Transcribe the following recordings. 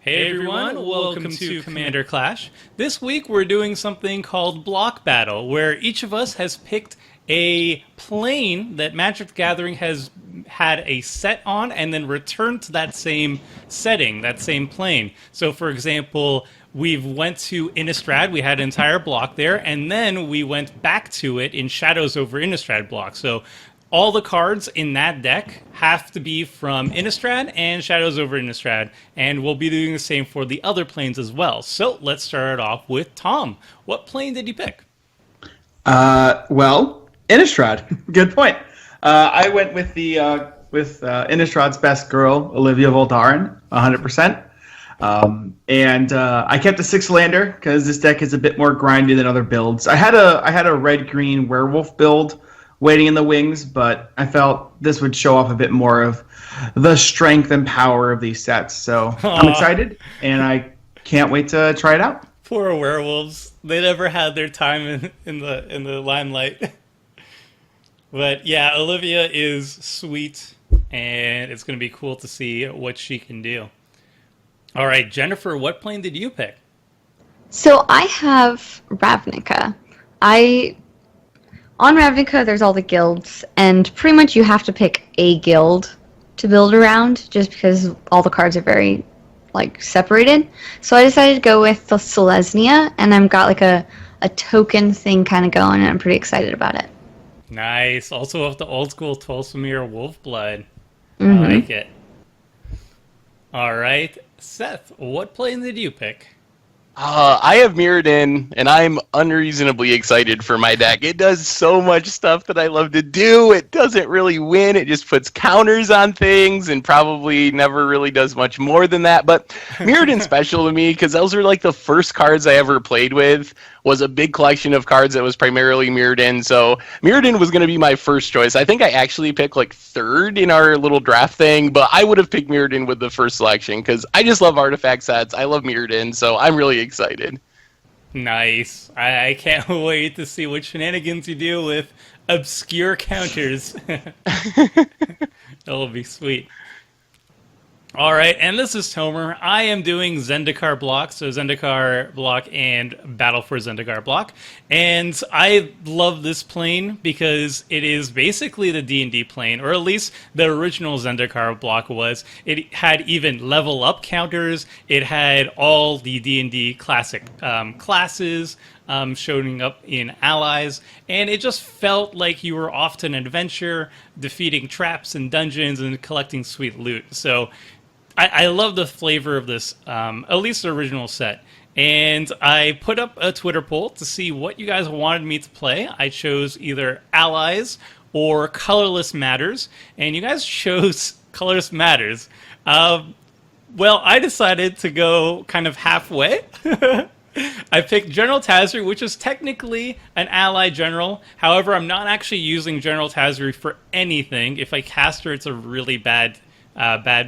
Hey everyone, welcome to Commander Clash. This week we're doing something called Block Battle, where each of us has picked a plane that Magic the Gathering has had a set on and then returned to that same setting, that same plane. So for example, we went to Innistrad, we had an entire block there, and then we went back to it in Shadows over Innistrad block. So all the cards in that deck have to be from Innistrad and Shadows over Innistrad, and we'll be doing the same for the other planes as well. So let's start it off with Tom. What plane did you pick? Well, Innistrad. Good point. I went with the Innistrad's best girl, Olivia Voldaren, 100%. And I kept a 6-lander because this deck is a bit more grindy than other builds. I had a red-green werewolf build waiting in the wings, but I felt this would show off a bit more of the strength and power of these sets. So I'm excited, and I can't wait to try it out. Poor werewolves. They never had their time in the limelight. But yeah, Olivia is sweet, and it's going to be cool to see what she can do. All right, Jennifer, what plane did you pick? So I have Ravnica. On Ravnica, there's all the guilds, and pretty much you have to pick a guild to build around, just because all the cards are very, separated. So I decided to go with the Selesnya, and I've got, a token thing kind of going, and I'm pretty excited about it. Nice. Also with the old school Tolsimir Wolfblood. Mm-hmm. I like it. All right. Seth, what plane did you pick? I have Mirrodin, and I'm unreasonably excited for my deck. It does so much stuff that I love to do. It doesn't really win. It just puts counters on things and probably never really does much more than that. But Mirrodin's special to me because those are the first cards I ever played with. Was a big collection of cards that was primarily Mirrodin. So Mirrodin was going to be my first choice. I think I actually picked third in our little draft thing, but I would have picked Mirrodin with the first selection because I just love artifact sets. I love Mirrodin, so I'm really excited. Nice. I can't wait to see what shenanigans you do with obscure counters. That'll be sweet. All right, and this is Tomer. I am doing Zendikar block, so Zendikar block and Battle for Zendikar block. And I love this plane because it is basically the D&D plane, or at least the original Zendikar block was. It had even level up counters. It had all the D&D classic classes showing up in allies, and it just felt like you were off to an adventure, defeating traps and dungeons and collecting sweet loot. So I love the flavor of this, at least the original set. And I put up a Twitter poll to see what you guys wanted me to play. I chose either Allies or Colorless Matters, and you guys chose Colorless Matters. Well, I decided to go kind of halfway. I picked General Tazri, which is technically an ally general. However, I'm not actually using General Tazri for anything. If I cast her, it's a really bad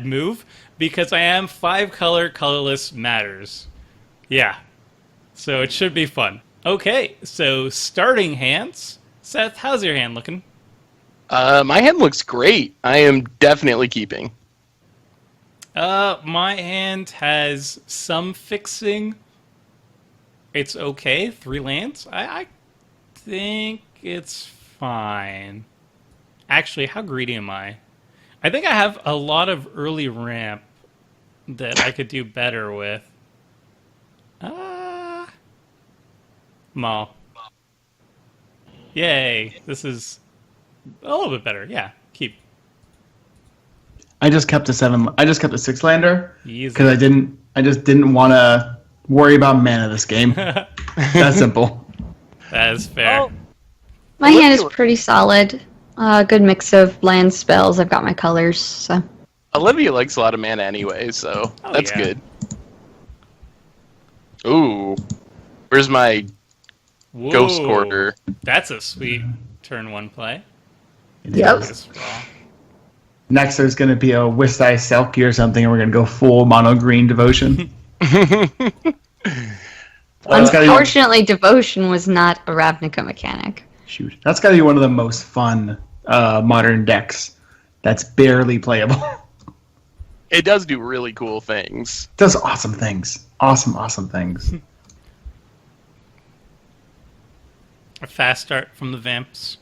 move, because I am 5-color Colorless Matters. Yeah. So it should be fun. Okay, so starting hands. Seth, how's your hand looking? My hand looks great. I am definitely keeping. My hand has some fixing. It's okay. 3 lands. I think it's fine. Actually, how greedy am I? I think I have a lot of early ramp that I could do better with. Maul. Yay. This is a little bit better. Yeah, keep. I just kept a 6-lander Easy. because I just didn't want to worry about mana this game. That's simple. That is fair. My hand is pretty solid. Good mix of land spells. I've got my colors, so. Olivia likes a lot of mana anyway, so that's good. Ooh. Where's my Ghost Quarter? That's a sweet turn 1 play. Yep. Next, there's going to be a Wistai Selkie or something, and we're going to go full mono green devotion. Unfortunately, devotion was not a Ravnica mechanic. Shoot, that's got to be one of the most fun modern decks. That's barely playable. It does do really cool things. It does awesome things. Awesome things. A fast start from the Vamps.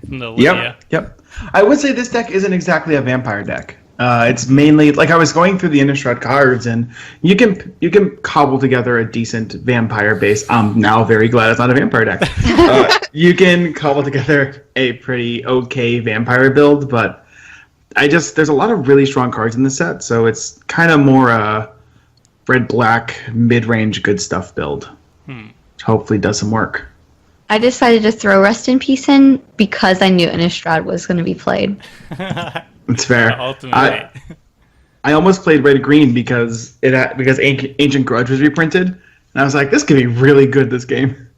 From the Olivia. Yep. I would say this deck isn't exactly a vampire deck. It's mainly like I was going through the Innistrad cards, and you can cobble together a decent vampire base. I'm now very glad it's not a vampire deck. You can cobble together a pretty okay vampire build, but there's a lot of really strong cards in the set, so it's kind of more a red-black mid-range good stuff build. Which hopefully does some work. I decided to throw Rest in Peace in because I knew Innistrad was going to be played. It's fair. Ultimately. I almost played red-green because Ancient Grudge was reprinted, and I was like, this could be really good this game.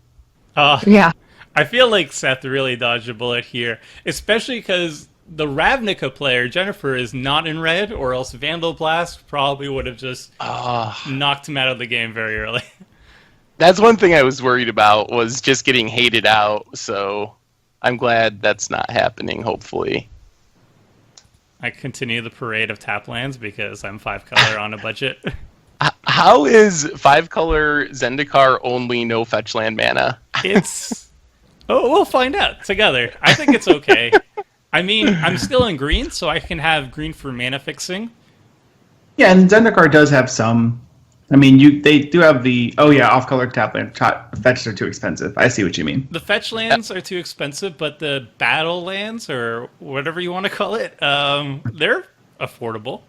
Yeah. I feel like Seth really dodged a bullet here, especially because the Ravnica player, Jennifer, is not in red, or else Vandal Blast probably would have just knocked him out of the game very early. That's one thing I was worried about, was just getting hated out, so I'm glad that's not happening, hopefully. I continue the parade of tap lands because I'm 5-color on a budget. How is 5-color Zendikar only no fetch land mana? We'll find out together. I think it's okay. I mean, I'm still in green, so I can have green for mana fixing. Yeah, and Zendikar does have some. I mean, they do have the off-color tap land. Fetches are too expensive. I see what you mean. The fetch lands are too expensive, but the battle lands, or whatever you want to call it, they're affordable.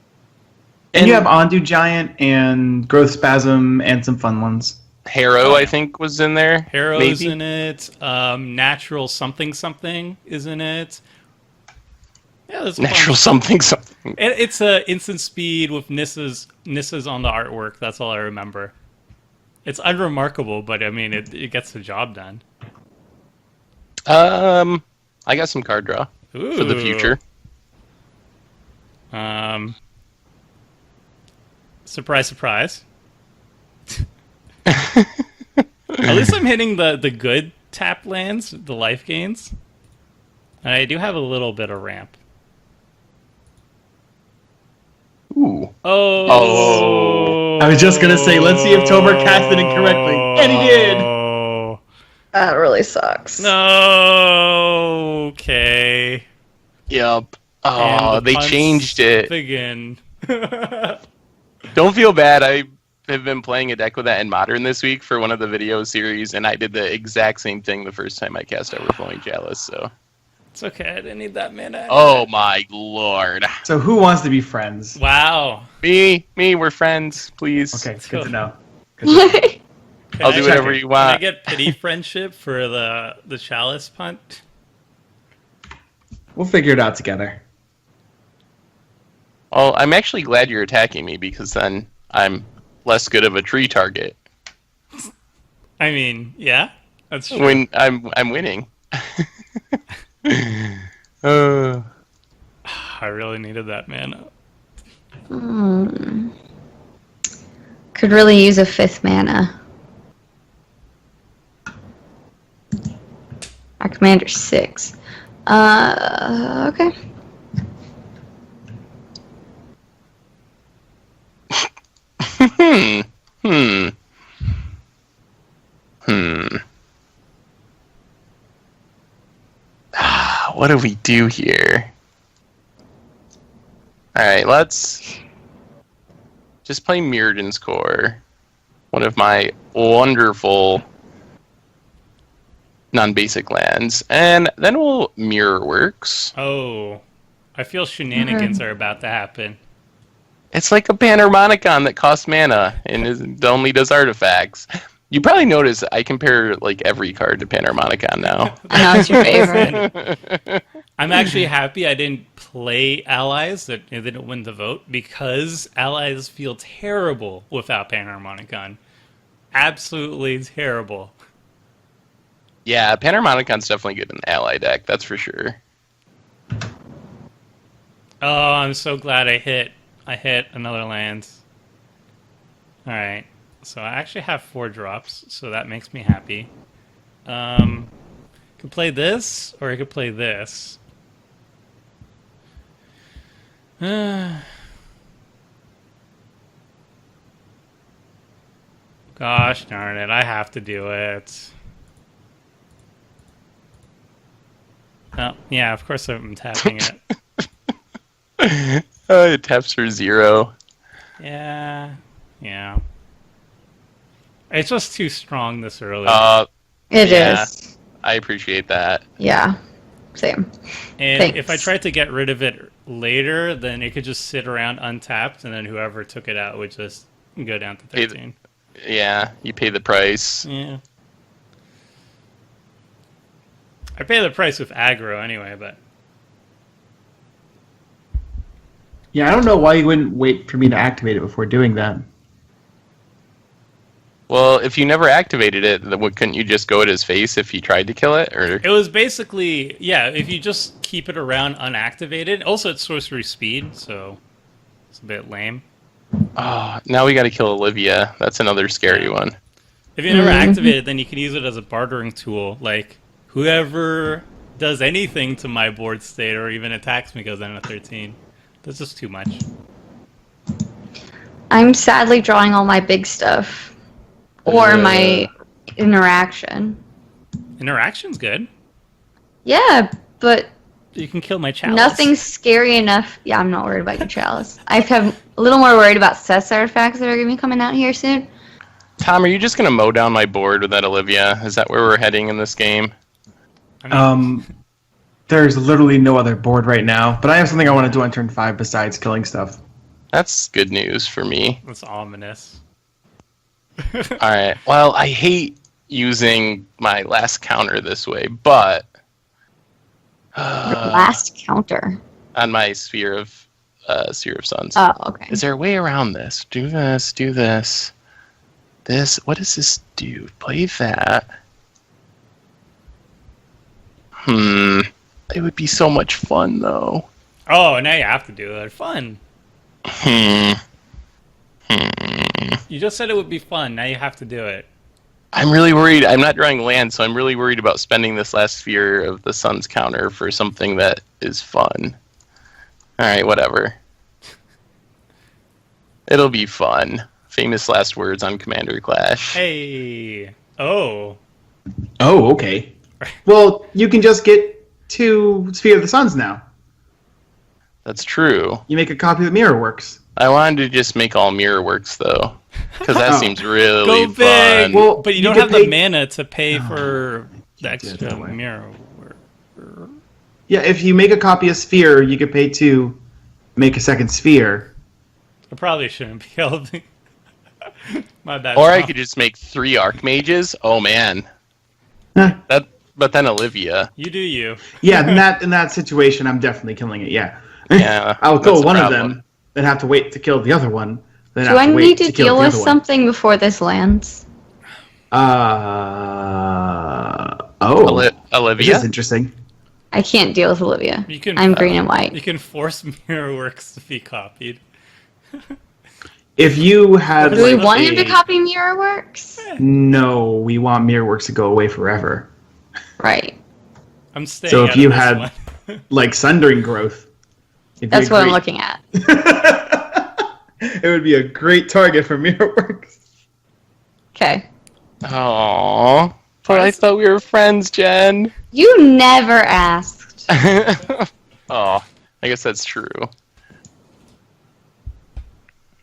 And you have Ondu Giant and Growth Spasm and some fun ones. Harrow, I think, was in there. Harrow's in it. Natural something is in it. Yeah, there's Natural something. It's a instant speed with Nissa's on the artwork. That's all I remember. It's unremarkable, but I mean, it gets the job done. I got some card draw for the future. Surprise, surprise. At least I'm hitting the good tap lands, the life gains. And I do have a little bit of ramp. Ooh. Oh. I was just going to say, let's see if Tomer cast it incorrectly. And he did! That really sucks. No. Okay. Yep. Oh, they changed it. Begin. Don't feel bad. I have been playing a deck with that in Modern this week for one of the video series, and I did the exact same thing the first time I cast Overflowing Chalice, so... It's okay, I didn't need that mana. Oh my lord. So who wants to be friends? Wow. Me, we're friends, please. Okay, it's good to know. I'll do whatever you want. Can I get pity friendship for the chalice punt? We'll figure it out together. Well, I'm actually glad you're attacking me, because then I'm less good of a tree target. I mean, yeah, that's true. When I'm winning. I really needed that mana. Could really use a 5th mana. Our commander's 6. Okay. What do we do here? Alright, let's just play Mirrodin's Core. One of my wonderful non-basic lands. And then we'll Mirror Works. Oh, I feel shenanigans are about to happen. It's like a Panharmonicon that costs mana and only does artifacts. You probably notice I compare like every card to Panharmonicon now. I know it's your favorite. I'm actually happy I didn't play Allies, that they didn't win the vote, because Allies feel terrible without Panharmonicon. Absolutely terrible. Yeah, Panharmonicon's definitely good in the ally deck, that's for sure. Oh, I'm so glad I hit another land. Alright. So I actually have 4 drops, so that makes me happy. Could play this, or I could play this. Gosh darn it, I have to do it. Oh, yeah, of course I'm tapping it. It taps for 0. Yeah. It's just too strong this early. It Yeah. is. I appreciate that. Yeah. Same. And Thanks. if I tried to get rid of it later, then it could just sit around untapped, and then whoever took it out would just go down to 13. Yeah, you pay the price. Yeah. I pay the price with aggro anyway, but... Yeah, I don't know why you wouldn't wait for me to activate it before doing that. Well, if you never activated it, then couldn't you just go at his face if you tried to kill it? Or It was basically, yeah, if you just keep it around unactivated. Also, it's sorcery speed, so it's a bit lame. now we got to kill Olivia. That's another scary one. If you never activate it, then you can use it as a bartering tool. Like, whoever does anything to my board state or even attacks me goes down to 13. That's just too much. I'm sadly drawing all my big stuff. Or my interaction. Interaction's good. Yeah, but You can kill my chalice. nothing's scary enough. Yeah, I'm not worried about your chalice. I have a little more worried about Seth's artifacts that are going to be coming out here soon. Tom, are you just going to mow down my board with that Olivia? Is that where we're heading in this game? I mean, There's literally no other board right now, but I have something I want to do on turn 5 besides killing stuff. That's good news for me. that's ominous. Alright, well, I hate using my last counter this way, but... Last counter. on my Sphere of Suns. Oh, okay. Is there a way around this? Do this, do this. This, what does this do? Play that. It would be so much fun, though. Oh, now you have to do it. Fun. You just said it would be fun. Now you have to do it. I'm really worried. I'm not drawing land, so I'm really worried about spending this last Sphere of the Suns counter for something that is fun. Alright, whatever. It'll be fun. Famous last words on Commander Clash. Hey. Oh. Oh, okay. Well, you can just get 2 Sphere of the Suns now. That's true. You make a copy of Mirrorworks. I wanted to just make all mirror works though, because that Oh. seems really Go fun. big! Well, But you you don't can have pay- the mana to pay for the can't do it extra that way. mirror. Yeah, if you make a copy of Sphere, you could pay to make a second Sphere. I probably shouldn't be able to. My bad. Or I Tom. could just make 3 Archmages. Oh man, Huh. But then Olivia. You do you. Yeah, in that situation, I'm definitely killing it. Yeah. Yeah, I'll kill that's a one of problem. them, then have to wait to kill the other one. Then Do have I to wait need to kill deal the with other one. something before this lands? This Olivia. is interesting. I can't deal with Olivia. You can. I'm green and white. You can force Mirrorworks to be copied. If you had, Do we like, want him to a- copy Mirrorworks? No, we want Mirrorworks to go away forever. Right. I'm staying. So if out you of this had- one. Like Sundering Growth. it'd be That's a what I'm great- looking at. It would be a great target for Mirrorworks. Okay. Aww. But I thought we were friends, Jen. You never asked. Oh, I guess that's true.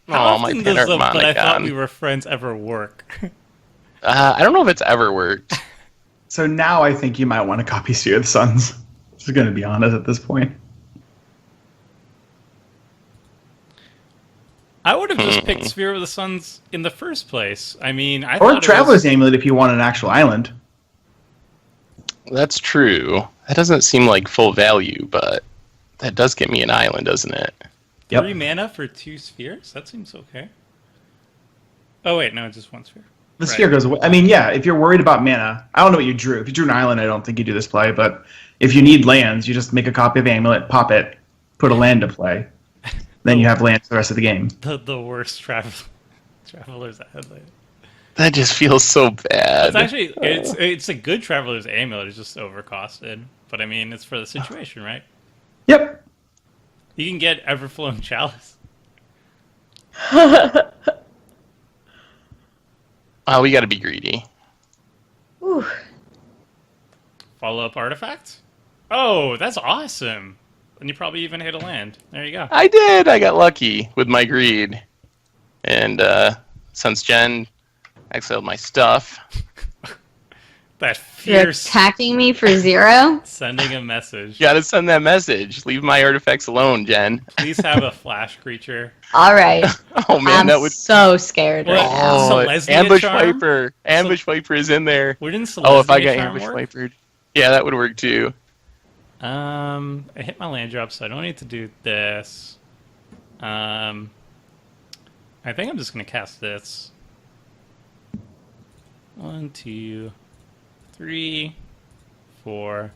How Oh, my often does the "but I thought we Panarchmon. were friends" ever work? I don't know if it's ever worked. So now I think you might want to copy Sphere of the Suns. Just going to be honest at this point. I would have just picked Sphere of the Suns in the first place. I mean, I Or thought it was- Traveler's Amulet if you want an actual island. That's true. That doesn't seem like full value, but that does get me an island, doesn't it? Yep. 3 mana for 2 spheres? That seems okay. Oh wait, no, just 1 sphere. The Right. sphere goes away. I mean, yeah, if you're worried about mana, I don't know what you drew. If you drew an island, I don't think you do this play, but if you need lands, you just make a copy of Amulet, pop it, put a land to play. Then you have lands for the rest of the game. The worst travelers ahead. That just feels so bad. It's actually it's a good Traveler's Amulet. It's just overcosted, but I mean it's for the situation, right? Yep. You can get Everflowing Chalice. Oh, we got to be greedy. Ooh. Follow-up artifact? Oh, that's awesome. And you probably even hit a land. There you go. I did. I got lucky with my greed. And since Jen exiled my stuff, That You're fierce attacking me for 0? sending a message. you gotta send that message. Leave my artifacts alone, Jen. Please have a flash creature. All right. Oh man, I'm that would. so scared What? right now. So Oh, Selesnya ambush charm? viper. Ambush viper is in there. Wouldn't Oh, if I Selesnya got charm ambush work? vipered, yeah, that would work too. I hit my land drop, so I don't need to do this. I think I'm just gonna cast this. 1, 2, 3, 4.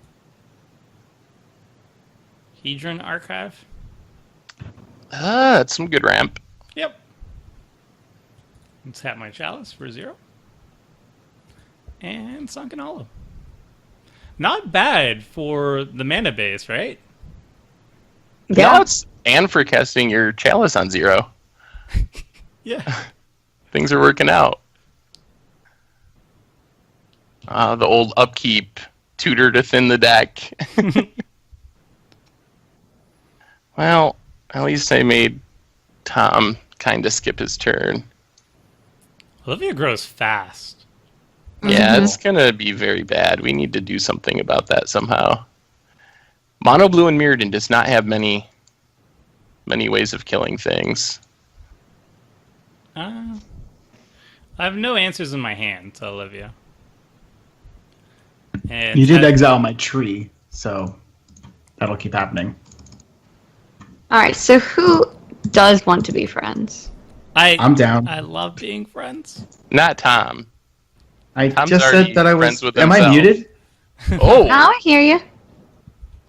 Hedron Archive. That's some good ramp. Yep. Let's tap my chalice for 0. And Sunken Hollow. Not bad for the mana base, right? Yeah. No, it's and for casting your chalice on 0. Yeah. Things are working out. The old upkeep tutor to thin the deck. Well, at least I made Tom kind of skip his turn. Olivia grows fast. Yeah, it's gonna be very bad. We need to do something about that somehow. Mono Blue and Mirrodin does not have many ways of killing things. I have no answers in my hand to Olivia. And You did exile my tree, so that'll keep happening. All right. So who does want to be friends? I'm down. I love being friends. Not Tom. I Tom's just already said that I was. friends with Am I himself. muted? Oh. Now I hear you.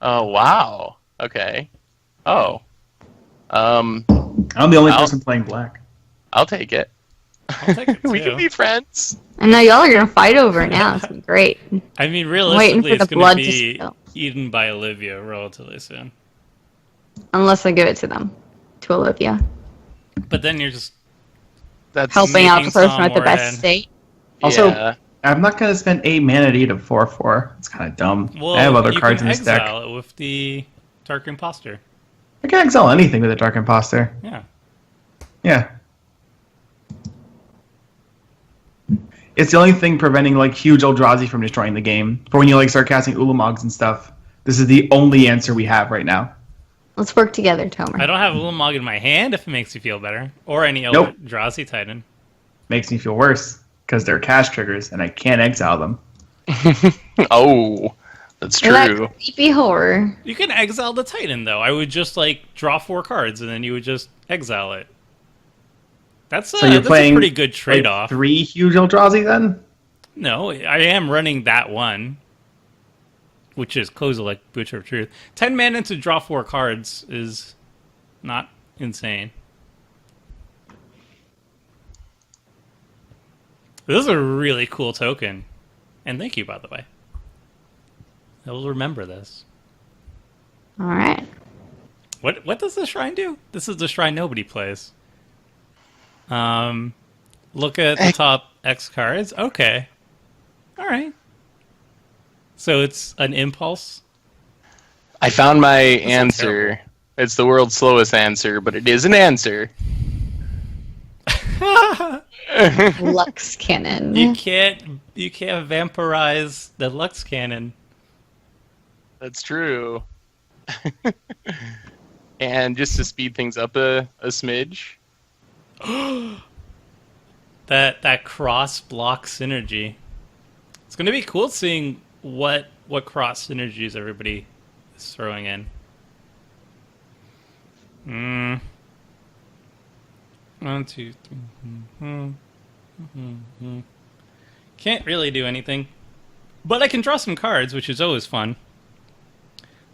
Oh wow. Okay. Oh. I'm the only I'll- person playing black. I'll take it. I'll take it We too. can be friends. I know y'all are gonna fight over it now. It's gonna be great. I mean, Waiting realistically, for it's the going blood to to be spill. eaten by Olivia relatively soon. Unless I give it to them, to Olivia, But then you're just That's helping out the making person some with the more best in. state. Also, yeah. I'm not going to spend 8 mana to eat a 4/4. It's kind of dumb. well. I have other you cards can in this deck. exile it with the Dark Imposter. I can exile anything with a Dark Imposter. Yeah. Yeah. It's the only thing preventing like huge Eldrazi from destroying the game. For when you like start casting Ulamogs and stuff, this is the only answer we have right now. Let's work together, Tomer. I don't have Ulamog in my hand if it makes you feel better, or any Nope. Eldrazi Titan. Makes me feel worse because they're cash triggers and I can't exile them. Oh, that's You're that true. creepy horror. You can exile the Titan though. I would just like draw 4 cards and then you would just exile it. That's So you're that's playing a pretty good like, trade-off. 3 huge Eldrazi then? No, I am running that one, which is Kozilek, Butcher of Truth. 10 mana to draw 4 cards is not insane. This is a really cool token. And thank you, by the way. I will remember this. All right. What does the shrine do? This is the shrine nobody plays. Look at the top X cards. Okay. All right. So it's an impulse. I found my sounds answer. terrible. It's the world's slowest answer, but it is an answer. Lux cannon. You can't vampirize the Lux Cannon. That's true. And just to speed things up a smidge. That cross block synergy. It's going to be cool seeing what cross synergies everybody is throwing in. 1, 2, 3. Can't really do anything, but I can draw some cards, which is always fun.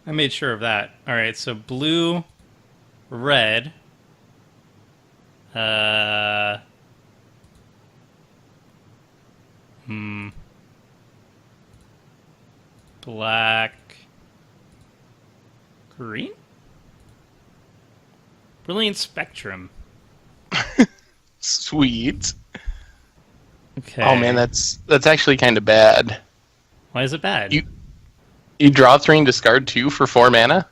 I made sure of that. All right, so blue, red. Black, green, Brilliant Spectrum. Sweet. Okay. Oh man, that's actually kind of bad. Why is it bad? You draw 3 and discard 2 for 4 mana?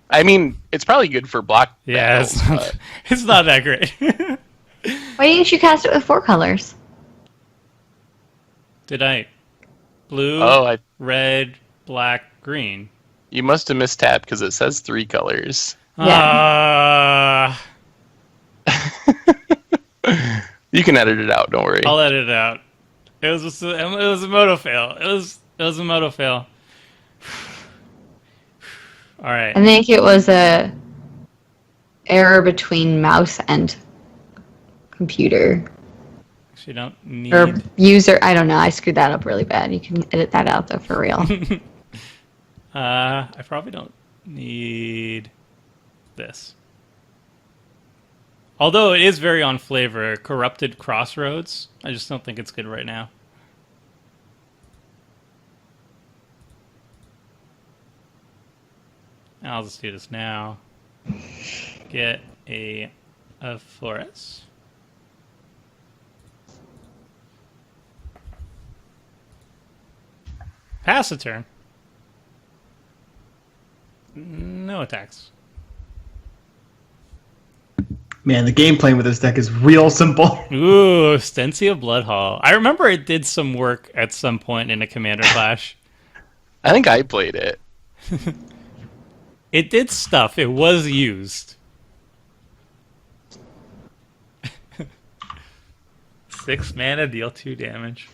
I mean, it's probably good for block yeah, battles, it's not that great. Why didn't you cast it with 4 colors? Did I? Blue, red, black, green. You must have mistapped because it says 3 colors. Yeah. You can edit it out, don't worry. I'll edit it out. It was a moto fail. It was a moto fail. All right. I think it was a error between mouse and computer. Actually, don't need... Or user. I don't know. I screwed that up really bad. You can edit that out, though, for real. I probably don't need this. Although it is very on flavor. Corrupted Crossroads. I just don't think it's good right now. I'll just do this now. Get a forest. Pass a turn. No attacks. Man, the game playing with this deck is real simple. Ooh, Stensia Bloodhall. I remember it did some work at some point in a Commander Clash. I think I played it. It did stuff. It was used. 6 mana, deal 2 damage.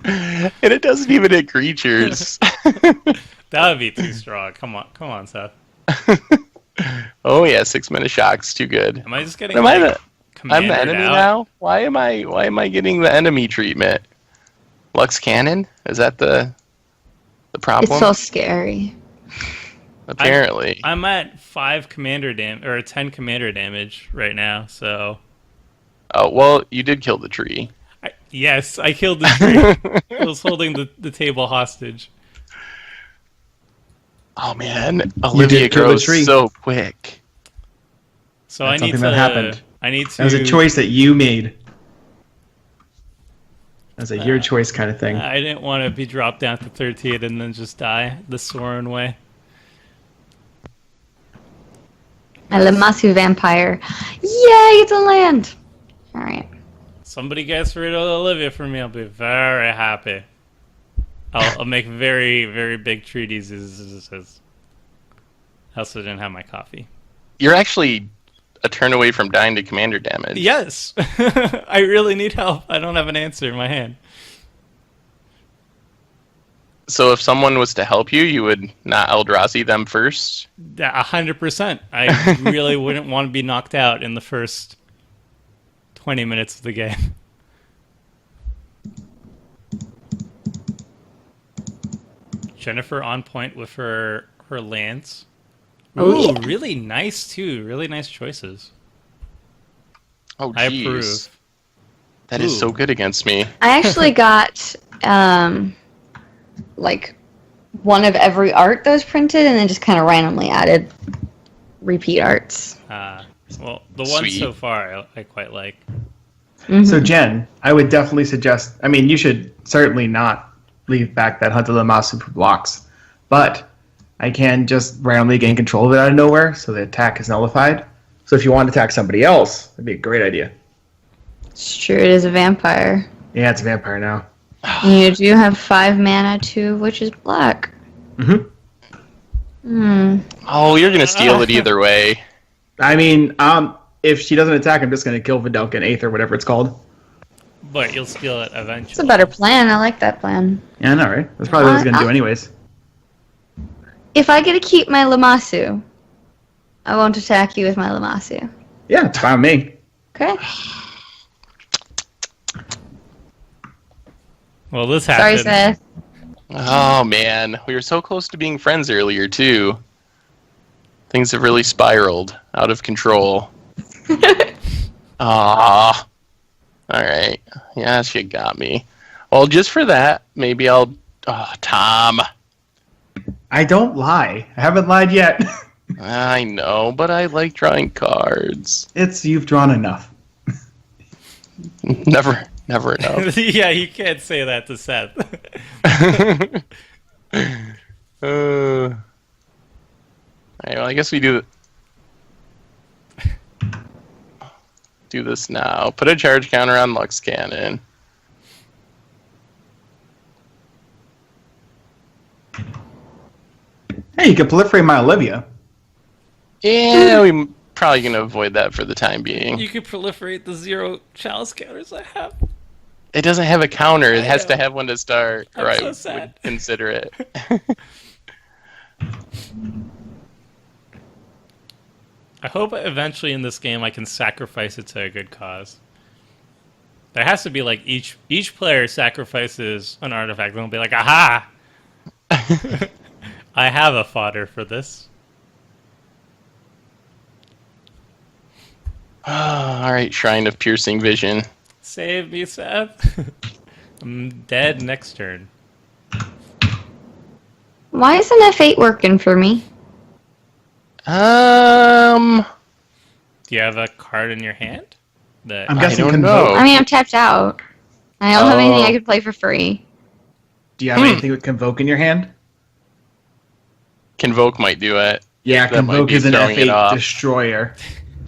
And it doesn't even hit creatures. That would be too strong. Come on, Seth. Oh yeah, 6 mana shocks, too good. Am I just getting? I'm the commandered enemy out? now. Why am I getting the enemy treatment? Lux Cannon? Is that the problem? It's so scary. Apparently. I'm at 5 commander or 10 commander damage right now. So. Oh well, you did kill the tree. Yes, I killed the tree. I was holding the table hostage. Oh man, Olivia grows so quick. So That's I need something to. that happened. I need to. That was a choice that you made. That's a your choice kind of thing. I didn't want to be dropped down to 13 and then just die the Sorin way. A Lamasu vampire. Yay, it's a land! Alright. Somebody gets rid of Olivia for me, I'll be very happy. I'll make very, very big treaties. I also didn't have my coffee. You're actually a turn away from dying to commander damage. Yes! I really need help. I don't have an answer in my hand. So if someone was to help you, you would not Eldrazi them first? 100%. I really wouldn't want to be knocked out in the first 20 minutes of the game. Jennifer on point with her lands. Ooh, really nice too. Really nice choices. Oh, I jeez. approve. That is so good against me. I actually got, like, one of every art that was printed and then just kind of randomly added repeat arts. Well, the one Sweet. so far I quite like. Mm-hmm. So Jen, I would definitely suggest. I mean, you should certainly not leave back that Hunt of the Masu for blocks, but I can just randomly gain control of it out of nowhere, so the attack is nullified. So if you want to attack somebody else, that'd be a great idea. It's true, it is a vampire. Yeah, it's a vampire now. You do have 5 mana too, which is black. Oh, you're going to steal it either way. I mean, if she doesn't attack, I'm just going to kill Vidalcan 8th or whatever it's called. But you'll steal it eventually. It's a better plan. I like that plan. Yeah, I know, right? That's probably what I was going to do anyways. If I get to keep my Lamasu, I won't attack you with my Lamasu. Yeah, it's fine with me. Okay? Well, this Sorry, happened. Seth. Oh, man. We were so close to being friends earlier, too. Things have really spiraled out of control. Ah. All right. Yeah, she got me. Well, just for that, maybe I'll... Oh, Tom. I don't lie. I haven't lied yet. I know, but I like drawing cards. You've drawn enough. Never Never enough. Yeah, you can't say that to Seth. Alright, well, I guess we do this now. Put a charge counter on Lux Cannon. Hey, you can proliferate my Olivia. Yeah, we're probably going to avoid that for the time being. You could proliferate the 0 chalice counters I have. It doesn't have a counter. It has know. to have one to start, or I'm so I sad. would consider it. I hope eventually in this game I can sacrifice it to a good cause. There has to be like each player sacrifices an artifact and they'll be like, aha! I have a fodder for this. Alright, Shrine of Piercing Vision. Save me, Seth. I'm dead next turn. Why isn't F8 working for me? Do you have a card in your hand? That I'm guessing don't Convoke. know. I mean, I'm tapped out. I don't have anything I could play for free. Do you have anything with Convoke in your hand? Convoke might do it. Yeah, That might Convoke be is an throwing it F8 off. destroyer.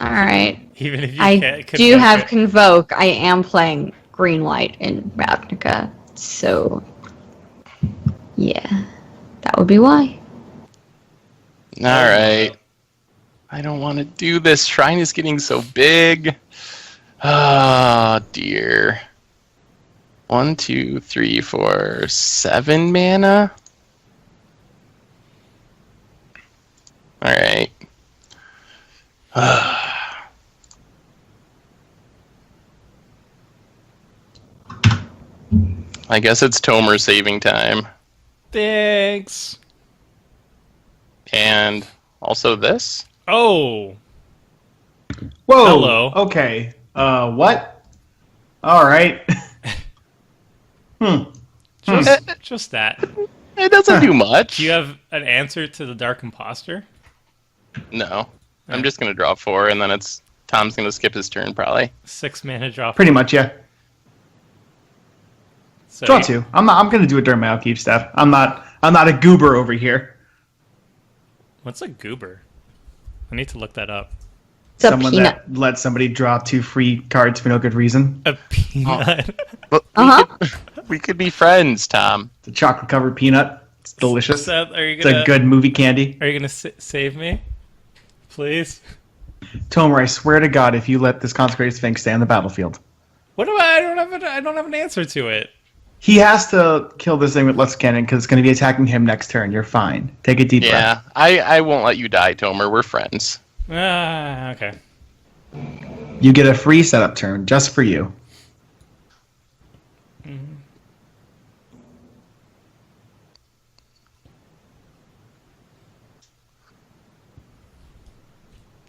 Alright. even if you I can't do convoke have it. Convoke. I am playing green-white in Ravnica. So, yeah. That would be why. Alright. I don't want to do this. Shrine is getting so big. Oh, dear. 1, 2, 3, 4, 7 mana? Alright. I guess it's Tomer saving time. Thanks. And also this? Oh, Whoa. Hello. Okay. What? All right. just that. It doesn't do much. Do you have an answer to the Dark Imposter? No. I'm just going to draw 4, and then Tom's going to skip his turn, probably. 6 mana drop. Pretty much, yeah. So Draw 2. I'm gonna do it during my upkeep stuff. I'm not a goober over here. What's a goober? I need to look that up. It's a Someone peanut. that lets somebody draw 2 free cards for no good reason. A peanut. But we could be friends, Tom. It's a chocolate covered peanut. It's delicious. Seth, are you It's gonna a good movie candy. Are you gonna save me, please? Tomer, I swear to God, if you let this consecrated sphinx stay on the battlefield, What do I don't have an answer to it. he has to kill this thing with Lux Cannon because it's going to be attacking him next turn. You're fine. Take a deep breath. Yeah, I won't let you die, Tomer. We're friends. Okay. You get a free setup turn just for you.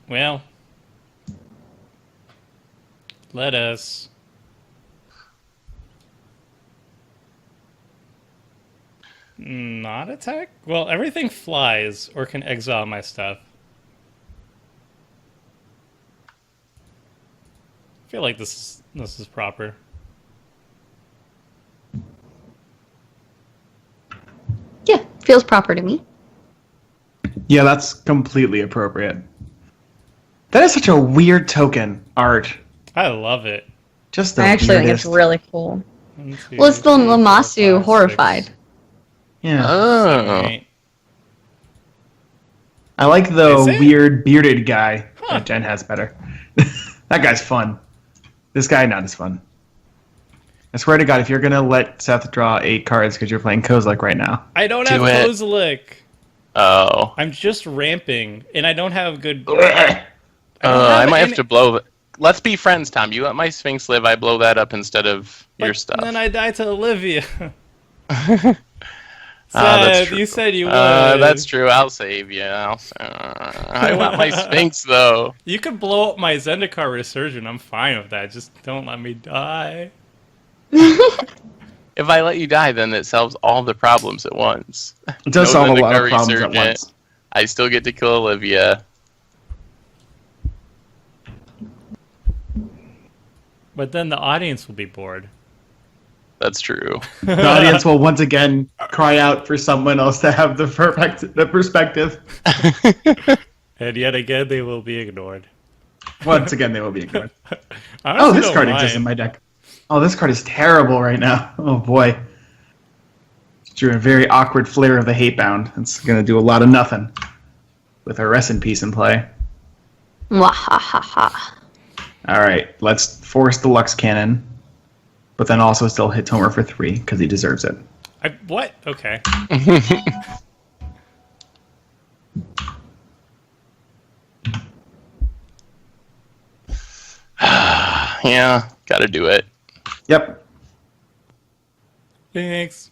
Well, let us. Not attack? Well, everything flies or can exile my stuff. I feel like this is proper. Yeah, feels proper to me. Yeah, that's completely appropriate. That is such a weird token art. I love it. Just the I actually think weirdest. it's really cool. 1, 2, Well, it's the 3, 4, Lamasu 5, horrified. 6, Yeah. Oh. 7, 8. I like the Is it? weird bearded guy that Jen has better. That guy's fun. This guy not as fun. I swear to God, if you're gonna let Seth draw 8 cards because you're playing Kozilek right now, I don't Do have it. Kozilek. Oh. I'm just ramping, and I don't have good. I might have to blow... Let's be friends, Tom. You let my Sphinx live, I blow that up instead of your But stuff. then I die to Olivia. That's Seth, true. you said you would. That's true. I'll save you. I want my Sphinx, though. You could blow up my Zendikar Resurgent. I'm fine with that. Just don't let me die. If I let you die, then it solves all the problems at once. it does No solve a lot of Zendikar problems at Resurgent. once. I still get to kill Olivia. But then the audience will be bored. That's true. The audience will once again cry out for someone else to have the perspective. And yet again, they will be ignored. Once again, they will be ignored. I Oh, honestly this don't card mind. exists in my deck. Oh, this card is terrible right now. Oh, boy. Drew a very awkward Flare of the Hatebound. It's going to do a lot of nothing with a Rest in Peace in play. Wahahaha. All right, let's force the Lux Cannon, but then also still hit Tomer for 3 because he deserves it. What? Okay. Yeah, gotta do it. Yep. Thanks.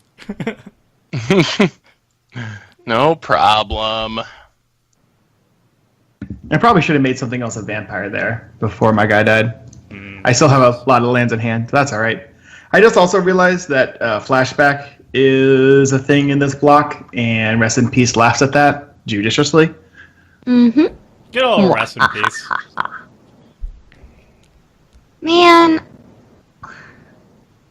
No problem. I probably should have made something else a vampire there before my guy died. I still have a lot of lands in hand. That's all right. I just also realized that flashback is a thing in this block, and Rest in Peace laughs at that judiciously. Mm-hmm. Good old rest in peace. Man,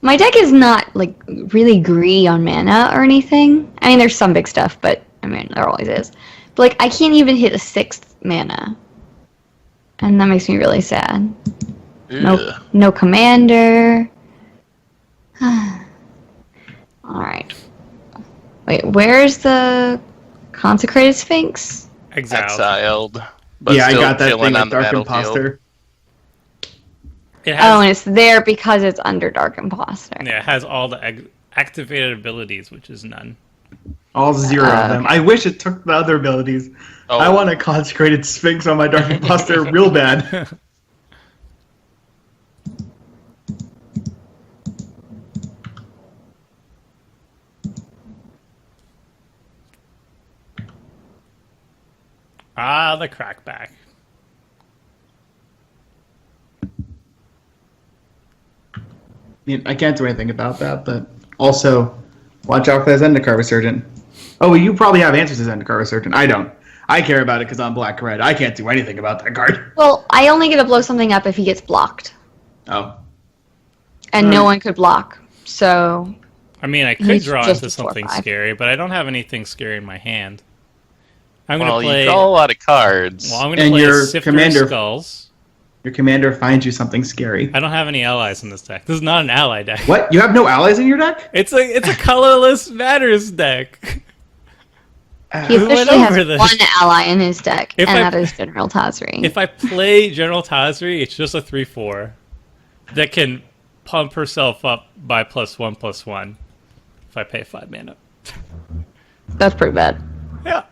my deck is not like really greedy on mana or anything. I mean, there's some big stuff, but I mean, there always is. But like, I can't even hit a 6th mana, and that makes me really sad. Ugh. No commander. All right. Wait, where's the Consecrated Sphinx? Exiled. But Yeah, I still got that chilling thing on at the Dark battlefield. Imposter. It Oh, has, and it's there because it's under Dark Imposter. yeah, it has all the activated abilities, which is none. All 0 of them. I wish it took the other abilities. Oh. I want a Consecrated Sphinx on my Dark Imposter real bad. Ah, the crackback. I mean, I can't do anything about that, but also, watch out for the Zendikar Resurgent. Oh, well, you probably have answers to Zendikar Resurgent. I don't. I care about it because I'm black-red. I can't do anything about that card. Well, I only get to blow something up if he gets blocked, Oh. and no one could block. So I mean, I could He's draw just into a 4/5. something scary, but I don't have anything scary in my hand. I'm gonna Well, play. you draw a lot of cards. Well, I'm gonna And play your Sifter commander- of Skulls. Your commander finds you something scary. I don't have any allies in this deck. This is not an ally deck. What? You have no allies in your deck? It's a colorless matters deck. he We went officially has over this. one ally in his deck, If and I- that is General Tazri. If I play General Tazri, it's just a 3/4 that can pump herself up by +1/+1 if I pay 5 mana. That's pretty bad. Yeah.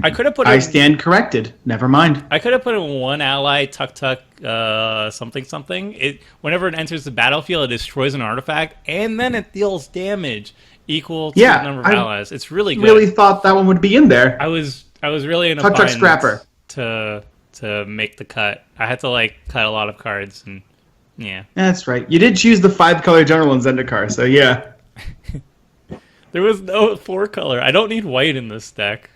I could have put I in, stand corrected. Never mind. I could have put in one ally, tuck something. It whenever it enters the battlefield, it destroys an artifact, and then it deals damage equal to Yeah, the number of I allies. It's really good. Really thought that one would be in there. I was really in a Tuck Tuck bind Scrapper. to make the cut. I had to like cut a lot of cards, and yeah, That's right. You did choose the 5-color general in Zendikar, so yeah. there was no 4-color. I don't need white in this deck,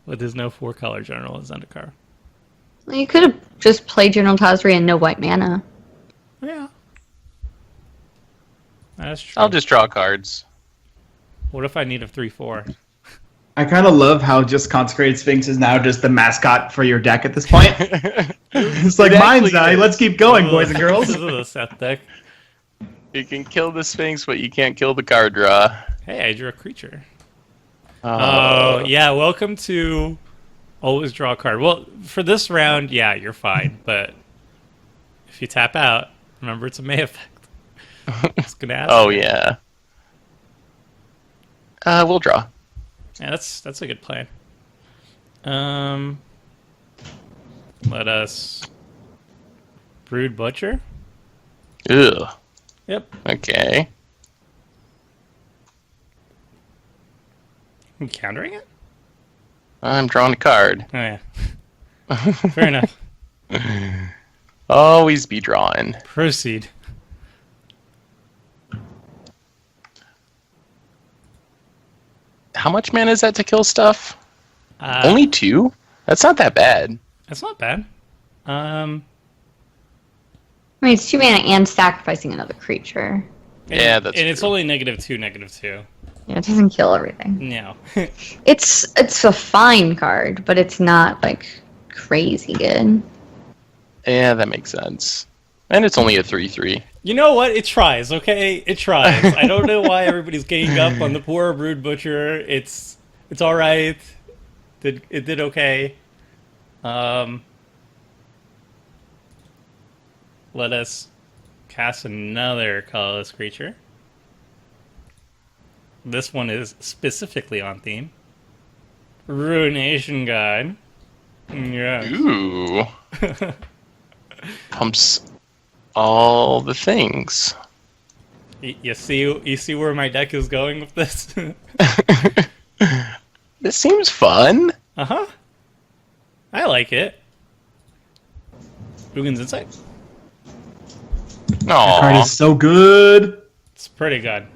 but there's no 4-color general in Zendikar. Well, you could have just played General Tazri and no white mana. Yeah, that's true. I'll just draw cards. What if I need a 3/4? I kind of love how just Consecrated Sphinx is now just the mascot for your deck at this point. It's like, It mine's actually die. is. Let's keep going, boys and girls. This is a Seth deck. You can kill the Sphinx, but you can't kill the card draw. Hey, I drew a creature. Oh, Oh, yeah, welcome to always draw a card. Well, for this round, yeah, you're fine, but if you tap out, remember it's a May effect. It's gonna ask. Oh, yeah. We'll draw. Yeah, that's a good plan. Let us Brood Butcher. Ugh. Yep. Okay. I'm countering it? I'm drawing a card. Oh yeah. Fair enough. Always be drawing. Proceed. How much mana is that to kill stuff? Uh, Only 2? That's not that bad. That's not bad. I mean, it's 2 mana and sacrificing another creature. Yeah, that's And it's true. only -2/-2. Yeah, it doesn't kill everything. No. It's a fine card, but it's not like crazy good. Yeah, that makes sense. And it's only a 3/3. You know what? It tries, okay? It tries. I don't know why everybody's ganging up on the poor Brood Butcher. It's alright. It did okay. Let us cast another colorless creature. This one is specifically on theme. Ruination Guide. Yeah. Ooh. Pumps all the things. You see where my deck is going with this? This seems fun. Uh-huh. I like it. Ugin's Insight. That card Aww. is so good. It's pretty good.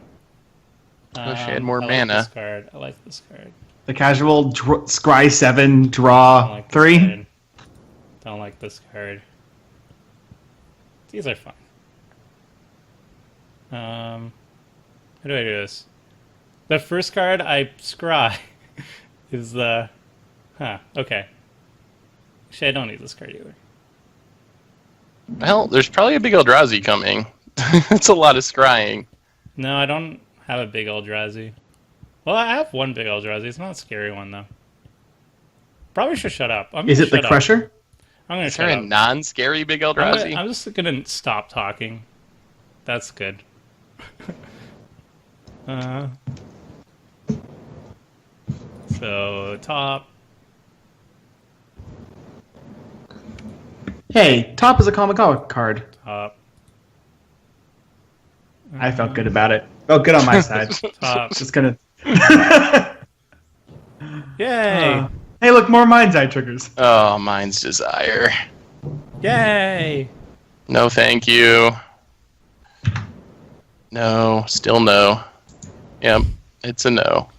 Wish I had more I mana. Like this card. I like this card. The casual scry 7, I don't draw like this 3. card. Don't like this card. These are fun. How do I do this? The first card I scry is the... Huh, okay. Actually, I don't need this card either. Well, there's probably a big Eldrazi coming. That's a lot of scrying. No, I don't have a big Eldrazi. Well, I have one big Eldrazi. It's not a scary one, though. Probably should shut up. Is it the Crusher? I'm going to Is there shut a up. non-scary big Eldrazi? I'm just going to stop talking. That's good. So, top. Hey, top is a Kamigawa card. Top. I felt good about it. Felt good on my side. Top. Just gonna. Yay! Hey, look, more Mind's Eye triggers. Oh, Mind's Desire. Yay! No, thank you. No, still no. Yep, it's a no.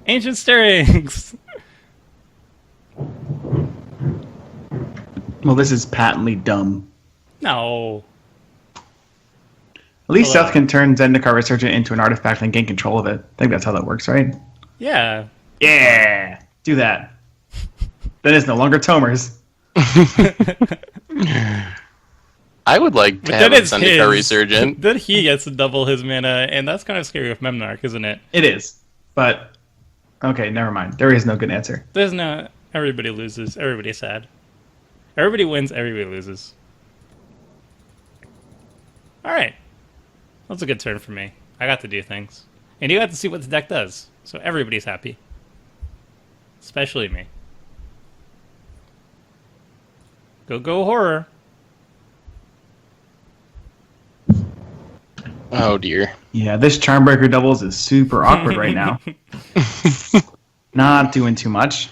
Ancient Stirrings! Well, this is patently dumb. No. At least Hello. Seth can turn Zendikar Resurgent into an artifact and gain control of it. I think that's how that works, right? Yeah. Yeah! Do that. Then it's no longer Tomer's. I would like to But have then a it's Zendikar his. Resurgent. Then he gets to double his mana, and that's kind of scary with Memnarch, isn't it? It is. But, okay, never mind. There is no good answer. There's no... Everybody loses. Everybody's sad. Everybody wins, everybody loses. Alright. That's a good turn for me. I got to do things. And you got to see what the deck does. So everybody's happy. Especially me. Go horror. Oh dear. Yeah, this Charmbreaker doubles is super awkward right now. Not doing too much.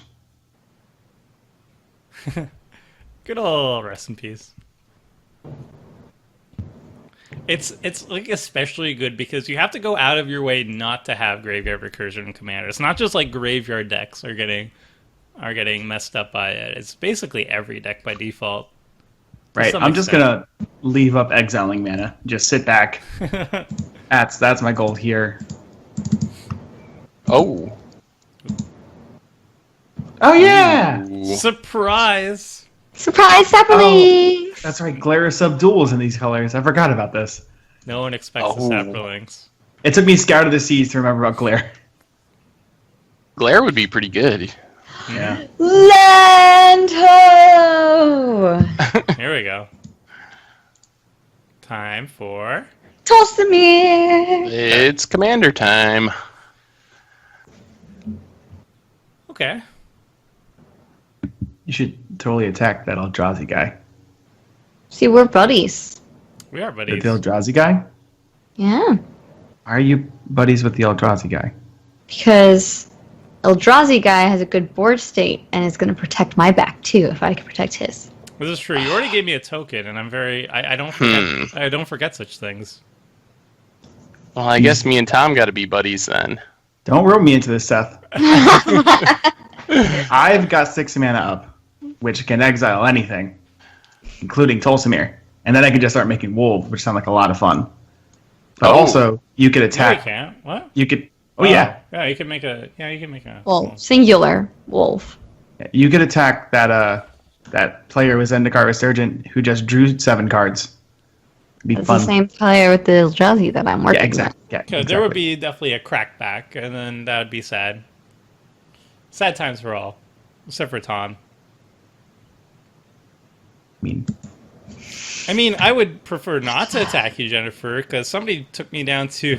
Good old rest in peace. It's like especially good because you have to go out of your way not to have graveyard recursion in Commander. It's not just like graveyard decks are getting messed up by it. It's basically every deck by default. Right, some I'm just extent. gonna leave up exiling mana. Just sit back. That's my goal here. Oh. Oh yeah! Ooh. Surprise! Surprise happening! That's right, Glare Subduals in these colors. I forgot about this. No one expects the Oh. Saplings. It took me Scout of the Seas to remember about Glare. Glare would be pretty good. Yeah. Lando! Here we go. Time for... Toss the mirror! It's Commander time. Okay. You should totally attack that Eldrazi guy. See, we're buddies. We are The buddies. Eldrazi guy? Yeah. Why are you buddies with the Eldrazi guy? Because Eldrazi guy has a good board state and is going to protect my back too if I can protect his. This is true. You already gave me a token, and I'm very... I don't forget... I don't forget such things. Well, I guess me and Tom got to be buddies then. Don't rope me into this, Seth. I've got 6 mana up, which can exile anything. including Tolsimir. And then I can just start making wolves, which sound like a lot of fun. But also, you could No, attack. you can't. What? You could. Oh yeah. Yeah, you can make a. Yeah, you can make a. Well, singular wolf. You could attack that player with Zendikar Resurgent who just drew 7 cards. It'd be It's fun. the same player with the Eldrazi that I'm working Yeah, exactly. Yeah, Because there would be definitely a crackback, and then that would be sad. Sad times for all, except for Tom. I mean, I would prefer not to attack you, Jennifer, because somebody took me down to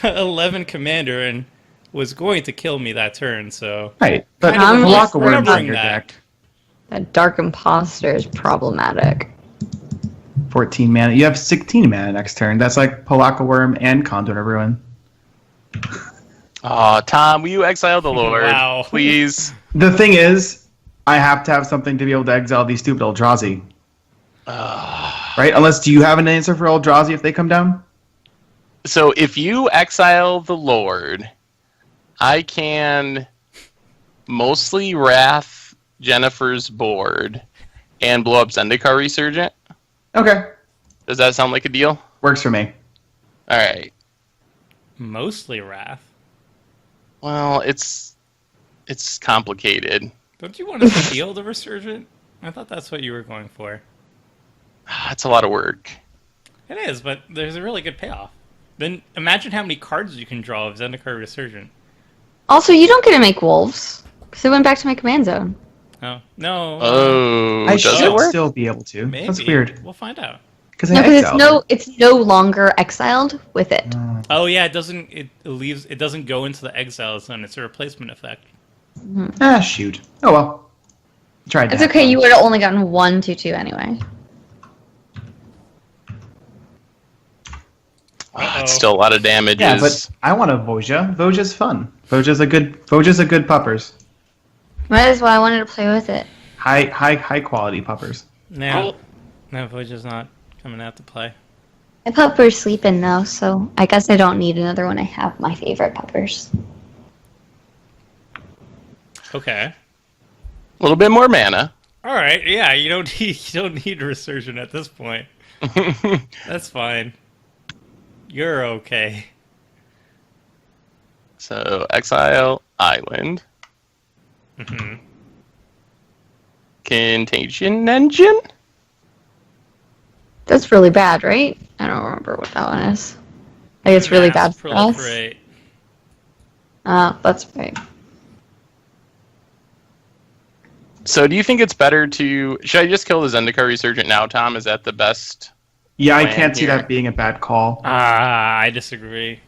11 commander and was going to kill me that turn. So right. But Kind of block a worm remembering on your that. deck. That Dark Imposter is problematic. 14 mana. You have 16 mana next turn. That's like Palaka Worm and Conduit of Ruin. Aw, Tom, will you exile the Lord, Wow. please? The thing is, I have to have something to be able to exile these stupid Eldrazi. Right? Unless, do you have an answer for Eldrazi if they come down? So if you exile the Lord, I can mostly Wrath Jennifer's board and blow up Zendikar Resurgent. Okay. Does that sound like a deal? Works for me. All right. mostly Wrath. Well, it's complicated. Don't you want to steal the Resurgent? I thought that's what you were going for. It's a lot of work. It is, but there's a really good payoff. Then imagine how many cards you can draw of Zendikar Resurgent. Also, you don't get to make wolves, because it went back to my command zone. Oh, no. Oh, I does should it work? still be able to. Maybe. That's weird. We'll find out. Because No, because it's no longer exiled with it. Oh yeah, it doesn't go into the exile zone. It's a replacement effect. Shoot. Oh well. Tried that. It's okay. You would have only gotten 1/2 anyway. It's still a lot of damages. Yeah, but I want a Voja. Voja's fun. Voja's a good puppers. That is why I wanted to play with it. High quality puppers. No, Voyage's not coming out to play. My pupper's sleeping though, so I guess I don't need another one. I have my favorite puppers. Okay. A little bit more mana. All right. Yeah, you don't need Resurgent at this point. That's fine. You're okay. So, exile island. Mm-hmm. Contagion engine? That's really bad, right? I don't remember what that one is. Like it's really bad for us. Proliferate. That's right. So, do you think it's better to... Should I just kill the Zendikar Resurgent now, Tom? Is that the best? Yeah, I Plan can't see here. that being a bad call. I disagree.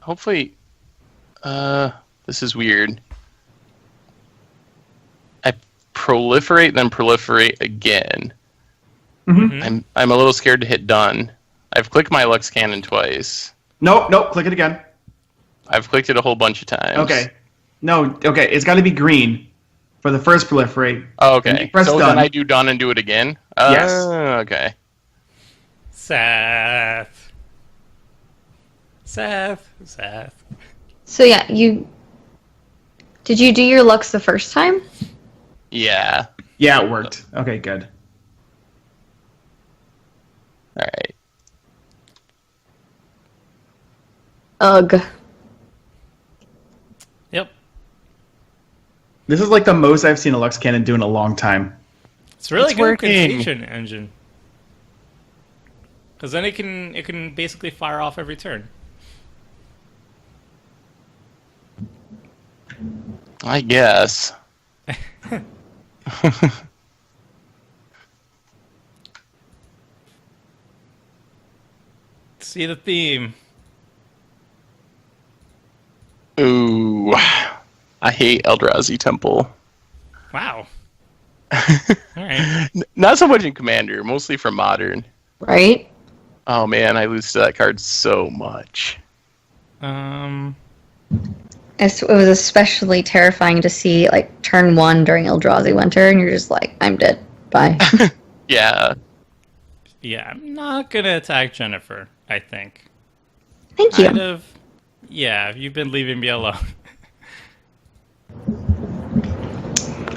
Hopefully... this is weird. I proliferate, then proliferate again. Mhm. I'm a little scared to hit done. I've clicked my Lux Cannon twice. Nope. Click it again. I've clicked it a whole bunch of times. Okay. No. Okay. It's got to be green for the first proliferate. Oh, And okay. you press So done. then I do done and do it again? Yes. Okay. Seth. So yeah, did you do your Lux the first time? Yeah. Yeah, it worked. Okay, good. Alright. Ugh. Yep. This is like the most I've seen a Lux Cannon do in a long time. It's really It's good working. Contagion engine. Because then it can basically fire off every turn. I guess. See the theme. Ooh. I hate Eldrazi Temple. Wow. All right. Not so much in Commander, mostly for Modern. Right? Oh man, I lose to that card so much. It was especially terrifying to see like turn 1 during Eldrazi Winter, and you're just like, I'm dead. Bye. Yeah. Yeah, I'm not gonna attack Jennifer. I think. Thank you. Kind of. Yeah, you've been leaving me alone.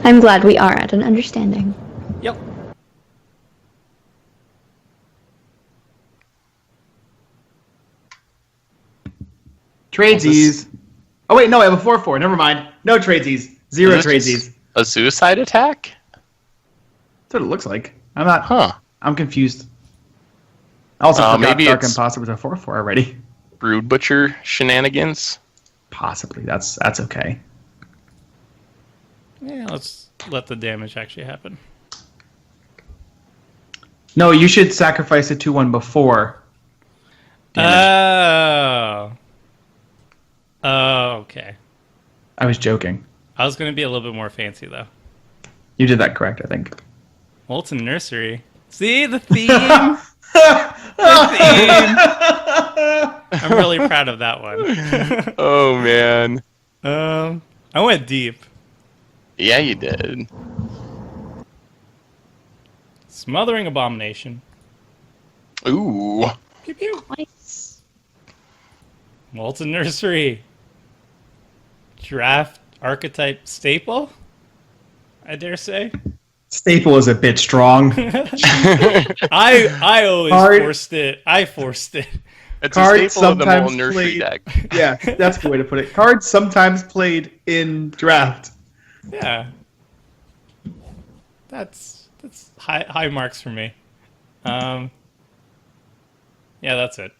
I'm glad we are at an understanding. Yep. Tradesies. Oh wait, no, I have a 4/4. Never mind. No tradesies. Zero Is this tradesies. a suicide attack? That's what it looks like. I'm not. Huh. I'm confused. I also forgot maybe Dark it's- Imposter was a 4/4 already. Brood Butcher shenanigans? Possibly. That's okay. Yeah, let's let the damage actually happen. No, you should sacrifice a 2/1 before. Damage. Oh, okay. I was joking. I was going to be a little bit more fancy, though. You did that correct, I think. Well, it's a nursery. See, the theme? The theme! I'm really proud of that one. Oh, man. I went deep. Yeah, you did. Smothering Abomination. Ooh. Pew pew. Nice. Molten Nursery. Draft Archetype Staple? I dare say. Staple is a bit strong. I always Card. forced it. I forced it. It's Cards a staple of the sometimes Molten Nursery played- deck. Yeah, that's a good way to put it. Cards sometimes played in draft. Yeah. That's high marks for me. Yeah, that's it.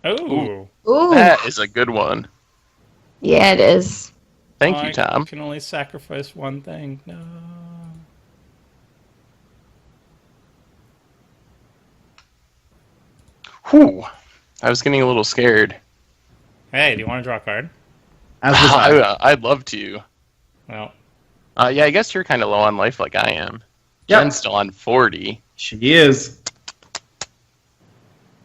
Oh. Ooh. That is a good one. Yeah, it is. Thank I you, Tom. can only sacrifice one thing. No. Whew. I was getting a little scared. Hey, do you want to draw a card? As was I. I'd love to. Well, Yeah, I guess you're kind of low on life like I am. Yep. Jen's still on 40. She is.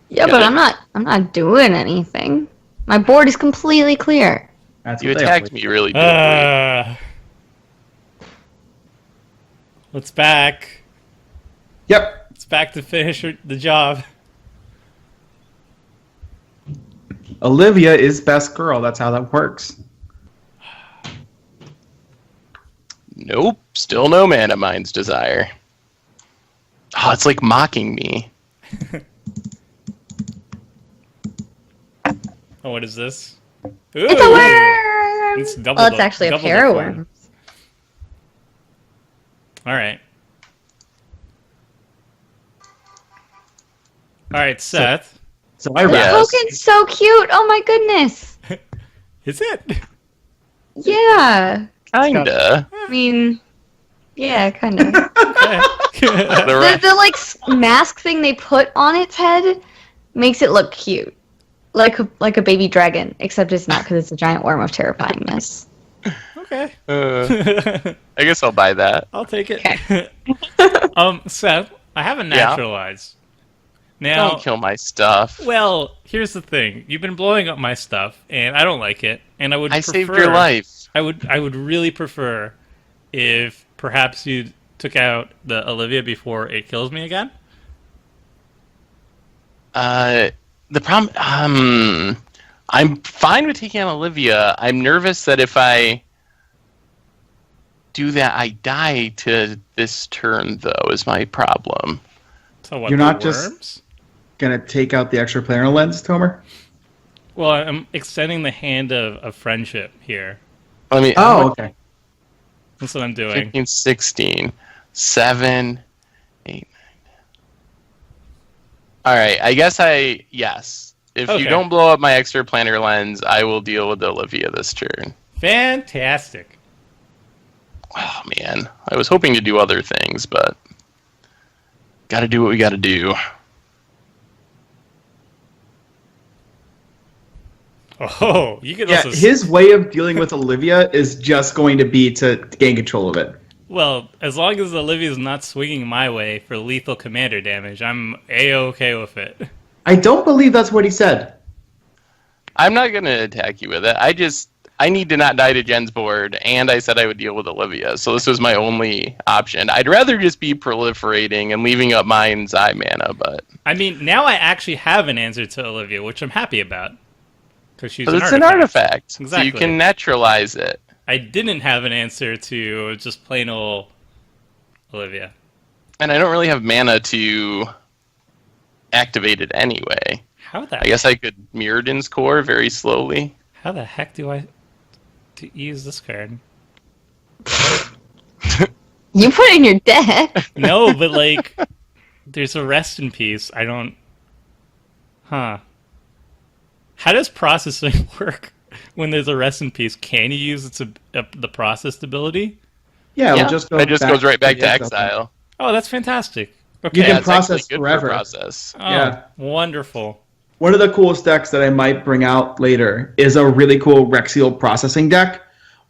Yeah, Yeah, but that- I'm not doing anything. My board is completely clear. That's You what they attacked are. me really beautifully. It's back. Yep. It's back to finish the job. Olivia is best girl. That's how that works. Nope. Still no Mana Mind's Desire. Oh, it's like mocking me. Oh, what is this? It's a worm! It's double Well, it's the- actually a double the pair of form. worms. All right. All right, Seth. So I The Yes. wrap. token's so cute! Oh my goodness! Is it? Yeah. Kinda. I mean, yeah, kind of. The re- The like mask thing they put on its head makes it look cute, like a baby dragon. Except it's not because it's a giant worm of terrifyingness. Okay. I guess I'll buy that. I'll take it. Seth, I have a naturalize. Now, Don't kill my stuff. well, here's the thing. You've been blowing up my stuff, and I don't like it. And I would I prefer, saved your life. I would really prefer if perhaps you took out the Olivia before it kills me again. The problem, I'm fine with taking on Olivia. I'm nervous that if I do that, I die to this turn, though, is my problem. So what? You're the not just- worms? Gonna take out the extra planar lens, Tomer? Well, I'm extending the hand of friendship here. I mean, Oh, okay. That's what I'm doing. 15, 16, 7, 8, 9. Alright, I guess yes. If Okay. you don't blow up my extra planar lens, I will deal with Olivia this turn. Fantastic. Oh, man. I was hoping to do other things, but gotta do what we gotta do. Oh, you could Yeah, also. his way of dealing with Olivia is just going to be to gain control of it. Well, as long as Olivia's not swinging my way for lethal commander damage, I'm A-okay with it. I don't believe that's what he said. I'm not gonna attack you with it. I need to not die to Jen's board, and I said I would deal with Olivia, so this was my only option. I'd rather just be proliferating and leaving up Mind's Eye mana, but I mean, now I actually have an answer to Olivia, which I'm happy about. Because she's it's an artifact, so you Exactly. can naturalize it. I didn't have an answer to just plain old Olivia. And I don't really have mana to activate it anyway. How the I guess I could Mirrodin's Core very slowly. How the heck do I use this card? You put it in your deck. No, but like, there's a rest in peace. I don't. Huh. How does processing work when there's a rest in peace? Can you use the processed ability? Yeah, Yeah, it just goes right back to the exile. Oh, that's fantastic. Okay. You can it's process actually good forever. for process. Oh, yeah. Wonderful. One of the coolest decks that I might bring out later is a really cool Rexial processing deck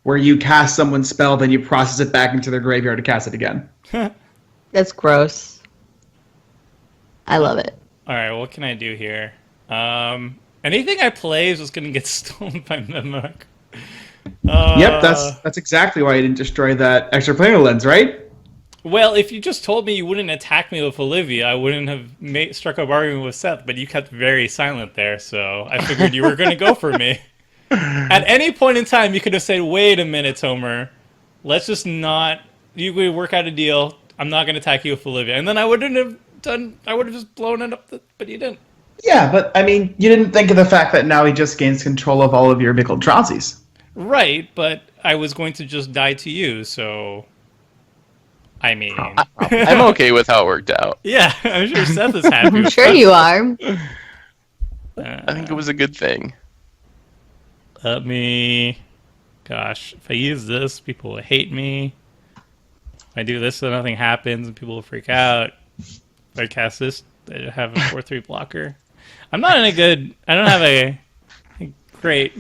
where you cast someone's spell, then you process it back into their graveyard to cast it again. That's gross. I love it. All right, what can I do here? Anything I play is just going to get stolen by Memnarch. Yep, that's exactly why you didn't destroy that extra planar lens, right? Well, if you just told me you wouldn't attack me with Olivia, I wouldn't have struck up argument with Seth, but you kept very silent there, so I figured you were going to go for me. At any point in time, you could have said, wait a minute, Tomer, let's just not... You could work out a deal. I'm not going to attack you with Olivia. And then I would have just blown it up, but you didn't. Yeah, but I mean, you didn't think of the fact that now he just gains control of all of your big Eldrazi's. Right, but I was going to just die to you, so... I mean... I'm okay with how it worked out. Yeah, I'm sure Seth is happy I'm with sure that. you are. I think it was a good thing. Let me... Gosh, if I use this, people will hate me. If I do this, then nothing happens, and people will freak out. If I cast this, I have a 4/3 blocker. I'm not in a good... I don't have a great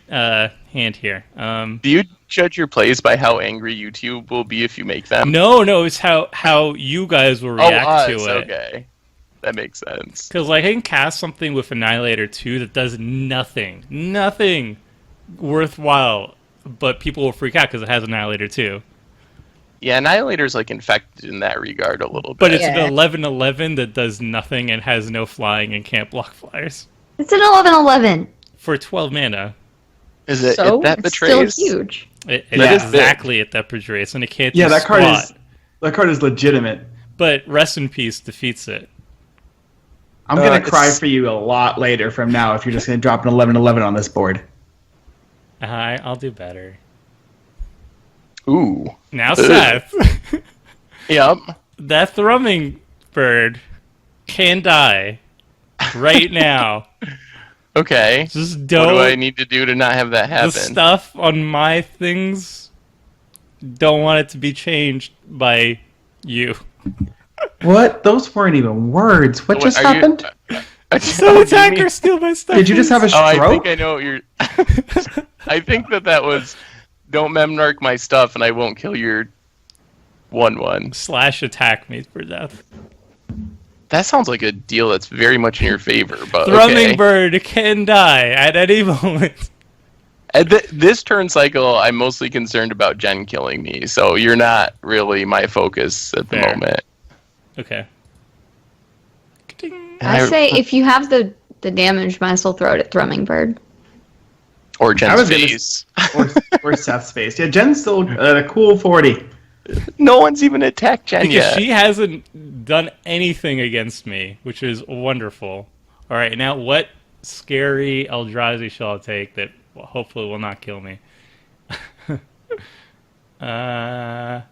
hand here. Do you judge your plays by how angry YouTube will be if you make them? No, it's how you guys will react to it. Okay. That makes sense. Because like, I can cast something with Annihilator 2 that does nothing worthwhile, but people will freak out because it has Annihilator 2. Yeah, Annihilator's like infected in that regard a little bit. But it's Yeah. an 11/11 that does nothing and has no flying and can't block flyers. It's an 11/11. For 12 mana. Is it So that it's betrays? still huge. It's That is exactly at that portrays, and it can't do Yeah, that squat. card is legitimate. But Rest in Peace defeats it. I'm gonna it's- cry for you a lot later from now if you're just gonna drop an 11/11 on this board. I'll do better. Ooh. Now, Seth, Yep. that thrumming bird can die right now. Okay. Just What don't. do I need to do to not have that The happen? stuff on my things, don't want it to be changed by you. What? Those weren't even words. What just Are you- happened? So attacker steal my stuff. Did you just have a Oh, I stroke? think I know what you're... I think that was... Don't Memnarch my stuff and I won't kill your 1/1. slash attack me for death? That sounds like a deal that's very much in your favor, but Thrumming okay. bird can die at any moment. At this turn cycle, I'm mostly concerned about Jen killing me, so you're not really my focus at the Fair. moment. Okay. Ka-ting. I say if you have the damage, might as well throw it at Thrumming Bird. Or I Jen's was gonna- face. or Seth's face. Yeah, Jen's still at a cool 40. No one's even attacked Jen Because yet. she hasn't done anything against me, which is wonderful. All right, now what scary Eldrazi shall I take that hopefully will not kill me? I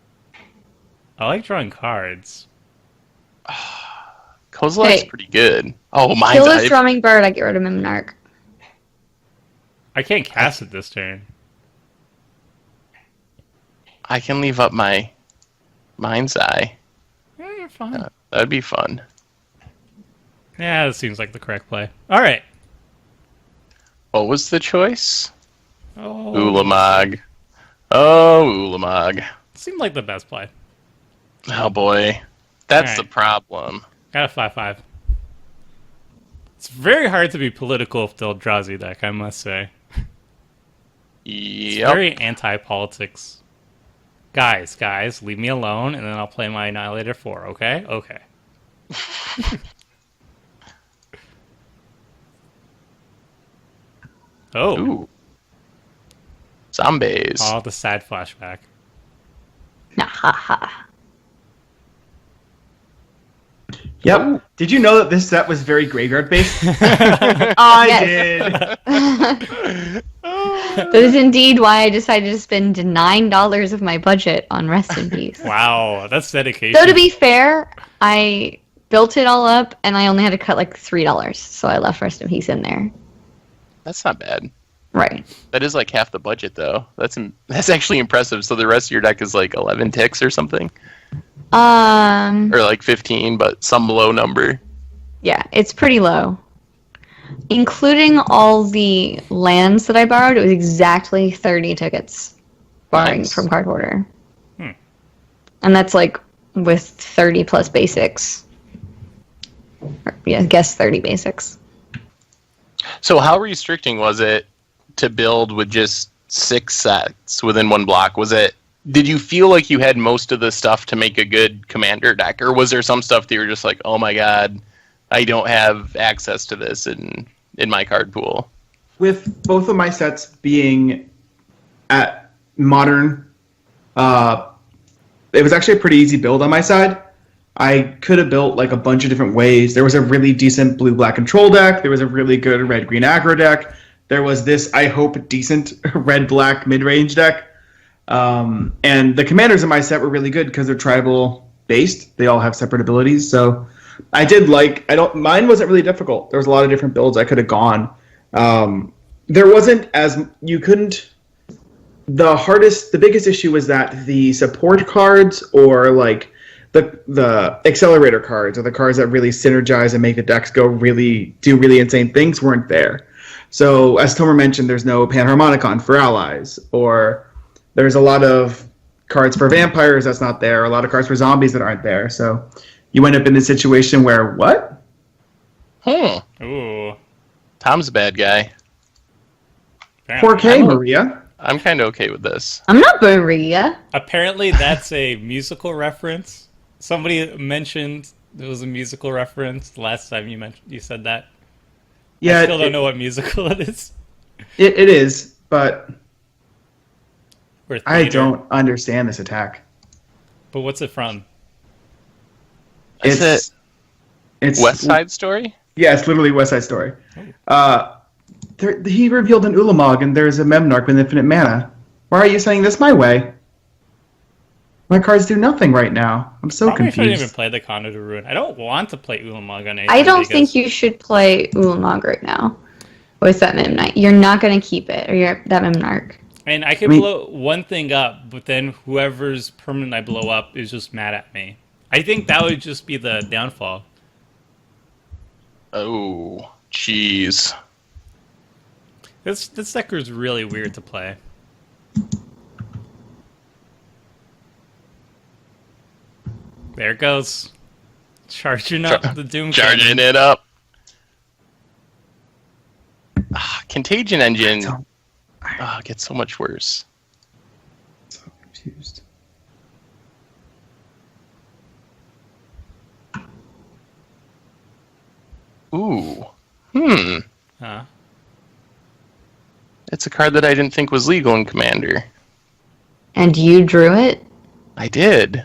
like drawing cards. Kozilek's Hey. pretty good. Oh, my Kill this God. Thrumming Bird, I get rid of Memnarch. I can't cast it this turn. I can leave up my Mind's Eye. Yeah, you're fine. That'd be fun. Yeah, that seems like the correct play. All right. What was the choice? Oh, Ulamog. Oh, Ulamog. seemed like the best play. Oh, boy. That's Alright. the problem. Got a 5/5. It's very hard to be political with the Eldrazi deck, I must say. It's Yep. very anti-politics. Guys, leave me alone, and then I'll play my Annihilator 4, okay? Okay. Oh, Ooh. Zombies. Oh, the sad flashback. Nah, ha ha. Yep. Ooh. Did you know that this set was very graveyard based? I Yes. did. That is indeed why I decided to spend $9 of my budget on Rest in Peace. Wow, that's dedication. So to be fair, I built it all up and I only had to cut like $3, so I left Rest in Peace in there. That's not bad. Right. That is like half the budget, though. That's actually impressive. So the rest of your deck is like 11 ticks or something? Or like 15, but some low number. Yeah, it's pretty low. Including all the lands that I borrowed, it was exactly 30 tickets. Borrowing Nice. from Card Hoarder. Hmm. And that's like with 30 plus basics. Or, yeah, I guess 30 basics. So how restricting was it to build with just 6 sets within one block? Did you feel like you had most of the stuff to make a good commander deck, or was there some stuff that you were just like, oh my god, I don't have access to this in my card pool? With both of my sets being at modern, it was actually a pretty easy build on my side. I could have built like a bunch of different ways. There was a really decent blue-black control deck. There was a really good red-green aggro deck. There was this, I hope, decent red-black mid-range deck. And the commanders in my set were really good because they're tribal-based. They all have separate abilities. So I did mine wasn't really difficult. There was a lot of different builds I could have gone. There wasn't the biggest issue was that the support cards or like the accelerator cards or the cards that really synergize and make the decks do really insane things weren't there. So as Tomer mentioned, there's no Panharmonicon for allies, or there's a lot of cards for vampires that's not there, a lot of cards for zombies that aren't there. So you end up in this situation where what? Ooh. Tom's a bad guy. Apparently, 4K, Maria. I'm kind of okay with this. I'm not Maria. apparently that's a musical reference. Somebody mentioned there was a musical reference the last time you said that. Yeah, I still don't know what musical it is. It is, but Or I theater. don't understand this attack. But what's it from? It's It's West Side Story? Yeah, it's literally West Side Story. He revealed an Ulamog, and there's a Memnarch with infinite mana. Why are you saying this my way? My cards do nothing right now. I'm so Probably shouldn't even confused. play the Conduit of Ruin. I don't want to play Ulamog on anything. I don't because think you should play Ulamog right now with that Memnite. You're not going to keep it, or that Memnarch. And I could blow one thing up, but then whoever's permanent I blow up is just mad at me. I think that would just be the downfall. Oh, jeez. This deck is really weird to play. There it goes. Charging up the Doom Charging Cannon. it up. Contagion Engine gets so much worse. So confused. Ooh. Huh? It's a card that I didn't think was legal in Commander. And you drew it? I did.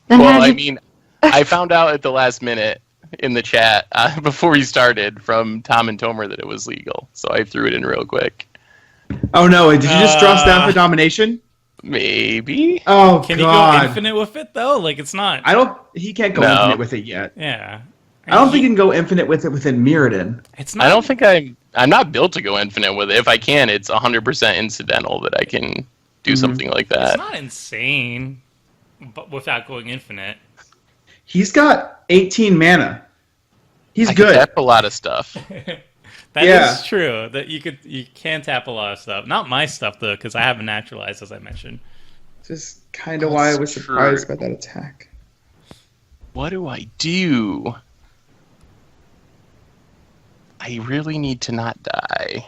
Then Well, how'd I you- mean, I found out at the last minute in the chat before we started from Tom and Tomer that it was legal, so I threw it in real quick. Oh no! Did you just draw Staff of Domination? Maybe. Oh Can he god! go infinite with it though? Like it's not. He can't go No. infinite with it yet. Yeah. I don't think he can go infinite with it within Mirrodin. It's not. I don't think I'm not built to go infinite with it. If I can, it's 100% incidental that I can do something like It's that. not insane, but without going infinite. He's got 18 mana. He's I can good. tap a lot of stuff. That is Yeah. true. That you can tap a lot of stuff. Not my stuff though, because I haven't naturalized as I mentioned. Just kind of why I was That's surprised true. by that attack. What do I do? I really need to not die.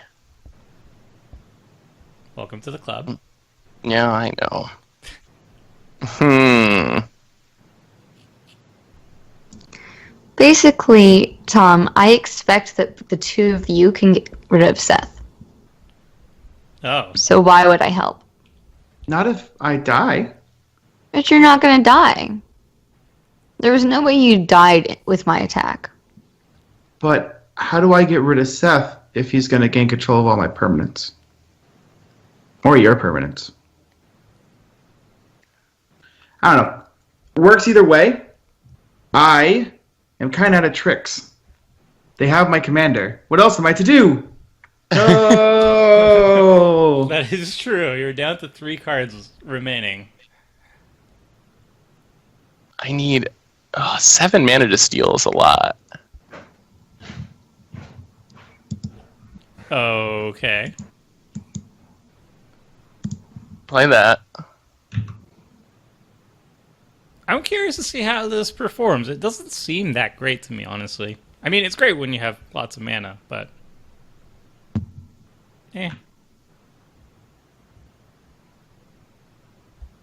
Welcome to the club. Yeah, I know. Basically, Tom, I expect that the two of you can get rid of Seth. Oh, So why would I help? Not if I die. But you're not gonna die. There was no way you died with my attack. But how do I get rid of Seth if he's going to gain control of all my permanents? Or your permanents? I don't know. Works either way. I am kind of out of tricks. They have my commander. What else am I to do? Oh! That is true. You're down to 3 cards remaining. I need 7 mana to steal is a lot. Okay. Play that. I'm curious to see how this performs. It doesn't seem that great to me, honestly. I mean, it's great when you have lots of mana, but...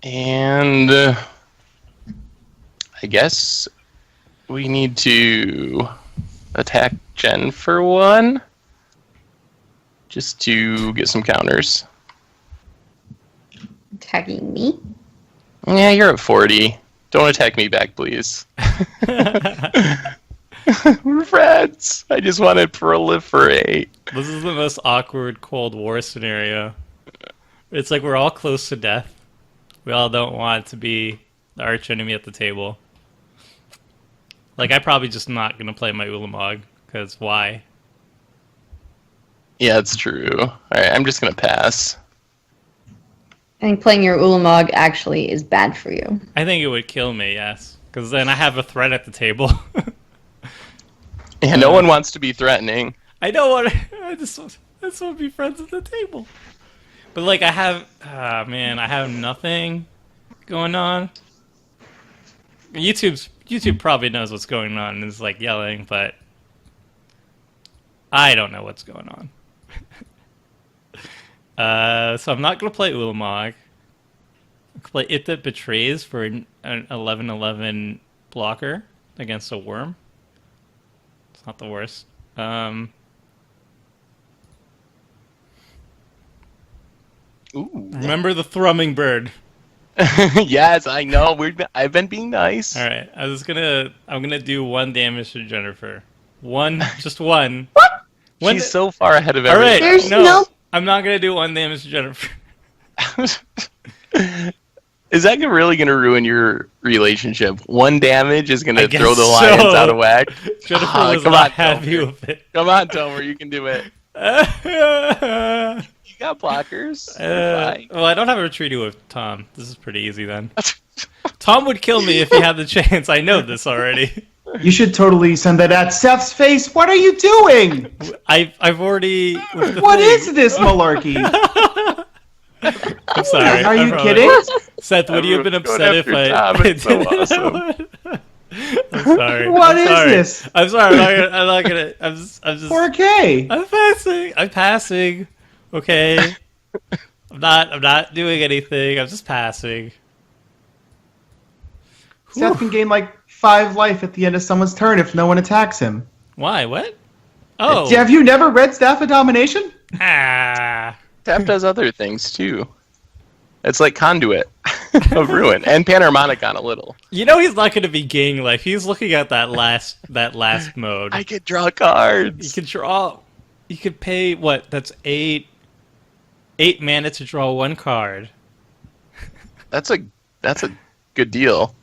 And I guess we need to attack Jen for 1. Just to get some counters. Attacking me? Yeah, you're at 40. Don't attack me back, please. We're friends. I just want to proliferate. This is the most awkward Cold War scenario. It's like we're all close to death. We all don't want to be the arch enemy at the table. Like, I'm probably just not going to play my Ulamog, because why? Yeah, it's true. Alright, I'm just going to pass. I think playing your Ulamog actually is bad for you. I think it would kill me, yes. Because then I have a threat at the table. Yeah, no one wants to be threatening. I don't want to... I just want to be friends at the table. But, like, I have... man, I have nothing going on. YouTube probably knows what's going on and is, like, yelling, but... I don't know what's going on. So I'm not going to play Ulamog. I'll play It That Betrays for an 11/11 blocker against a worm. It's not the worst. Ooh. Remember the thrumming bird. Yes, I know. I've been being nice. All right, I'm gonna do 1 damage to Jennifer. Just one. What? She's so far ahead of All right, everyone. There's no, no- I'm not gonna do 1 damage to Jennifer. Is that really going to ruin your relationship? 1 damage is going I to guess throw the lions so. out of whack? Jennifer was come not on, happy Tomer. with it. Come on, Tomer, you can do it. You got blockers. You're Well, I don't have a treaty with Tom. This is pretty easy then. Tom would kill me if he had the chance. I know this already. You should totally send that at Seth's face. What are you doing? I've already. What is this malarkey? I'm sorry. Are you probably- kidding? Seth, would you have been Going upset if after I Tom, I it's so did awesome. I'm sorry. What I'm is sorry. this? I'm sorry. I'm not gonna. I'm just. 4K. I'm passing. I'm passing. Okay. I'm not doing anything. I'm just passing. Seth can gain like 5 life at the end of someone's turn if no one attacks him. Why? What? Oh. Have you never read Staff of Domination? Ah. Tap does other things, too. It's like Conduit of Ruin. And Panharmonicon a little. You know he's not going to be gaining life. He's looking at that last mode. I could draw cards. You could draw. You could pay what? That's 8 mana to draw 1 card. That's a good deal.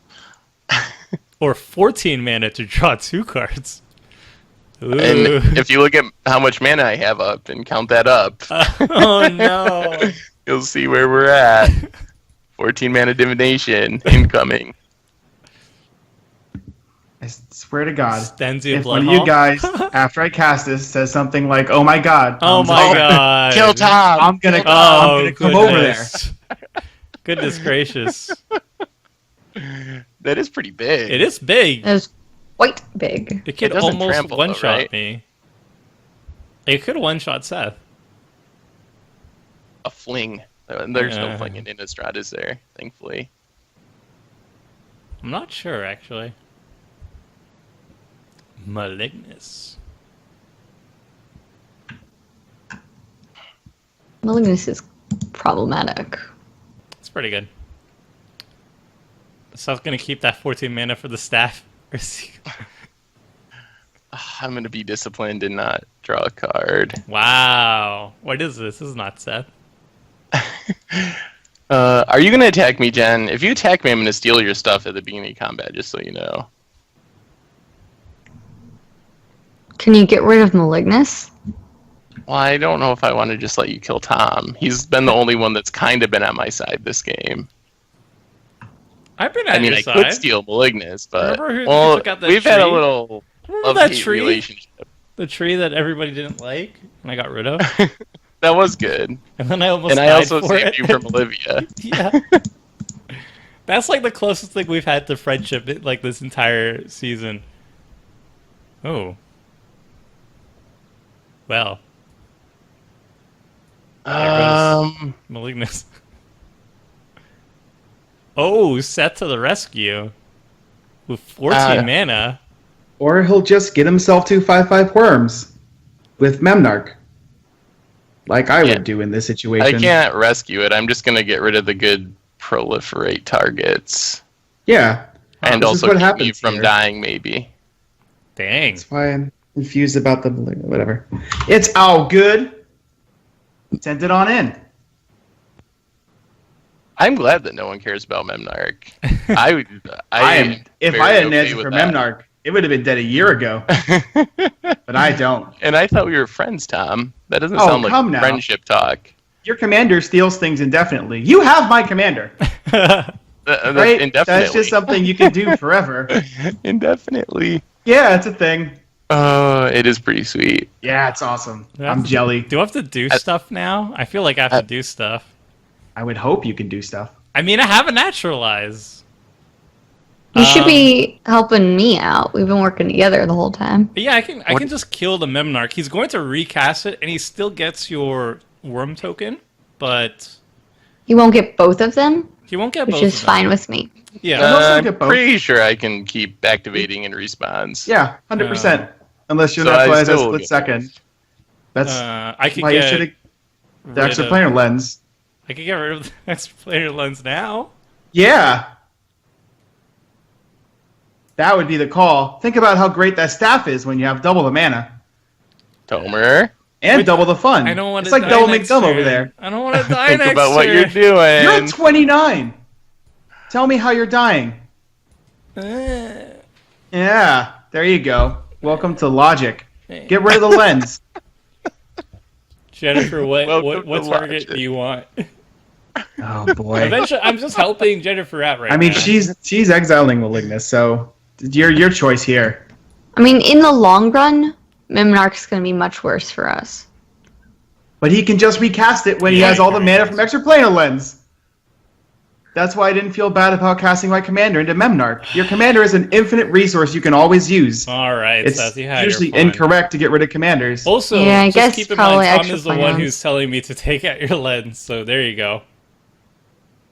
Or 14 mana to draw 2 cards. Ooh. And if you look at how much mana I have up and count that up, Oh no. you'll see where we're at. 14 mana divination incoming. I swear to God, Stensia if one of you Bloodhall. guys, after I cast this, says something like, "Oh my God," Oh Tom's my like, god. Kill Tom! I'm gonna Oh, come over there. goodness. Goodness gracious. That is pretty big. It is big. It was quite big. It could It doesn't almost trample, one-shot though, right? me. It could one-shot Seth. A fling. There's Yeah. no fling in Innistrad, is there? Thankfully. I'm not sure, actually. Malignus. Malignus is problematic. It's pretty good. So I was going to keep that 14 mana for the staff. I'm going to be disciplined and not draw a card. Wow. What is this? This is not Seth. Are you going to attack me, Jen? If you attack me, I'm going to steal your stuff at the beginning of combat, just so you know. Can you get rid of Malignus? Well, I don't know if I want to just let you kill Tom. He's been the only one that's kind of been on my side this game. I've been at your I side. could steal Malignus, but Remember who well, took out that we've had a tree? little Remember that love-hate tree? relationship. The tree that everybody didn't like, and I got rid of. That was good. And then I almost And I died also for saved it. you from Olivia. Yeah. That's like the closest thing we've had to friendship like this entire season. Oh. Well. Malignus. Oh, Seth to the rescue. With 14 mana. Or he'll just get himself 2 5/5 worms with Memnarch. Like I would do in this situation. I can't rescue it. I'm just going to get rid of the good proliferate targets. Yeah. And this also is what keep happens you from here. dying, maybe. Dang. That's why I'm confused about the whatever. It's all good. Send it on in. I'm glad that no one cares about Memnarch. If I hadn't answered for Memnarch, it would have been dead a year ago. But I don't. And I thought we were friends, Tom. That doesn't Oh, sound like come now. friendship talk. Your commander steals things indefinitely. You have my commander. That's Right? indefinitely. That's just something you can do forever. Indefinitely. Yeah, it's a thing. It is pretty sweet. Yeah, it's awesome. Do I have I'm to- jelly. Do I have to do stuff now? I feel like I have to do stuff. I would hope you can do stuff. I mean, I have a naturalize. You should be helping me out. We've been working together the whole time. But yeah, I can just kill the Memnarch. He's going to recast it, and he still gets your worm token, but You won't get both of them, he won't get which both is of them. fine with me. Yeah. also I'm get both. pretty sure I can keep activating in respawns. Yeah, 100%. Unless you're So not I playing a still split get second. That's I could why you get should have the rid extra of- planar lens. I could get rid of the extra player lens now. Yeah. That would be the call. Think about how great that staff is when you have double the mana. Tomer, And double the fun. I don't want It's to like die double next McDumb turn. over there. I don't want to die think next about what you're turn. doing. You're at 29. Tell me how you're dying. Yeah, there you go. Welcome to logic. Get rid of the lens. Jennifer, Welcome what to target logic. do you want? Oh boy. Eventually, I'm just helping Jennifer out right now. I mean, she's exiling Malignus, so your choice here. I mean, in the long run, Memnarch's going to be much worse for us. But he can just recast it when he Yeah, has he all the can mana recast from extra planar lens. That's why I didn't feel bad about casting my commander into Memnarch. Your commander is an infinite resource you can always use. All right, It's Seth, you had usually your fun. incorrect to get rid of commanders. Also, Yeah, I just guess keep in probably mind, Tom extra is the one plans. who's telling me to take out your lens, so there you go.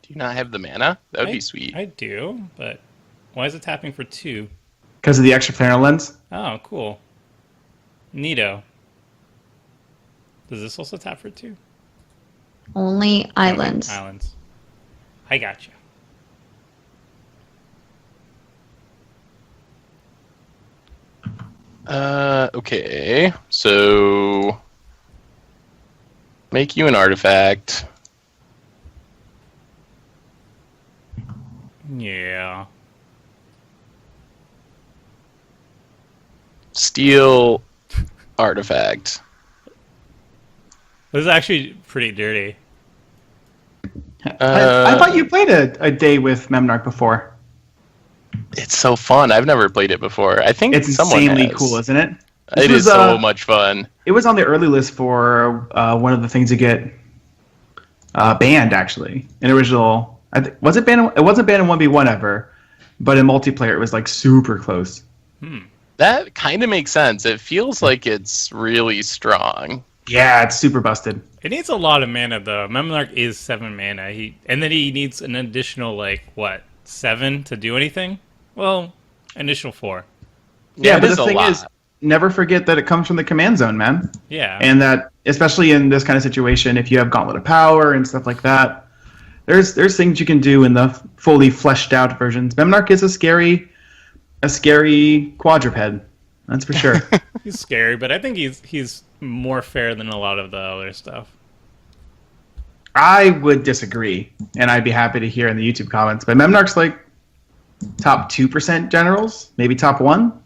Do you not have the mana? That would be sweet. I do, but why is it tapping for 2? Because of the extra planar lens. Oh, cool. Neato. Does this also tap for 2? Only islands. Islands. I got you. Okay. So make you an artifact. Yeah. Steal artifact. This is actually pretty dirty. I thought you played a day with Memnarch before. It's so fun. I've never played it before. I think It's someone insanely has. cool, isn't it? It is so much fun. It was on the early list for one of the things to get banned, actually. In original, was it banned? It wasn't banned in 1v1 ever, but in multiplayer it was like super close. That kind of makes sense. It feels like it's really strong. Yeah, it's super busted. It needs a lot of mana, though. Memnarch is 7 mana. And then he needs an additional, 7 to do anything? Well, additional 4. Yeah, it but is the a thing lot. is, never forget that it comes from the command zone, man. Yeah. And that, especially in this kind of situation, if you have Gauntlet of Power and stuff like that, There's things you can do in the fully fleshed out versions. Memnarch is a scary quadruped. That's for sure. He's scary, but I think he's more fair than a lot of the other stuff. I would disagree, and I'd be happy to hear in the YouTube comments. But Memnarch's like top 2% generals, maybe top 1.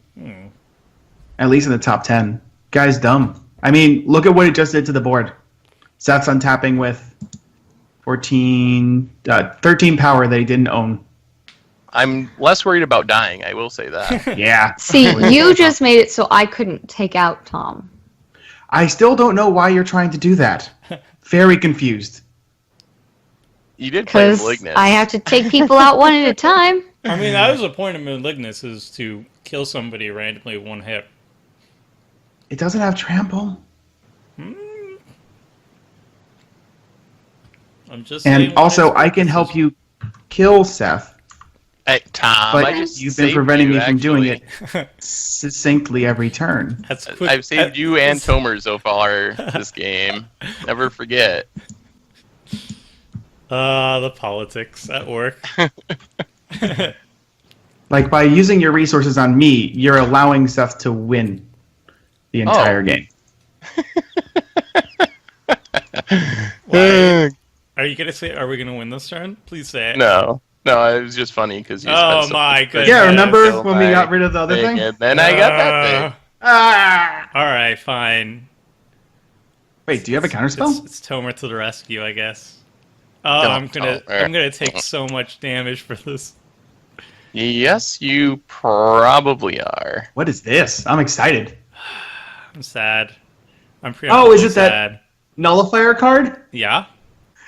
At least in the top 10. Guy's dumb. I mean, look at what it just did to the board. Seth's untapping with 13 power that he didn't own. I'm less worried about dying, I will say that. Yeah. See, you just made it so I couldn't take out Tom. I still don't know why you're trying to do that. Very confused. You did play Because Malignus. I have to take people out one at a time. I mean, that was the point of Malignus, is to kill somebody randomly with one hit. It doesn't have trample. I'm just And saying also, I can help you kill Seth, Hey, Tom, but I just you've been saved preventing you, me from doing it actually. succinctly every turn. That's quick. I've saved you and Tomer so far this game. Never forget. The politics at work. Like, by using your resources on me, you're allowing Seth to win the entire game. Why? Are you gonna say? Are we gonna win this turn? Please say it. No, it was just funny because you Oh spent so my much goodness. Yeah, Yeah, remember kill when we my got rid of the other thing? And then I got that thing. Ah! All right, fine. Wait, do you have a counterspell? It's Tomer to the rescue, I guess. Oh, I'm Tomer. gonna take so much damage for this. Yes, you probably are. What is this? I'm excited. I'm sad. I'm Oh, is it sad. that nullifier card? Yeah,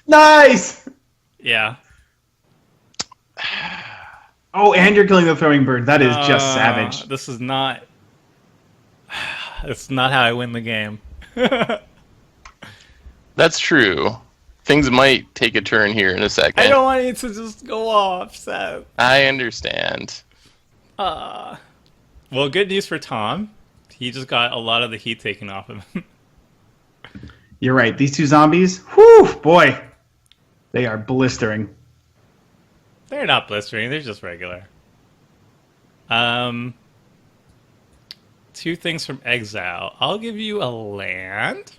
Nice! yeah. Oh, and you're killing the throwing bird. That is just savage. This is not. It's not how I win the game. That's true. Things might take a turn here in a second. I don't want it to just go off, Seth. I understand. Well, good news for Tom. He just got a lot of the heat taken off him. You're right. These two zombies, whew, boy, they are blistering. They're not blistering. They're just regular. 2 things from exile. I'll give you a land.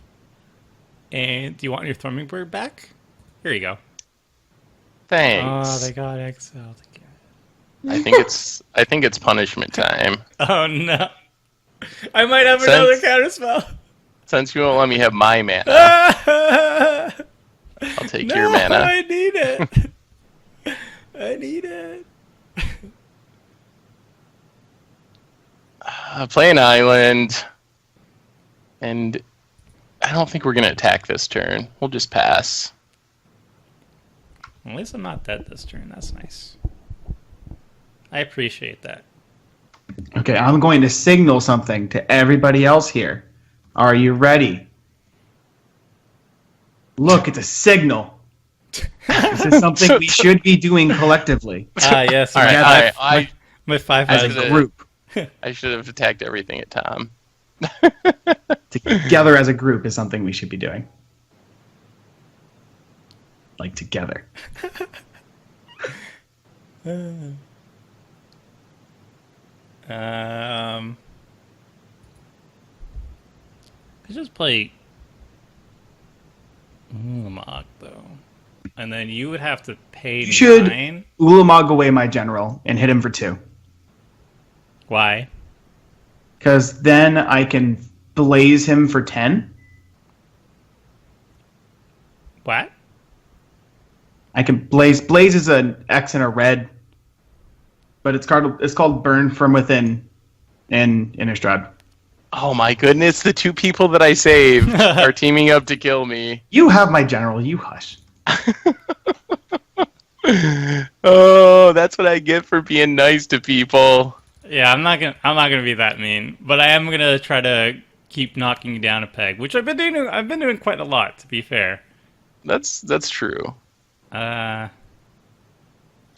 And do you want your Thrumming Bird back? Here you go. Thanks. Oh, they got exiled again. I think it's punishment time. Oh no. I might have another counterspell. Since you won't let me have my mana, I'll I'll take your mana. I need it. I need it. Play an island, and I don't think we're gonna attack this turn. We'll just pass. At least I'm not dead this turn. That's nice. I appreciate that. Okay, I'm going to signal something to everybody else here. Are you ready? Look, it's a signal. This is something we should be doing collectively. Yes. All right, my 5 As has a group. I should have attacked everything at Tom. Together as a group is something we should be doing. Like together. I just play Ulamog though, and then you would have to pay You should 9. Ulamog away my general and hit him for 2. Why? Because then I can blaze him for 10. What? I can blaze. Blaze is an X and a red, but it's called Burn from Within in Innistrad. Oh my goodness, the 2 people that I saved are teaming up to kill me. You have my general. You hush. Oh, that's what I get for being nice to people. Yeah, I'm not gonna be that mean, but I am gonna try to keep knocking you down a peg, which I've been doing. I've been doing quite a lot, to be fair. That's true. Do you want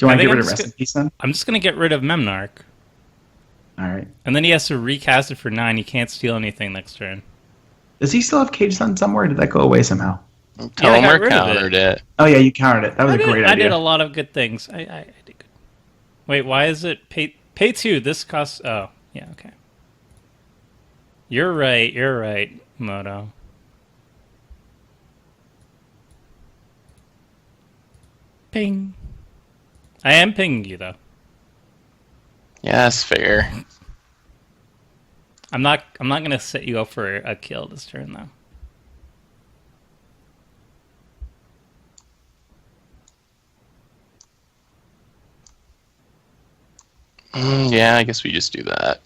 I to think get rid I'm of just Rest in Peace then? I'm just gonna get rid of Memnarch, All right. and then he has to recast it for 9. He can't steal anything next turn. Does he still have Cage Sun somewhere? Or did that go away somehow? Yeah, I got Tomer rid of it. countered it. Oh yeah, you countered it. That was a great I idea. did a lot of good things. I did good. Wait, why is it pay 2? This costs... Oh, yeah, okay. You're right, Moto. Ping. I am pinging you, though. Yes, fair. I'm not gonna set you up for a kill this turn, though. Yeah, I guess we just do that.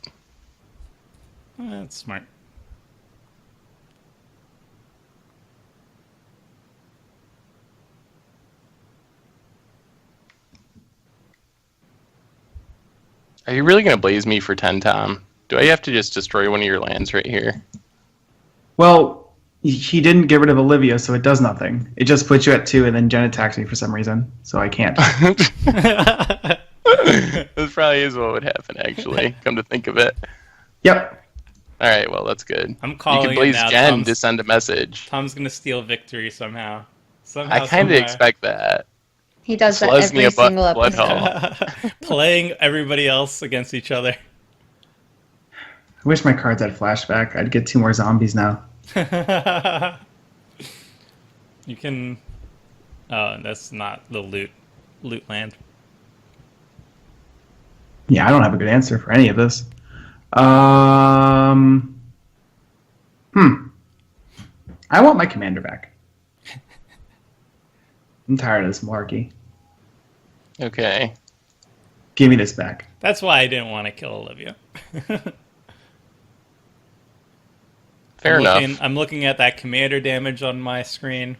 That's smart. Are you really going to blaze me for 10, Tom? Do I have to just destroy one of your lands right here? Well, he didn't get rid of Olivia, so it does nothing. It just puts you at 2, and then Jen attacks me for some reason, so I can't. This probably is what would happen, actually, come to think of it. Yep. Alright, well, that's good. I'm calling You can it blaze now. Jen to send a message. Tom's gonna steal victory somehow. I kind of expect that. He does that Sluzz me every a single blood episode. hole. Playing everybody else against each other. I wish my cards had flashback. I'd get 2 more zombies now. You can... Oh, that's not the loot land. Yeah, I don't have a good answer for any of this. I want my commander back. I'm tired of this malarkey. Okay. Give me this back. That's why I didn't want to kill Olivia. Fair enough. I'm looking at that commander damage on my screen.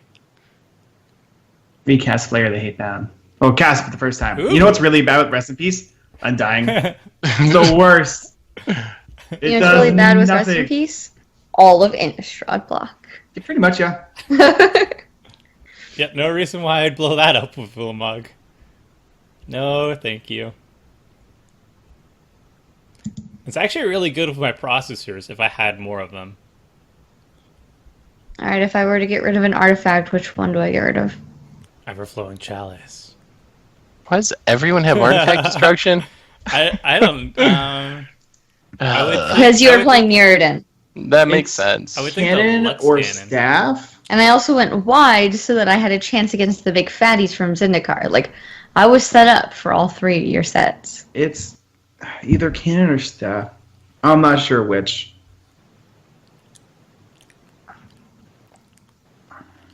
Recast Slayer, they hate that. Oh, cast for the first time. Ooh. You know what's really bad with Rest in Peace? Undying. The worst. It You know what's really bad with Rest in nothing. Peace? All of Innistrad block. Pretty much, yeah. Yep, no reason why I'd blow that up with Ulamog. No, thank you. It's actually really good with my processors if I had more of them. Alright, if I were to get rid of an artifact, which one do I get rid of? Everflowing Chalice. Why does everyone have artifact destruction? I don't... I would Because you I were would playing Mirrodin. That makes It's sense. I would think the Cannon Lux or cannon. staff? And I also went wide so that I had a chance against the big fatties from Zendikar. Like, I was set up for all 3 of your sets. It's either cannon or staff. I'm not sure which.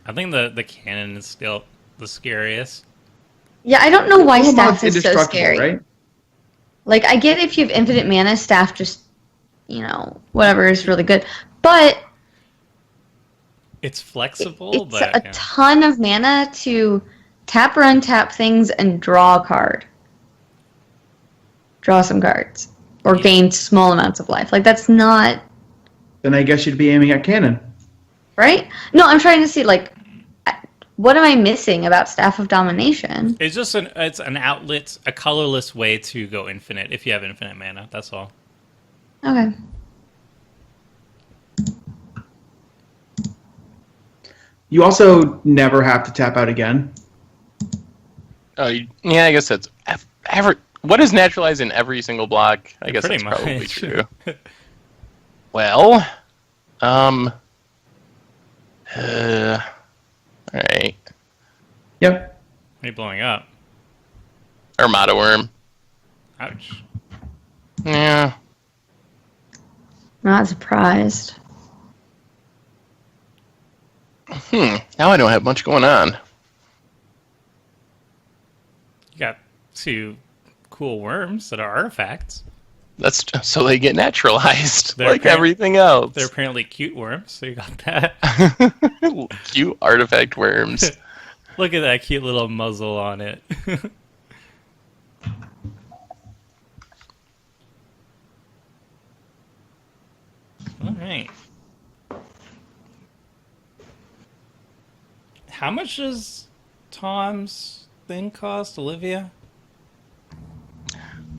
I think the cannon is still the scariest. Yeah, I don't know why Ulamog's staff is so indestructible, scary. right? Like, I get if you have infinite mana, staff just, you know, whatever is really good. But It's flexible, it's but... a ton of mana to tap or untap things and draw a card. Draw some cards. Or Yeah. gain small amounts of life. Like, that's not... Then I guess you'd be aiming at cannon. Right? No, I'm trying to see, like, what am I missing about Staff of Domination? It's just it's an outlet, a colorless way to go infinite if you have infinite mana. That's all. Okay. You also never have to tap out again. Oh, yeah, I guess that's... What is naturalized in every single block? I guess Pretty that's probably much. true. Well, alright. Yep. What are you blowing up? Armada Worm. Ouch. Yeah. Not surprised. Now I don't have much going on. You got 2 cool worms that are artifacts. That's so they get naturalized, They're like apparent- everything else. They're apparently cute worms, so you got that. Cute artifact worms. Look at that cute little muzzle on it. Alright. How much does Tom's thing cost, Olivia?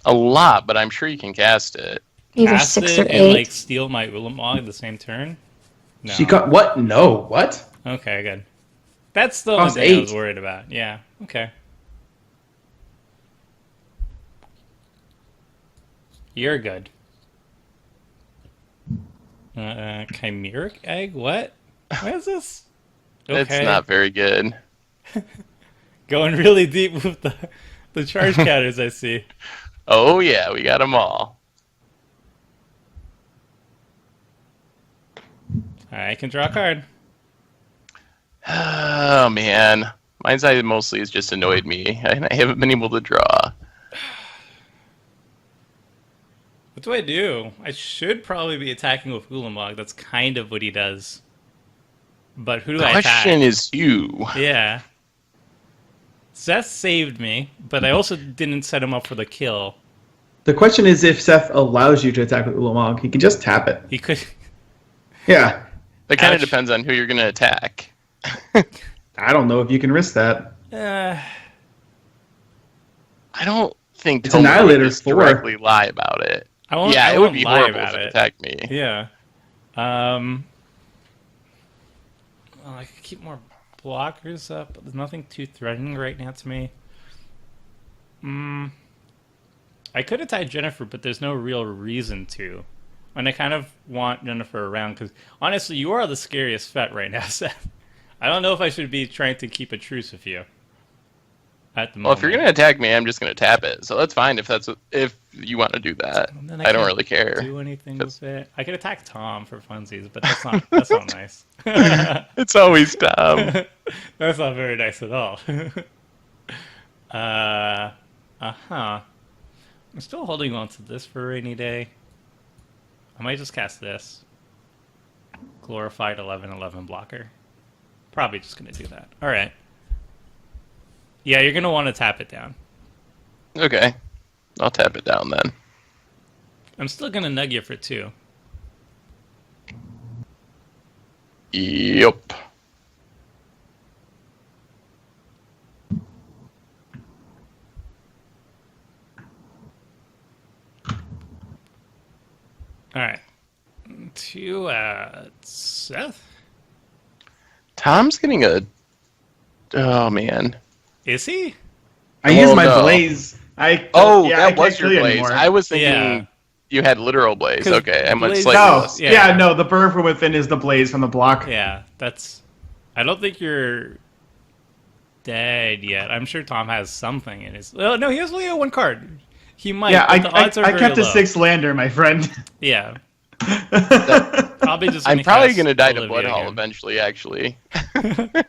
A lot, but I'm sure you can cast it. Either Cast 6 it or and 8. like steal my Ulamog the same turn? No. She got what? No. What? Okay, good. That's the only Cost thing I was 8. worried about. Yeah. Okay. You're good. Chimeric egg? What? What is this? It's not very good. Going really deep with the charge counters, I see. Oh yeah, we got them all. I can draw a card. Oh man, mine's eye mostly has just annoyed me. I haven't been able to draw. What do I do? I should probably be attacking with Ulamog. That's kind of what he does. But who do I The attack? question is you. Yeah. Seth saved me, but I also didn't set him up for the kill. The question is if Seth allows you to attack with Ulamog, he can just tap it. He could. Yeah. That kind of Ouch. depends on who you're going to attack. I don't know if you can risk that. Uh, I don't think It's Tomer would Annihilator just 4. directly lie about it. I won't. Yeah, I it would won't be lie horrible about if it it. attacked me. Yeah. Well, I could keep more blockers up, but there's nothing too threatening right now to me. I could attack Jennifer, but there's no real reason to. And I kind of want Jennifer around, because honestly, you are the scariest vet right now, Seth. I don't know if I should be trying to keep a truce with you at the moment. Well, if you're going to attack me, I'm just going to tap it. So that's fine if you want to do that. And then I don't can't really care. do anything with it. I could attack Tom for funsies, but that's not nice. It's always Tom. That's not very nice at all. I'm still holding on to this for a rainy day. I might just cast this. Glorified 11/11 blocker. Probably just going to do that. All right. Yeah, you're going to want to tap it down. Okay. I'll tap it down then. I'm still going to nug you for 2. Yep. All right. To Seth? Tom's getting a... Oh, man. Is he? I use my no. blaze. That I was can't your kill you blaze. anymore. I was thinking Yeah. you had literal blaze. 'Cause Okay, I'm blaze- slightly No, less. Yeah. no, the bird from within is the blaze from the block. Yeah, that's... I don't think you're dead yet. I'm sure Tom has something in his... Oh, no, he has only 1 card. He might, Yeah, but the odds are I very kept a low. 6th lander, my friend. Yeah. Probably just I'm gonna probably cast going to die to Olivia Bloodhall again. eventually, actually. That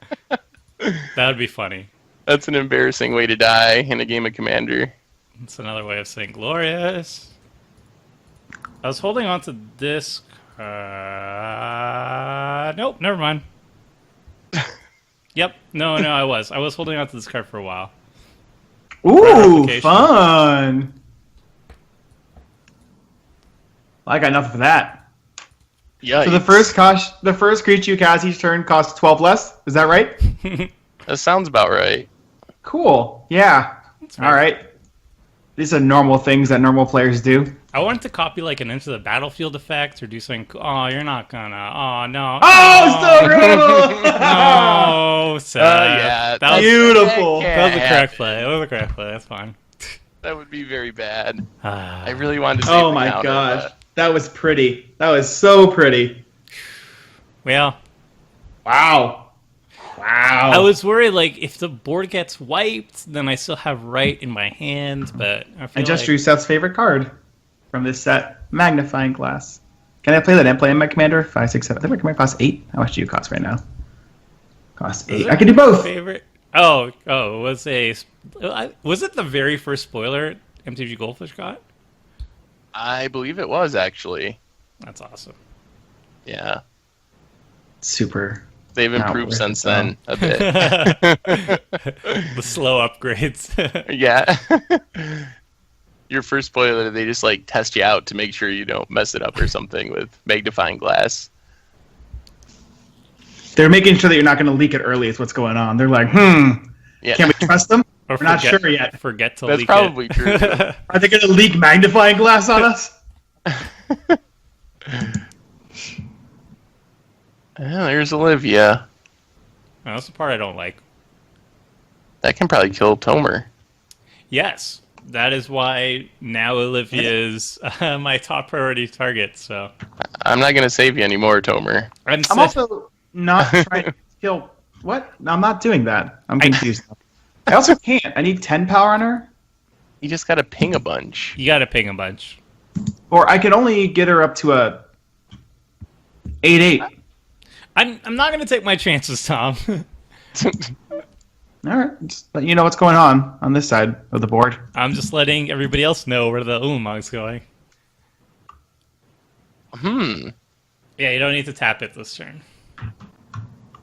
would be funny. That's an embarrassing way to die in a game of Commander. That's another way of saying glorious. I was holding on to this. Nope, never mind. Yep, no, I was. I was holding on to this card for a while. Ooh, Ratification. fun. I got enough of that. Yeah. So the first creature you cast each turn costs 12 less. Is that right? That sounds about right. Cool. Yeah. right. All right. These are normal things that normal players do. I wanted to copy like an Into the Battlefield effect or do something. Oh, you're not gonna. Oh, no. Oh, so cool! No, Seth. Yeah, That was, Beautiful. that was a Yeah. correct play. That was a correct play. That's fine. That would be very bad. Ah. I really wanted to save Oh the my counter, gosh. but- That was pretty. That was so pretty. Well, Wow. Wow. I was worried, like, if the board gets wiped, then I still have right in my hand, but I feel I just like... drew Seth's favorite card from this set, Magnifying Glass. Can I play that and play in my commander? 5, 6, 7. I think my commander costs 8. How much do you cost right now? Cost 8. I can do both. Favorite? Was it the very first spoiler MTG Goldfish got? I believe it was, actually. That's awesome. Yeah. Super. They've Not improved worth since it, though. then a bit. The slow upgrades. Yeah. Your first spoiler, they just like test you out to make sure you don't mess it up or something with magnifying glass. They're making sure that you're not going to leak it early is what's going on. They're like, Yeah. can we trust them? Or We're not sure yet. Forget to That's leak probably it. true. Are they going to leak Magnifying Glass on us? Oh, there's Olivia. That's the part I don't like. That can probably kill Tomer. Yes, that is why now Olivia is my top priority target. So I'm not going to save you anymore, Tomer. I'm also not trying to kill... What? No, I'm not doing that. I'm confused. I also can't. I need 10 power on her. You just got to ping a bunch. You got to ping a bunch. Or I can only get her up to a 8/8. I'm not going to take my chances, Tom. All right, just let you know what's going on this side of the board. I'm just letting everybody else know where the Ulamog's going. Yeah, you don't need to tap it this turn.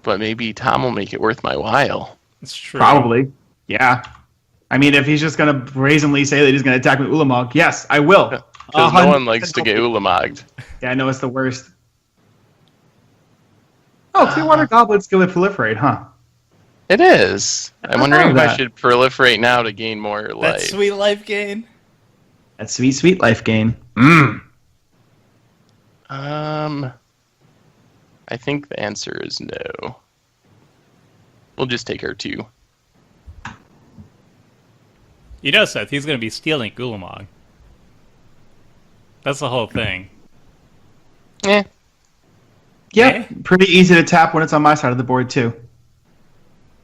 But maybe Tom will make it worth my while. It's true. Probably. Yeah. I mean, if he's just going to brazenly say that he's going to attack with Ulamog, yes, I will. Because no one likes to get Ulamogged. Yeah, I know it's the worst. Oh, Clearwater Goblins can proliferate, huh? It is. I'm wondering if that. I should proliferate now to gain more That life. sweet life gain. That sweet, sweet life gain. I think the answer is no. We'll just take our 2. You know, Seth, he's going to be stealing Ulamog. That's the whole thing. Eh. Yeah, Okay. pretty easy to tap when it's on my side of the board, too.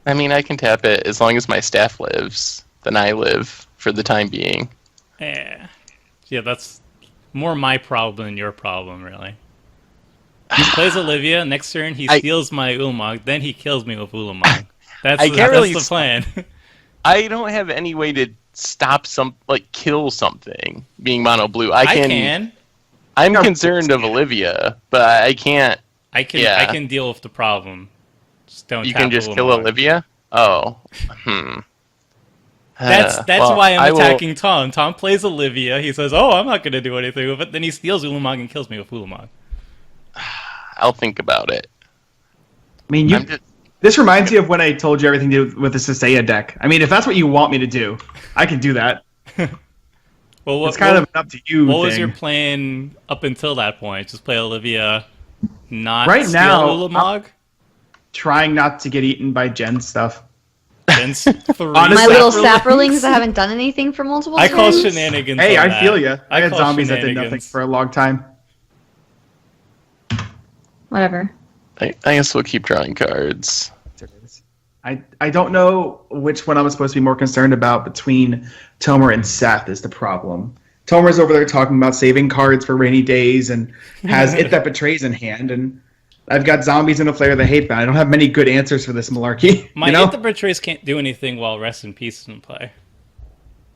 I mean, I can tap it as long as my staff lives. Then I live for the time being. Yeah, that's more my problem than your problem, really. He plays Olivia. Next turn, he steals my Ulamog. Then he kills me with Ulamog. That's the plan. I don't have any way to stop kill something being mono blue. I can. I'm concerned of Olivia, but I can't. I can deal with the problem. Just don't. You tap can just Ulamog. kill Olivia? Oh. That's Well, why I'm will- attacking Tom. Tom plays Olivia. He says, "Oh, I'm not going to do anything with it." Then he steals Ulamog and kills me with Ulamog. I'll think about it. I mean, this reminds you of when I told you everything to do with the Sisea deck. I mean, if that's what you want me to do, I can do that. Well, It's kind of up to you. What was your plan up until that point? Just play Olivia, not Right steal now, Ulamog? Trying not to get eaten by Jen's stuff. Jen's 3 Honestly, My little saprolings? saprolings that haven't done anything for multiple I call turns. shenanigans. Hey, on I that. feel you. I had call zombies that did nothing shenanigans. for a long time. Whatever. I guess we'll keep drawing cards. I don't know which one I'm supposed to be more concerned about between Tomer and Seth is the problem. Tomer's over there talking about saving cards for rainy days and has It That Betrays in hand, and I've got zombies in the Flare of the Hate Bound. I don't have many good answers for this malarkey. My you know? It the Betrays can't do anything while Rest in Peace is in play.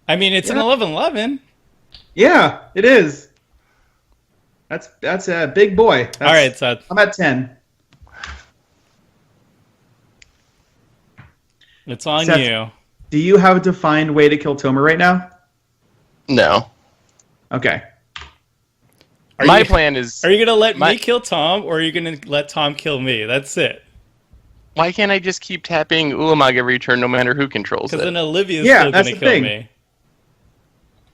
I mean, it's an 11/11. Yeah, it is. That's a big boy. All right, Seth. I'm at 10. It's on Seth, you. Do you have a defined way to kill Tomer right now? No. Okay. My plan is... Are you going to let me kill Tom, or are you going to let Tom kill me? That's it. Why can't I just keep tapping Ulamog every turn no matter who controls Because it? then Olivia's Yeah, still going that's to the kill thing. me.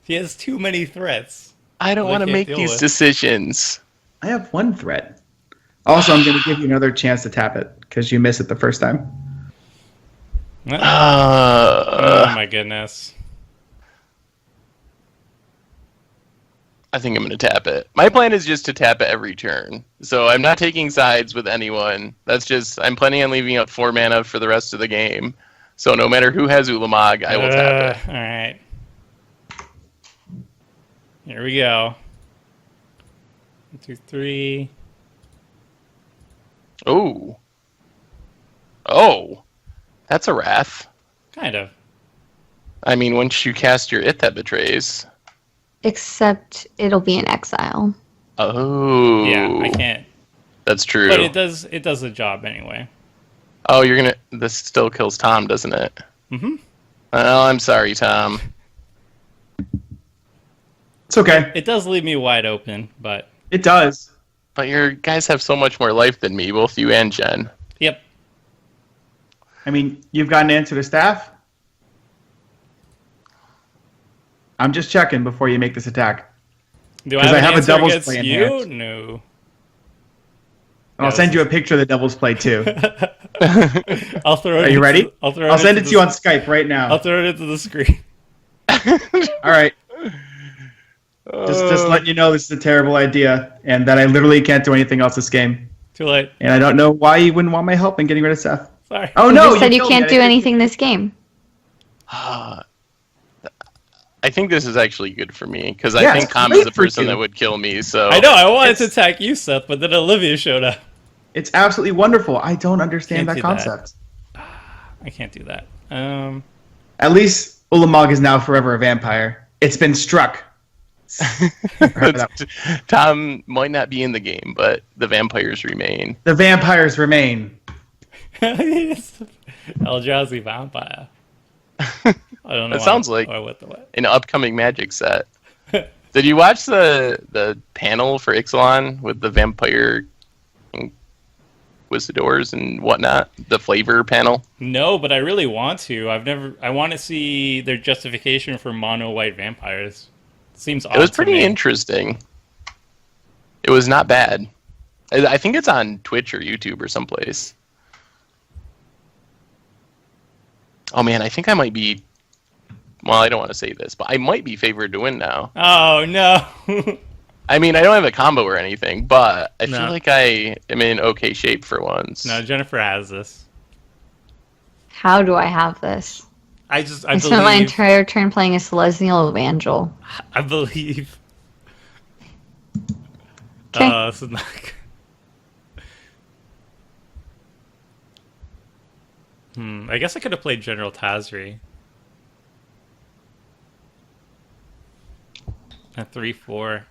He has too many threats. I don't I want to can't make deal these with. decisions. I have one threat. Also, I'm going to give you another chance to tap it because you missed it the first time. Oh my goodness. I think I'm going to tap it. My plan is just to tap it every turn. So I'm not taking sides with anyone. That's just, I'm planning on leaving up 4 mana for the rest of the game. So no matter who has Ulamog, I will tap it. Alright. Here we go. 1, 2, 3. Oh. Oh. That's a wrath. Kind of. I mean, once you cast your It That Betrays. Except it'll be in exile. Oh. Yeah, I can't. That's true. But it does the job anyway. Oh, this still kills Tom, doesn't it? Mm-hmm. Oh, I'm sorry, Tom. It's okay. It does leave me wide open, but... It does. But your guys have so much more life than me, both you and Jen. Yep. I mean, you've got an answer to staff? I'm just checking before you make this attack. Do I 'Cause have, I an have a answer devil's against play in you? hand. No. And I'll send you a picture of the devil's play, too. I'll throw it. Are you ready? I'll send it to you on Skype right now. I'll throw it into the screen. All right. Just letting you know this is a terrible idea, and that I literally can't do anything else this game. Too late. And I don't know why you wouldn't want my help in getting rid of Seth. Sorry. Oh You no! just said you killed can't me. do anything this game. I think this is actually good for me because Yeah, I think it's Tom is the great for person you. that would kill me. So I know. I wanted to attack you, Seth, but then Olivia showed up. It's absolutely wonderful. I don't understand Can't that do that. concept. I can't do that. At least Ulamog is now forever a vampire. It's been struck. Tom might not be in the game, but the vampires remain. The vampires remain. Eldrazi vampire. I don't know. That sounds like what the what. an upcoming Magic set. Did you watch the panel for Ixalan with the vampire Inquisitors and whatnot? The flavor panel? No, but I really want to. I want to see their justification for mono white vampires. Seems odd. It was to pretty me. interesting. It was not bad. I think it's on Twitch or YouTube or someplace. Oh man, I think I might be. Well, I don't want to say this, but I might be favored to win now. Oh no. I mean, I don't have a combo or anything, but I No. feel like I am in okay shape for once. No, Jennifer has this. How do I have this? I I spent my entire turn playing a Celestial Evangel. I believe. Okay. This is not good. I guess I could have played General Tazri. At 3/4.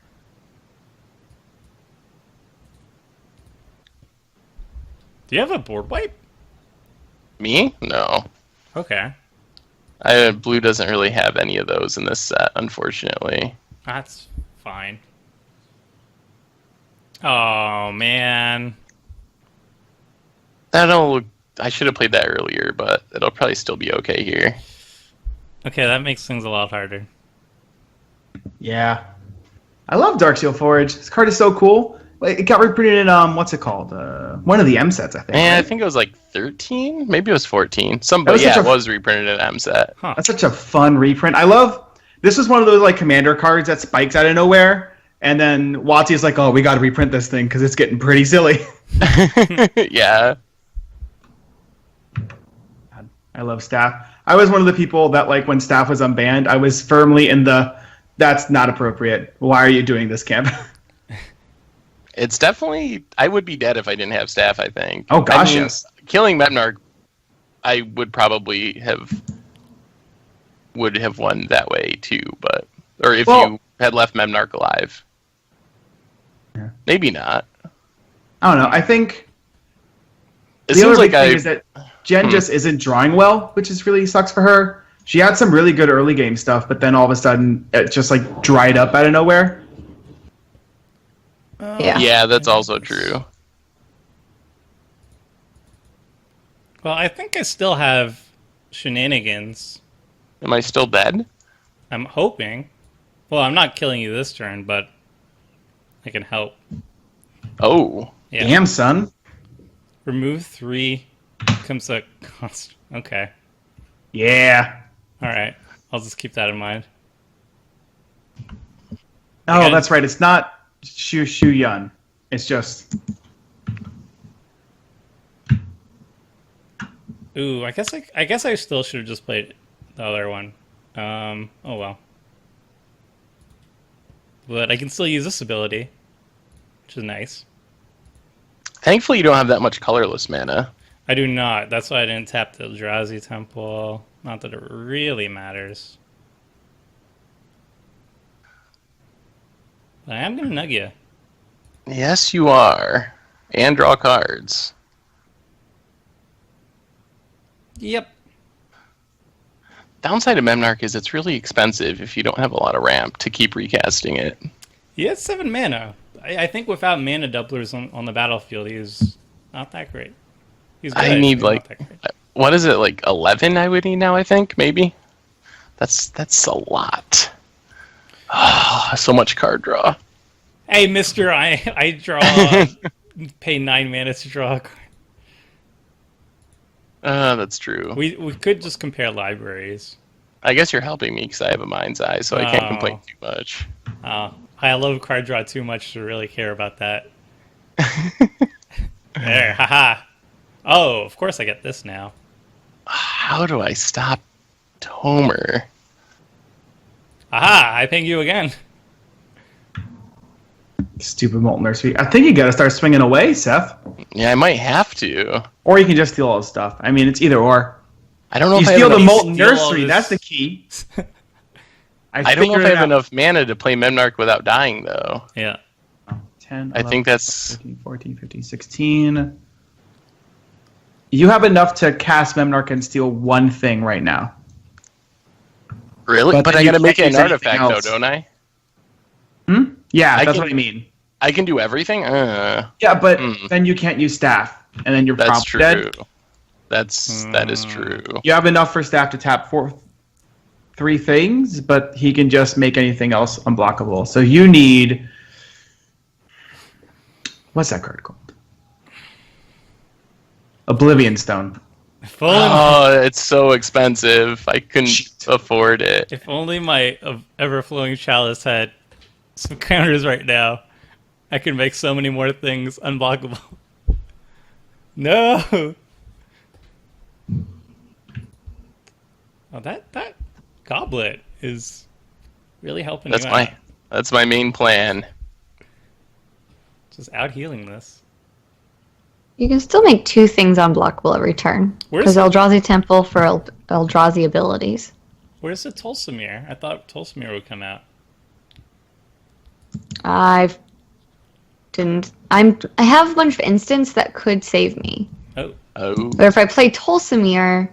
Do you have a board wipe? Me? No. Okay. Blue doesn't really have any of those in this set, unfortunately. That's fine. Oh, man. I should have played that earlier, but it'll probably still be okay here. Okay, that makes things a lot harder. Yeah. I love Darksteel Forge. This card is so cool. It got reprinted in, what's it called? One of the M sets, I think. Yeah, I right? think it was like 13? Maybe it was 14. was Yeah, such it was reprinted in M set. Huh. That's such a fun reprint. I love... This was one of those, like, commander cards that spikes out of nowhere. And then WotC's like, oh, we got to reprint this thing because it's getting pretty silly. Yeah. I love Staff. I was one of the people that, like, when Staff was unbanned, I was firmly in the, that's not appropriate. Why are you doing this camp? It's definitely... I would be dead if I didn't have Staff, I think. Oh, gosh, I mean, yes. Killing Memnarch, I would probably have won that way, too. But or if you had left Memnarch alive. Yeah. Maybe not. I don't know. I think It the seems other like big thing is that Jen just isn't drawing well, which is really sucks for her. She had some really good early game stuff, but then all of a sudden it just like dried up out of nowhere. Yeah. Yeah, that's also true. Well, I think I still have shenanigans. Am I still dead? I'm hoping. Well, I'm not killing you this turn, but I can help. Oh. Yeah. Damn, son. Remove 3 comes a cost. Okay. Yeah. All right. I'll just keep that in mind. Oh, Again. that's right. It's not Shu Yun. It's just... Ooh, I guess I still should have just played the other one. Oh well. But I can still use this ability, which is nice. Thankfully, you don't have that much colorless mana. I do not. That's why I didn't tap the Eldrazi Temple. Not that it really matters. But I am going to nug you. Yes, you are. And draw cards. Yep. Downside of Memnarch is it's really expensive if you don't have a lot of ramp to keep recasting it. He has 7 mana. I think without mana doublers on the battlefield, he's not that great. He's good. I need but like, not that great. what is it, like 11 I would need now, I think, maybe? That's a lot. So much card draw. Hey, mister, I draw... pay 9 mana to draw a card. That's true. We could just compare libraries. I guess you're helping me because I have a mind's eye, so I can't complain too much. I love card draw too much to really care about that. There, haha. Oh, of course I get this now. How do I stop Tomer? Aha, I ping you again. Stupid Molten Nursery. I think you got to start swinging away, Seth. Yeah, I might have to. Or you can just steal all his stuff. I mean, it's either or. I don't know You if I steal have the enough, Molten steal all Nursery. this- That's the key. I don't know if I have enough mana to play Memnarch without dying, though. Yeah. 10, I 11, think that's... 13, 14, 15, 16. You have enough to cast Memnarch and steal one thing right now. Really? But But then I you gotta can't make it use an anything artifact, though, else. don't I? Yeah, I that's can- what I mean. I can do everything? Yeah, but then you can't use staff, and then you're That's probably true. dead. That is true. You have enough for staff to tap 3 things, but he can just make anything else unblockable. So you need... What's that card called? Oblivion Stone. If only, Oh, it's so expensive. I couldn't afford it. if only my ever-flowing chalice had some counters right now, I could make so many more things unblockable. No! Oh, that goblet is really helping That's you out. That's my main plan. Just out healing this. You can still make 2 things unblockable every turn. Where's Because the- Eldrazi Temple for Eldrazi abilities. Where's the Tulsimir? I thought Tulsimir would come out. I have a bunch of instants that could save me. Oh, Oh. But if I play Tulsimir,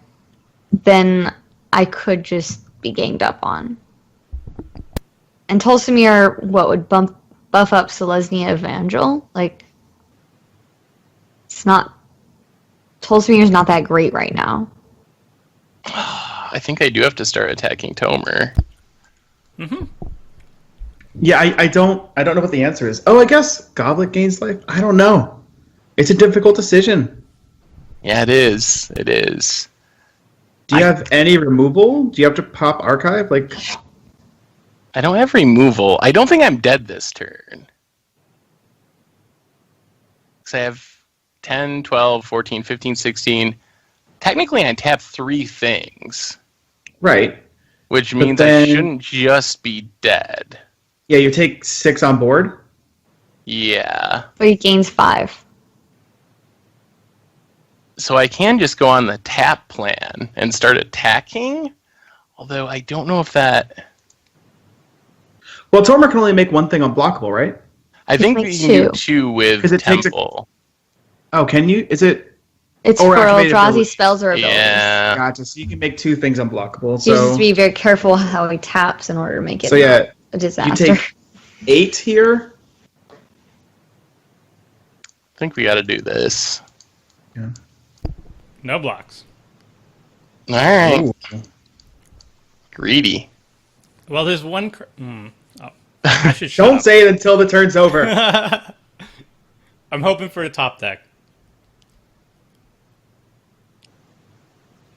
then I could just be ganged up on. And Tulsimir, what would buff up Selesnya Evangel? Like, it's not. Tulsimir's not that great right now. I think I do have to start attacking Tomer. Yeah, I don't know what the answer is. Oh, I guess Goblet gains life? I don't know. It's a difficult decision. Yeah, it is. It is. Do you have any removal? Do you have to pop Archive? Like, I don't have removal. I don't think I'm dead this turn. Because I have 10, 12, 14, 15, 16. Technically, I tap 3 things. right. Which But means then- I shouldn't just be dead. Yeah, you take 6 on board. Yeah. But he gains 5. So I can just go on the tap plan and start attacking. Although I don't know if that... Well, Tormur can only make one thing unblockable, right? I think make we can do 2. 2 with 'Cause it takes a- Temple. Oh, can you? Is it? It's Or for activated Eldrazi abilities. spells or abilities. Yeah. Gotcha. So you can make 2 things unblockable. You just have So, to be very careful how he taps in order to make it so yeah, a you disaster. take 8 here. I think we got to do this. Yeah. no blocks. All right. Ooh. Greedy. Well, there's one... Oh, I should shut Don't up. say it until the turn's over. I'm hoping for a top deck.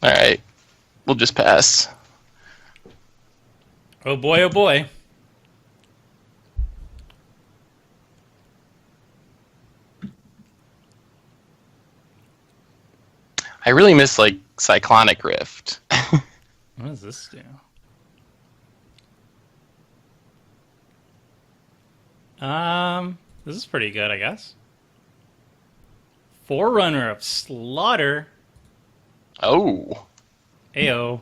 All right. We'll just pass. Oh boy, oh boy. I really miss, like, Cyclonic Rift. What does this do? This is pretty good, I guess. Forerunner of Slaughter. Oh. Ayo.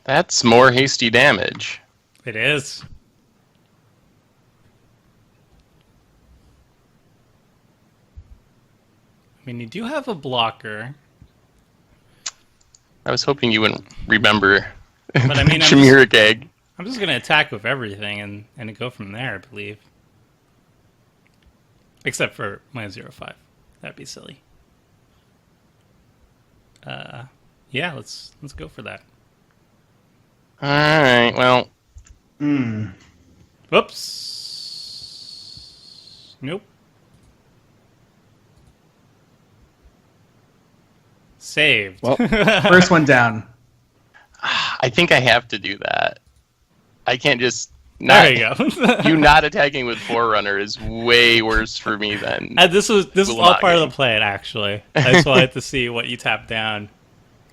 That's more hasty damage. It is. I mean, you do have a blocker, I was hoping you wouldn't remember but I mean, Chimeric Egg. I'm just gonna attack with everything and go from there, I believe. Except for my 0-5. That'd be silly. Yeah, let's go for that. Alright, well, Whoops. Nope. saved. Well, first one down. I think I have to do that. I can't just There you go. you not attacking with Forerunner is way worse for me than This was all part of Ulamagi. the plan, actually. I just wanted to see what you tapped down.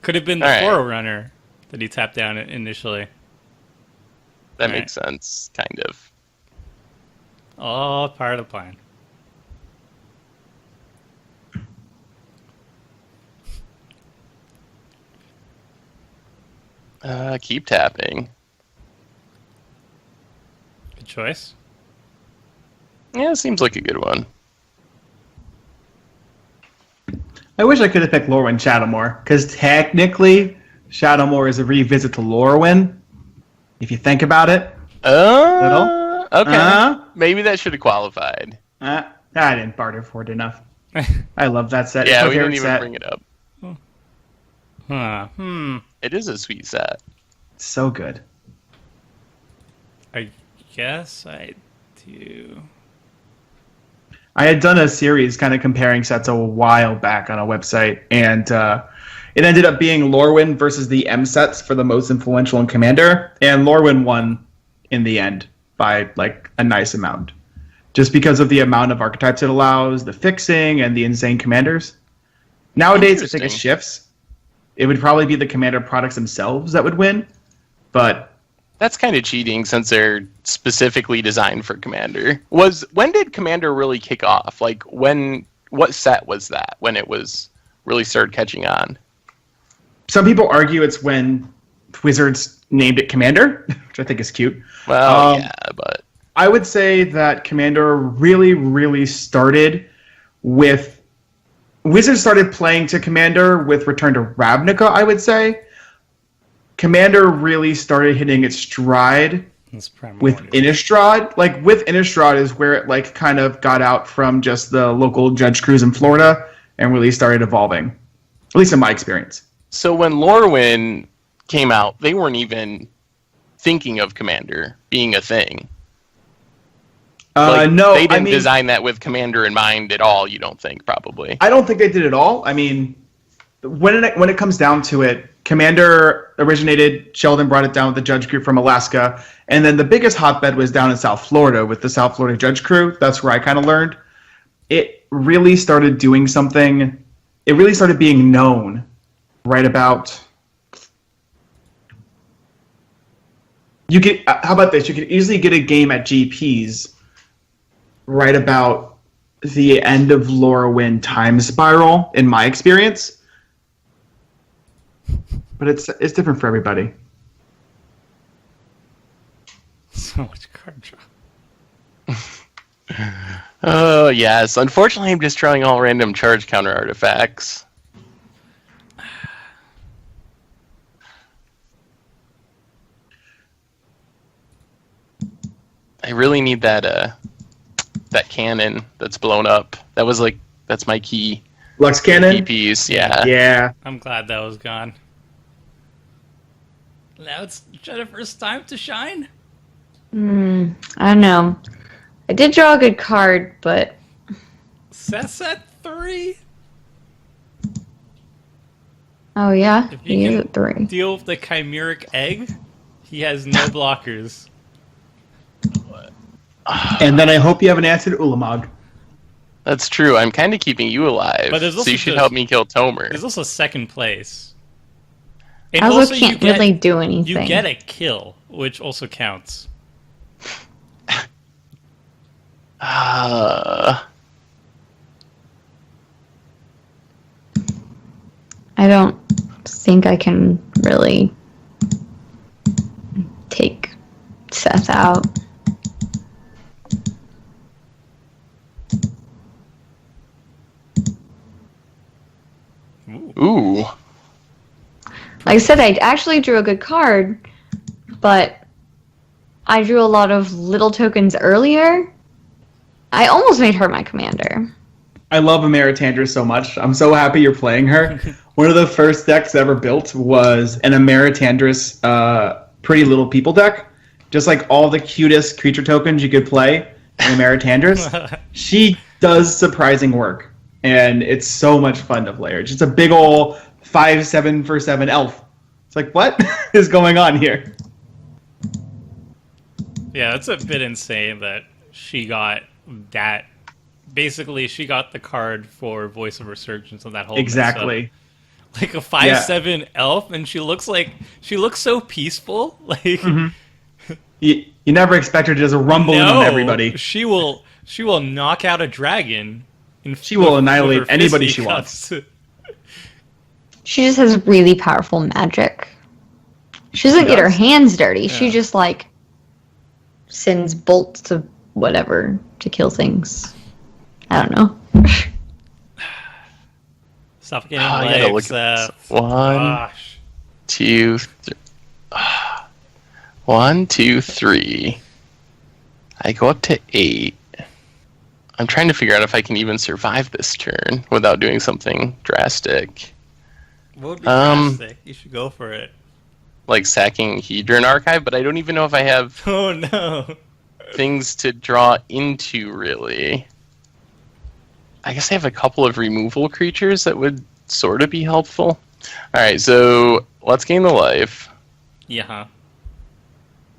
Could have been the All right. Forerunner that he tapped down initially. that All makes sense, kind of. All part of the plan. Keep tapping. Good choice. Yeah, seems like a good one. I wish I could have picked Lorwyn Shadowmoor, because technically, Shadowmoor is a revisit to Lorwyn, if you think about it. Little. Okay. Maybe that should have qualified. I didn't barter for it enough. I love that set. Yeah, It's my we didn't favorite even set. bring it up. Huh. It is a sweet set. So good. I guess I do. I had done a series kind of comparing sets a while back on a website, and it ended up being Lorwyn versus the M sets for the most influential in Commander, and Lorwyn won in the end by like a nice amount. Just because of the amount of archetypes it allows, the fixing, and the insane commanders. Nowadays, I think it Interesting. shifts. It would probably be the commander products themselves that would win, but That's kind of cheating since they're specifically designed for Commander. When did Commander really kick off? Like what set was that when it was really started catching on? some people argue it's when Wizards named it Commander, which I think is cute. Well, yeah, but I would say that Commander really, really started with... Wizards started playing to Commander with Return to Ravnica, I would say. Commander really started hitting its stride That's with Innistrad. Like, with Innistrad is where it, like, kind of got out from just the local judge crews in Florida and really started evolving. At least in my experience. so when Lorwyn came out, they weren't even thinking of Commander being a thing. No, they didn't I mean, design that with Commander in mind at all. You don't think, probably. I don't think they did it all. I mean, when it comes down to it, Commander originated, Sheldon brought it down with the judge crew from Alaska, and then the biggest hotbed was down in South Florida with the South Florida judge crew. That's where I kind of learned. It really started doing something. It really started being known right about... how about this? You could easily get a game at GPs right about the end of Lorwyn time spiral, in my experience. But it's different for everybody. So much card draw. Oh, yes. Unfortunately, I'm just drawing all random charge counter artifacts. I really need that cannon that's blown up. That's my key. Lux Cannon? PPs, yeah. Yeah. I'm glad that was gone. Now it's Jennifer's time to shine. I don't know. I did draw a good card, but Seth's at 3. oh yeah, If he you is can at 3. deal with the chimeric egg, he has no blockers. And then I hope you have an answer to Ulamog. That's true. I'm kind of keeping you alive. But there's So also you should just- help me kill Tomer. There's also second place. And I also you can't get- really do anything. You get a kill, which also counts. I don't think I can really take Seth out. Ooh. Like I said, I actually drew a good card, but I drew a lot of little tokens earlier. I almost made her my commander. I love Emmara Tandris so much. I'm so happy you're playing her. One of the first decks ever built was an Emmara Tandris Pretty Little People deck. Just like all the cutest creature tokens you could play in Emmara Tandris. She does surprising work, and it's so much fun to play her. Just a big ol' 5/7 for 7 elf. It's like, what is going on here? Yeah, it's a bit insane that she got that. Basically, she got the card for Voice of Resurgence and that whole Exactly. mix-up. Like a 5/7 elf, and she looks so peaceful. Like You never expect her to just rumble in on everybody. She will knock out a dragon. She will annihilate with her anybody she fisticuffs. wants. She just has really powerful magic. She doesn't get her hands dirty. She just like sends bolts to whatever to kill things. I don't know. Stop getting I legs, gotta look at Seth. this. 1, Gosh. 2, 3. 1, 2, 3. I go up to 8. I'm trying to figure out if I can even survive this turn without doing something drastic. What would be drastic? You should go for it. Like sacking Hedron Archive, but I don't even know if I have Oh no. things to draw into, really. I guess I have a couple of removal creatures that would sort of be helpful. Alright, so let's gain the life. Yeah.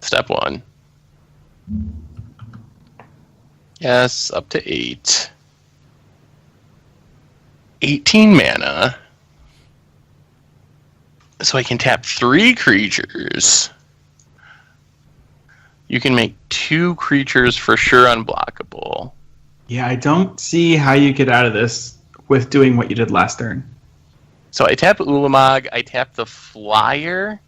Step 1. Yes, up to 8. 18 mana. So I can tap 3 creatures. You can make 2 creatures for sure unblockable. Yeah, I don't see how you get out of this with doing what you did last turn. So I tap Ulamog, I tap the Flyer,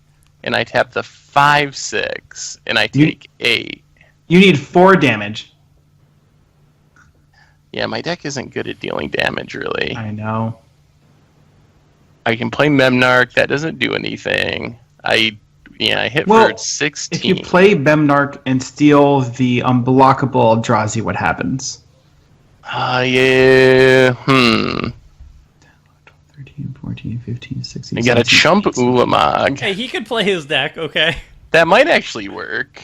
and I tap the 5/6, and I take 8. You need 4 damage. Yeah, my deck isn't good at dealing damage, really. I know. I can play Memnarch, that doesn't do anything. I hit Well, for 16. If you play Memnarch and steal the unblockable Eldrazi, what happens? Yeah, 13, 14, 15, 16, I gotta 17, chump 18. Ulamog. Hey, he could play his deck, okay? That might actually work.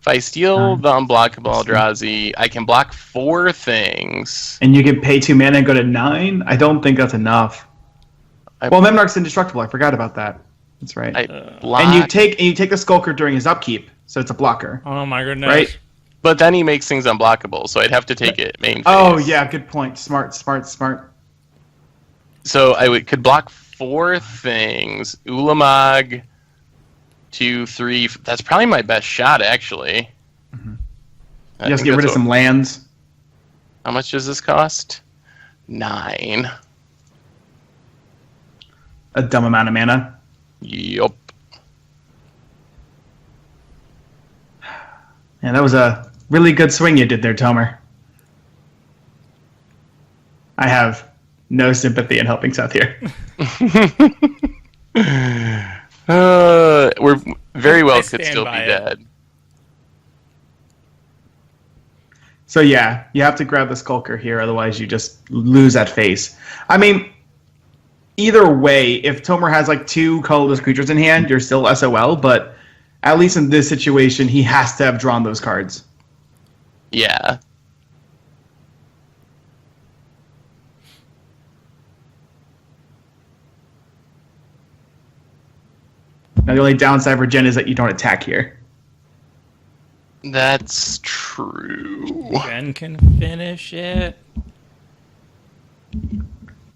If I steal the unblockable Eldrazi, I can block 4 things. And you can pay 2 mana and go to 9? I don't think that's enough. Well, Memnarch's indestructible. I forgot about that. That's right. I block, And you take the Skulker during his upkeep, so it's a blocker. Oh my goodness. Right? but then he makes things unblockable, so I'd have to take it main phase. Oh yeah, good point. Smart. So I could block 4 things. Ulamog, 2, 3. That's probably my best shot, actually. Mm-hmm. I You have to think get rid of that's some lands. How much does this cost? 9. A dumb amount of mana. Yup. Yeah, that was a really good swing you did there, Tomer. I have no sympathy in helping Seth here. We're very well I could stand still be by it. dead. So yeah, you have to grab the Skulker here, otherwise you just lose that face. I mean, either way, if Tomer has like 2 colorless creatures in hand, you're still SOL, but at least in this situation, he has to have drawn those cards. Yeah. Now the only downside for Jen is that you don't attack here. That's true. Jen can finish it.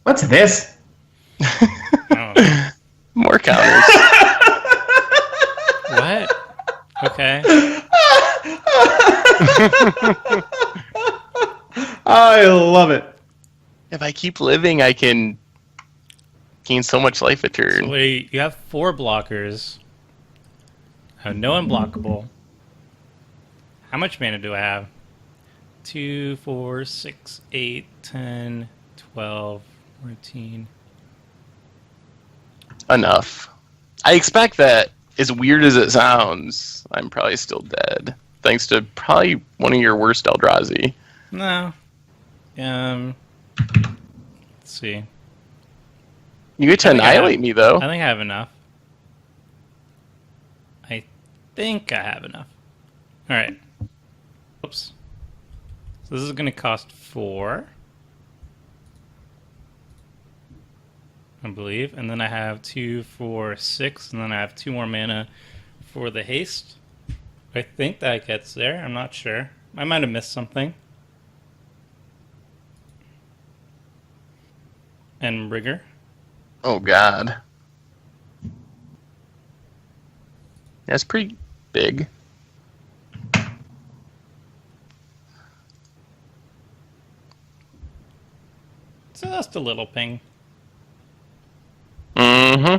What's this? Oh, More counters. what? Okay. I love it. If I keep living, I can gain so much life a turn. So wait, you have 4 blockers. I have no unblockable. How much mana do I have? 2, 4, 6, 8, 10, 12, 14. Enough. I expect that, as weird as it sounds, I'm probably still dead. Thanks to probably one of your worst Eldrazi. No. Let's see. You get to I think I annihilate have- me, though. I think I have enough. Alright. Oops. So this is going to cost 4. I believe. And then I have 2, 4, 6, and then I have 2 more mana for the haste. I think that gets there. I'm not sure. I might have missed something. And Rigger. Oh God. That's pretty big. Just a little ping. Mm-hmm.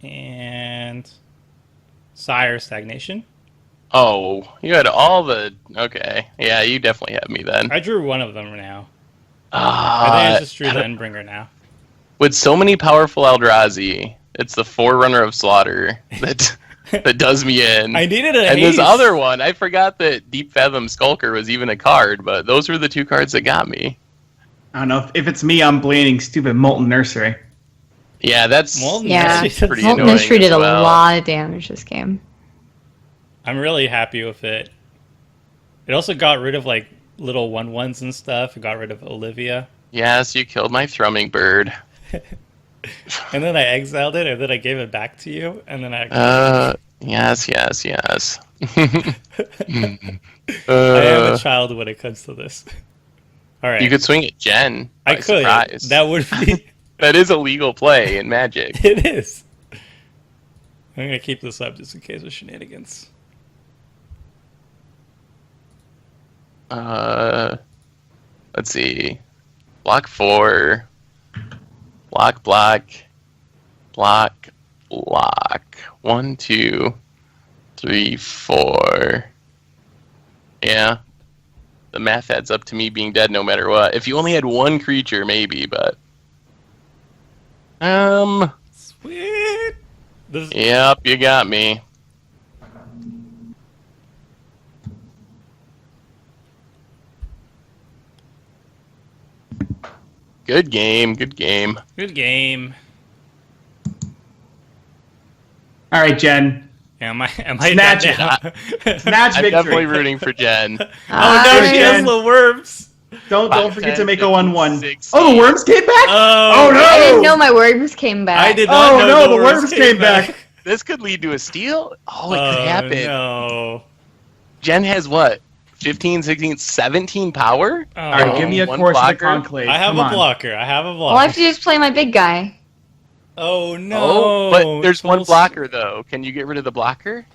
And Sire Stagnation. Oh, you had all the... Okay. Yeah, you definitely have me then. I drew one of them now. I think I just drew the Endbringer now. With so many powerful Eldrazi, it's the Forerunner of Slaughter that that does me in. I needed a And haste. this other one, I forgot that Deep Fathom Skulker was even a card, but those were the 2 cards that got me. I don't know. If it's me, I'm blaming stupid Molten Nursery. Yeah, that's Molten Yeah, Nursery pretty Molten annoying Mystery as did a well. lot of damage this game. I'm really happy with it. It also got rid of like little 1/1s and stuff. It got rid of Olivia. Yes, you killed my thrumming bird. And then I exiled it, and then I gave it back to you, and then I... Yes. I am a child when it comes to this. All right. You could swing at Jen. I by could. surprise. That would be... That is a legal play in Magic. It is. I'm going to keep this up just in case of shenanigans. Let's see. Block 4. Block. 1, 2, 3, 4. Yeah. The math adds up to me being dead no matter what. If you only had 1 creature, maybe, but... Sweet. This... Yep, you got me. Good game. Good game. All right, Jen. Am I Snatch that it. down? Snatch I'm victory. definitely rooting for Jen. Oh no, she has Jen. the worms. Don't forget to make a 1/1. 16. Oh, the worms came back? Oh, no! I didn't know my worms came back. I did not Oh know no, the the worms came back. This could lead to a steal? Oh, it could happen. No. Jen has what? 15, 16, 17 power? Oh. All right, give me a 1 course of the blocker. conclave. I have Come a on. blocker. I have a blocker. All I have to do is play my big guy. Oh no! Oh, but there's one Tools- blocker though. Can you get rid of the blocker?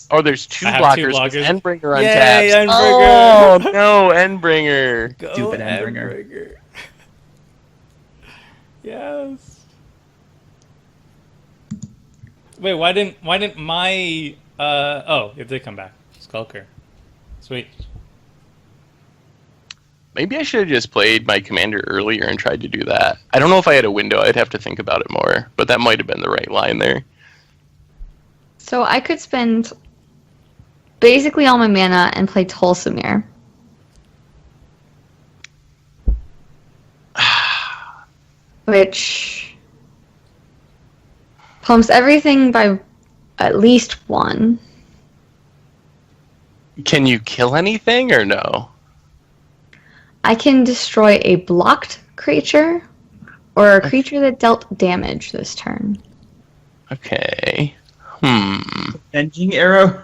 Oh, there's 2 I have blockers. 2 blockers. Endbringer Yay, untaps. Endbringer. Oh no, Endbringer. Go Stupid Endbringer. Yes. Wait, why didn't my oh, it did come back. Skulker. Sweet. Maybe I should have just played my commander earlier and tried to do that. I don't know if I had a window. I'd have to think about it more. But that might have been the right line there. So I could spend basically all my mana and play Tolsimir. Which pumps everything by at least 1. Can you kill anything or no? I can destroy a blocked creature or a creature that dealt damage this turn. Okay. Ending arrow?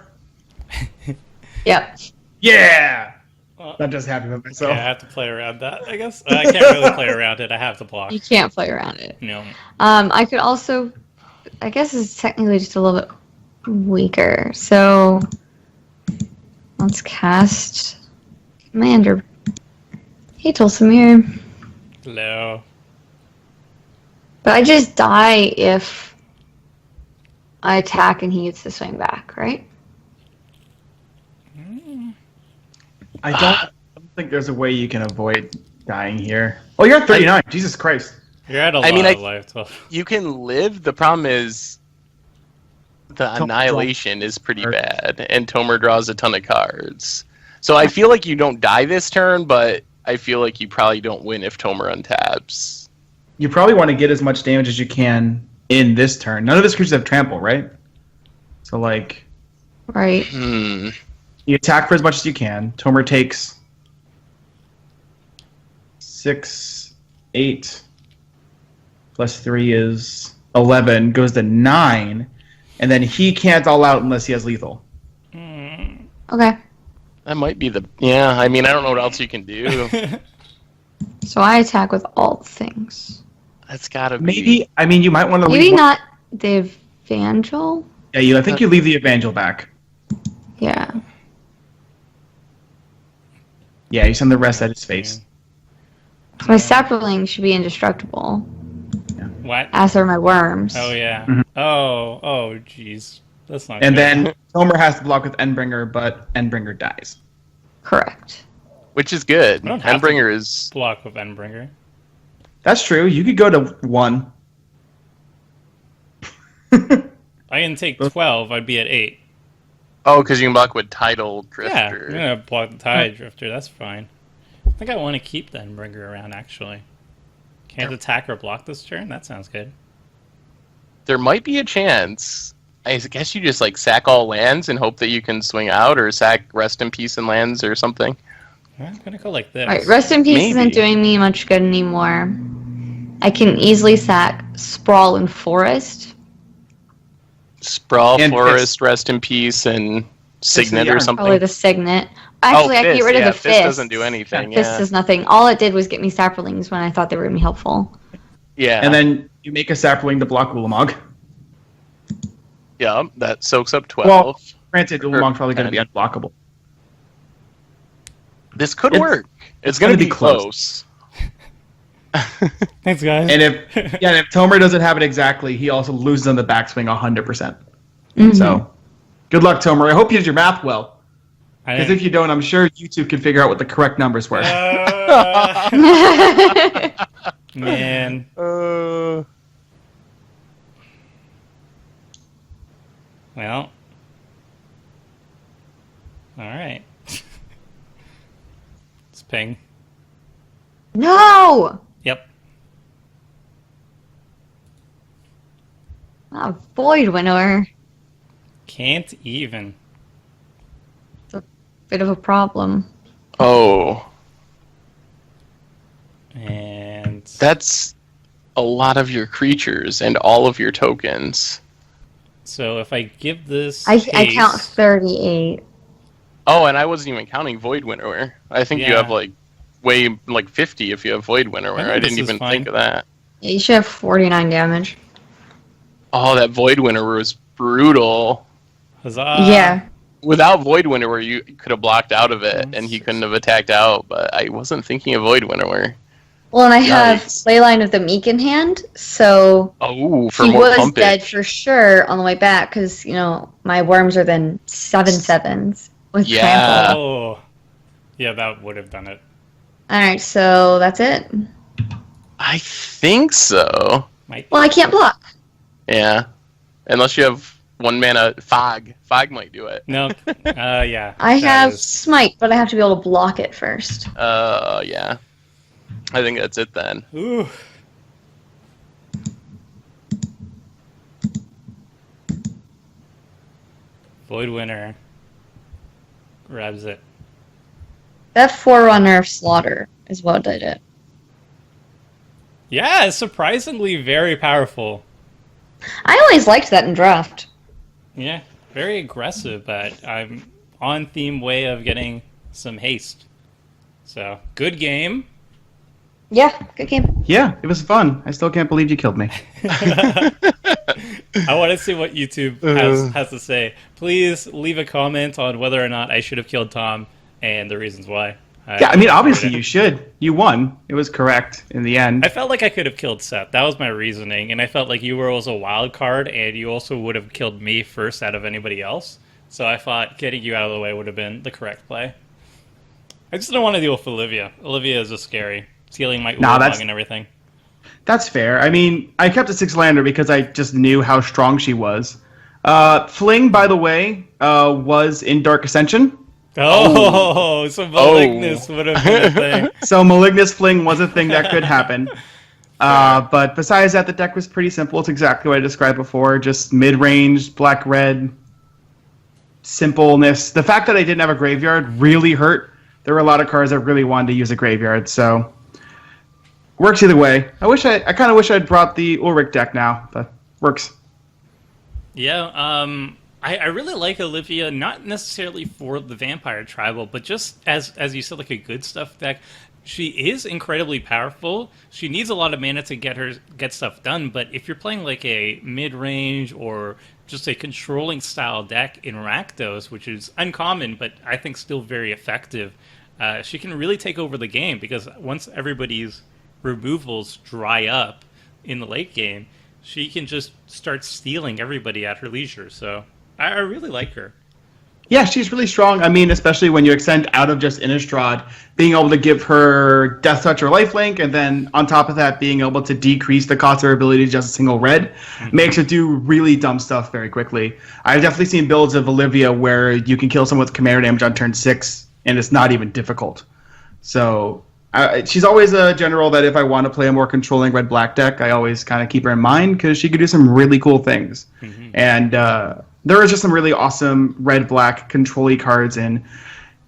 Yep. Yeah! Well, That just happened with myself. okay, I have to play around that, I guess. I can't really play around it. I have to block. You can't play around it. No. I could also, I guess it's technically just a little bit weaker. So let's cast Commander. Hey, Tolsimir. Hello. But I just die if I attack and he gets to swing back, right? I don't think there's a way you can avoid dying here. Oh, you're at 39. Jesus Christ. You're at a I lot mean, of life. So. You can live. The problem is the Tomer annihilation is pretty draws- bad, and Tomer draws a ton of cards. So I feel like you don't die this turn, but I feel like you probably don't win if Tomer untaps. You probably want to get as much damage as you can in this turn. None of his creatures have trample, right? So, like, Right. you attack for as much as you can. Tomer takes 6, 8, plus 3 is 11, goes to 9, and then he can't all out unless he has lethal. Okay. That might be the... Yeah, I mean, I don't know what else you can do. So I attack with all the things. That's gotta be... Maybe, I mean, you might want to leave... Maybe not the Evangel? Yeah, I think you leave the Evangel back. Yeah. Yeah, you send the rest at his face. My sapling should be indestructible. What? As are my worms. Oh, yeah. Mhm. Oh, jeez. That's not And good. then Tomer has to block with Endbringer, but Endbringer dies. Correct. Which is good. I don't have Endbringer is... block with Endbringer. That's true. You could go to 1. I can take 12, I'd be at 8. Oh, because you can block with Tidal Yeah, Drifter. I'm going to block the Tide Drifter, that's fine. I think I want to keep the Endbringer around, actually. Can't attack or block this turn? That sounds good. There might be a chance. I guess you just like sack all lands and hope that you can swing out, or sack Rest in Peace and lands or something. I'm going to go like this. Alright, Rest in Peace Maybe. isn't doing me much good anymore. I can easily sack Sprawl and Forest. Sprawl, And Forest, Rest in Peace, and Signet or yarn. something. Probably the Signet. Actually, I can get rid of the Fist Fist. doesn't do anything. Fist Yeah. does nothing. All it did was get me saplings when I thought they were going to be helpful. Yeah. And then you make a sapling to block Ulamog. Yeah, that soaks up 12. Well, granted, Ulamog's probably going to be unblockable. This could it's- work. It's going to be close. Thanks, guys. And if Tomer doesn't have it exactly, he also loses on the backswing 100%. Mhm. So, good luck, Tomer. I hope you did your math well. I Because didn't- if you don't, I'm sure YouTube can figure out what the correct numbers were. Man. Well. Alright. Let's ping. No! Yep. A Void Winnower. Can't even. Bit of a problem. Oh, And that's a lot of your creatures and all of your tokens. so if I give this I haste- count 38. Oh, and I wasn't even counting Void Winnower. I think you Yeah. have like 50 if you have Void Winnower. I think I this didn't is even fine. think of that. Yeah, you should have 49 damage. Oh, that Void Winnower was brutal. Huzzah! Yeah. Without Void Winnower, you could have blocked out of it, and he couldn't have attacked out. But I wasn't thinking of Void Winnower. Well, and I have Yikes. Leyline of the Meek in hand, so Oh, for he more was pumpage. dead for sure on the way back because, my worms are then 7/7s with Yeah. trample. Oh. Yeah, that would have done it. Alright, so that's it. I think so. Well, I can't block. Yeah, unless you have 1 mana Fog. Fog might do it. No. Yeah. I that have is- Smite, but I have to be able to block it first. Yeah. I think that's it then. Ooh. Void Winner grabs it. That Forerunner of Slaughter is what did it. Yeah, it's surprisingly very powerful. I always liked that in draft. Yeah, very aggressive, but I'm on theme way of getting some haste. So, good game. Yeah, good game. Yeah, it was fun. I still can't believe you killed me. I want to see what YouTube has to say. Please leave a comment on whether or not I should have killed Tom and the reasons why. Yeah, I mean, obviously you should. You won. It was correct in the end. I felt like I could have killed Seth. That was my reasoning, and I felt like you were also a wild card, and you also would have killed me first out of anybody else. So I thought getting you out of the way would have been the correct play. I just don't want to deal with Olivia. Olivia is just scary. Stealing my Ulamog and everything. That's fair. I mean, I kept a 6-lander because I just knew how strong she was. Fling, by the way, was in Dark Ascension. Oh, so Malignus would have been a thing. So Malignus Fling was a thing that could happen. But besides that, the deck was pretty simple. It's exactly what I described before. Just mid-range, black-red, simpleness. The fact that I didn't have a graveyard really hurt. There were a lot of cards that really wanted to use a graveyard. So Works either way. I kind of wish I'd brought the Ulrich deck now, but works. Yeah, I really like Olivia, not necessarily for the vampire tribal, but just as you said, like a good stuff deck. She is incredibly powerful. She needs a lot of mana to get stuff done, but if you're playing like a mid-range or just a controlling style deck in Rakdos, which is uncommon, but I think still very effective, she can really take over the game, because once everybody's removals dry up in the late game, she can just start stealing everybody at her leisure. So I really like her. Yeah, she's really strong. I mean, especially when you extend out of just Innistrad, being able to give her Death Touch or Lifelink, and then on top of that, being able to decrease the cost of her ability to just a single red, makes her do really dumb stuff very quickly. I've definitely seen builds of Olivia where you can kill someone with commander damage on turn 6, and it's not even difficult. So she's always a general that if I want to play a more controlling red-black deck, I always kind of keep her in mind, because she could do some really cool things. And there was just some really awesome red-black control-y cards in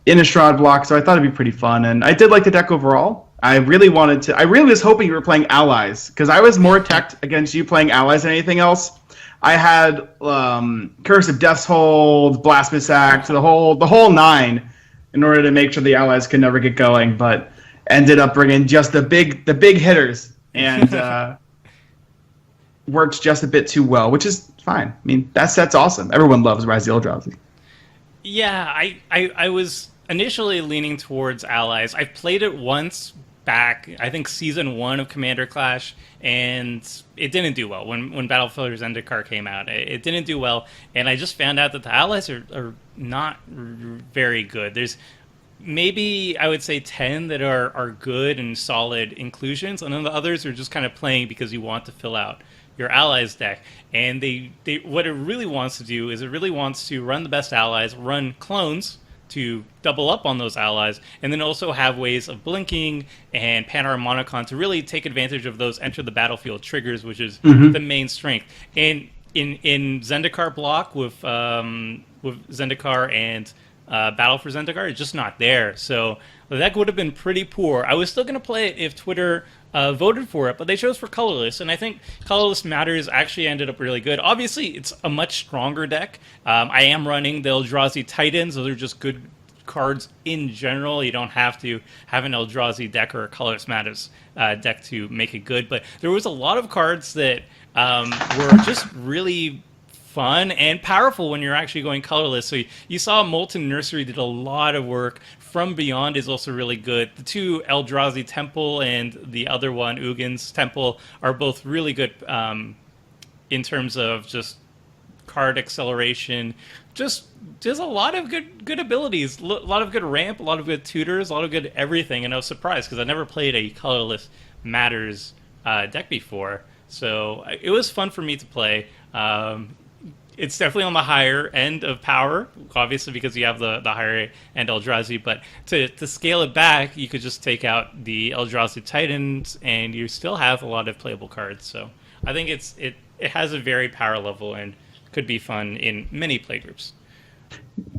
Innistrad block, so I thought it'd be pretty fun. And I did like the deck overall. I really was hoping you were playing allies, because I was more teched against you playing allies than anything else. I had Curse of Death's Hold, Blasphemous Act, the whole 9, in order to make sure the allies could never get going, but ended up bringing just the big hitters, and worked just a bit too well, which is fine. I mean, that set's awesome. Everyone loves Rise of the Eldrazi. Yeah, I was initially leaning towards allies. I played it once back, I think season 1 of Commander Clash, and it didn't do well. When Battle for Zendikar came out, it didn't do well, and I just found out that the allies are not very good. There's maybe, I would say, 10 that are good and solid inclusions, and then the others are just kind of playing because you want to fill out your allies deck. And they what it really wants to do is it really wants to run the best allies, run clones to double up on those allies, and then also have ways of blinking and Panharmonicon to really take advantage of those enter the battlefield triggers, which is the main strength. And in Zendikar block with Zendikar and Battle for Zendikar, it's just not there. So the deck would have been pretty poor. I was still going to play it if Twitter voted for it, but they chose for Colorless, and I think Colorless Matters actually ended up really good. Obviously, it's a much stronger deck. I am running the Eldrazi Titans. Those are just good cards in general. You don't have to have an Eldrazi deck or a Colorless Matters deck to make it good, but there was a lot of cards that were just really fun and powerful when you're actually going colorless. So you saw Molten Nursery did a lot of work. From Beyond is also really good. The two Eldrazi Temple and the other one, Ugin's Temple, are both really good in terms of just card acceleration. Just there's a lot of good abilities, a lot of good ramp, a lot of good tutors, a lot of good everything. And I was surprised because I never played a Colorless Matters deck before. So it was fun for me to play. It's definitely on the higher end of power, obviously because you have the higher end Eldrazi, but to scale it back, you could just take out the Eldrazi Titans, and you still have a lot of playable cards. So I think it has a very power level and could be fun in many playgroups.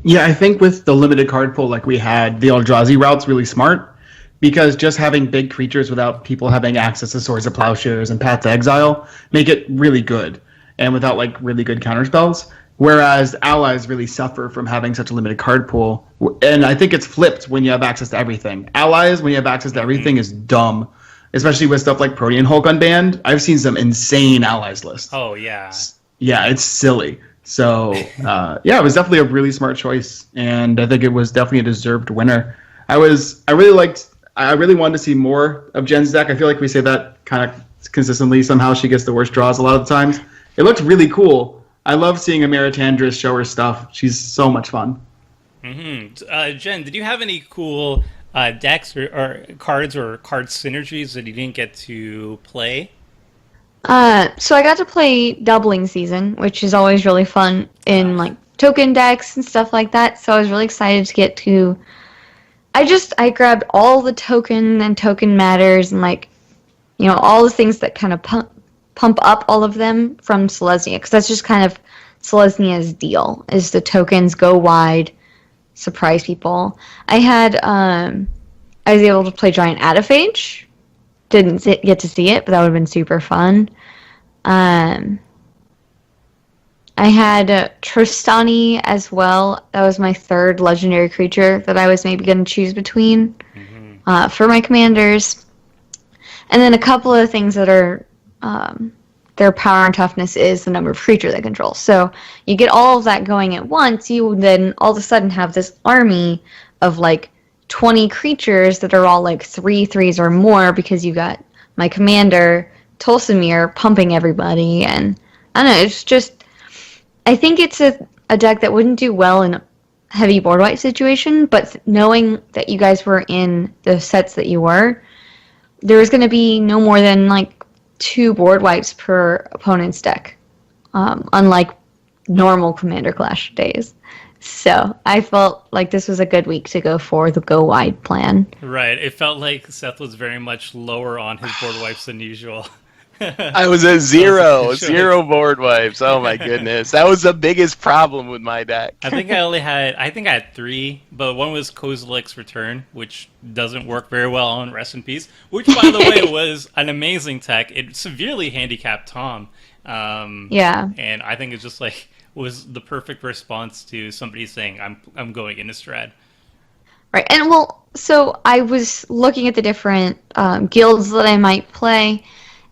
Yeah, I think with the limited card pool like we had, the Eldrazi route's really smart, because just having big creatures without people having access to Swords of Plowshares and Path to Exile make it really good, and without like really good counterspells. Whereas allies really suffer from having such a limited card pool, and I think it's flipped when you have access to everything. Allies, when you have access to everything, is dumb, especially with stuff like Protean Hulk unbanned. I've seen some insane allies lists. Oh yeah, yeah, it's silly. So yeah, it was definitely a really smart choice, and I think it was definitely a deserved winner. I really wanted to see more of Jen's deck. I feel like we say that kind of consistently. Somehow she gets the worst draws a lot of the times. It looked really cool. I love seeing Emmara Tandris show her stuff. She's so much fun. Jen, did you have any cool decks or cards or card synergies that you didn't get to play? So I got to play Doubling Season, which is always really fun in like token decks and stuff like that. So I was really excited to get to. I grabbed all the token and token matters and like, all the things that kind of pump up all of them from Selesnya, because that's just kind of Selesnya's deal, is the tokens go wide, surprise people. I was able to play Giant Adaphage, didn't get to see it, but that would have been super fun. I had Tristani as well. That was my third legendary creature that I was maybe going to choose between for my commanders. And then a couple of things that are their power and toughness is the number of creatures they control. So you get all of that going at once, you then all of a sudden have this army of like 20 creatures that are all like 3/3s or more, because you got my commander, Tolsimir, pumping everybody. And I don't know, it's just, I think it's a deck that wouldn't do well in a heavy board wipe situation, but knowing that you guys were in the sets that you were, there was going to be no more than like 2 board wipes per opponent's deck, unlike normal Commander Clash days. So I felt like this was a good week to go for the go wide plan. Right. It felt like Seth was very much lower on his board wipes than usual. I was at zero board wipes. Oh my goodness, that was the biggest problem with my deck. I think I had 3, but one was Kozilek's Return, which doesn't work very well on Rest in Peace, which, by the way, was an amazing tech. It severely handicapped Tom. Yeah. And I think it just like was the perfect response to somebody saying, I'm going Innistrad. Right. And well, so I was looking at the different guilds that I might play,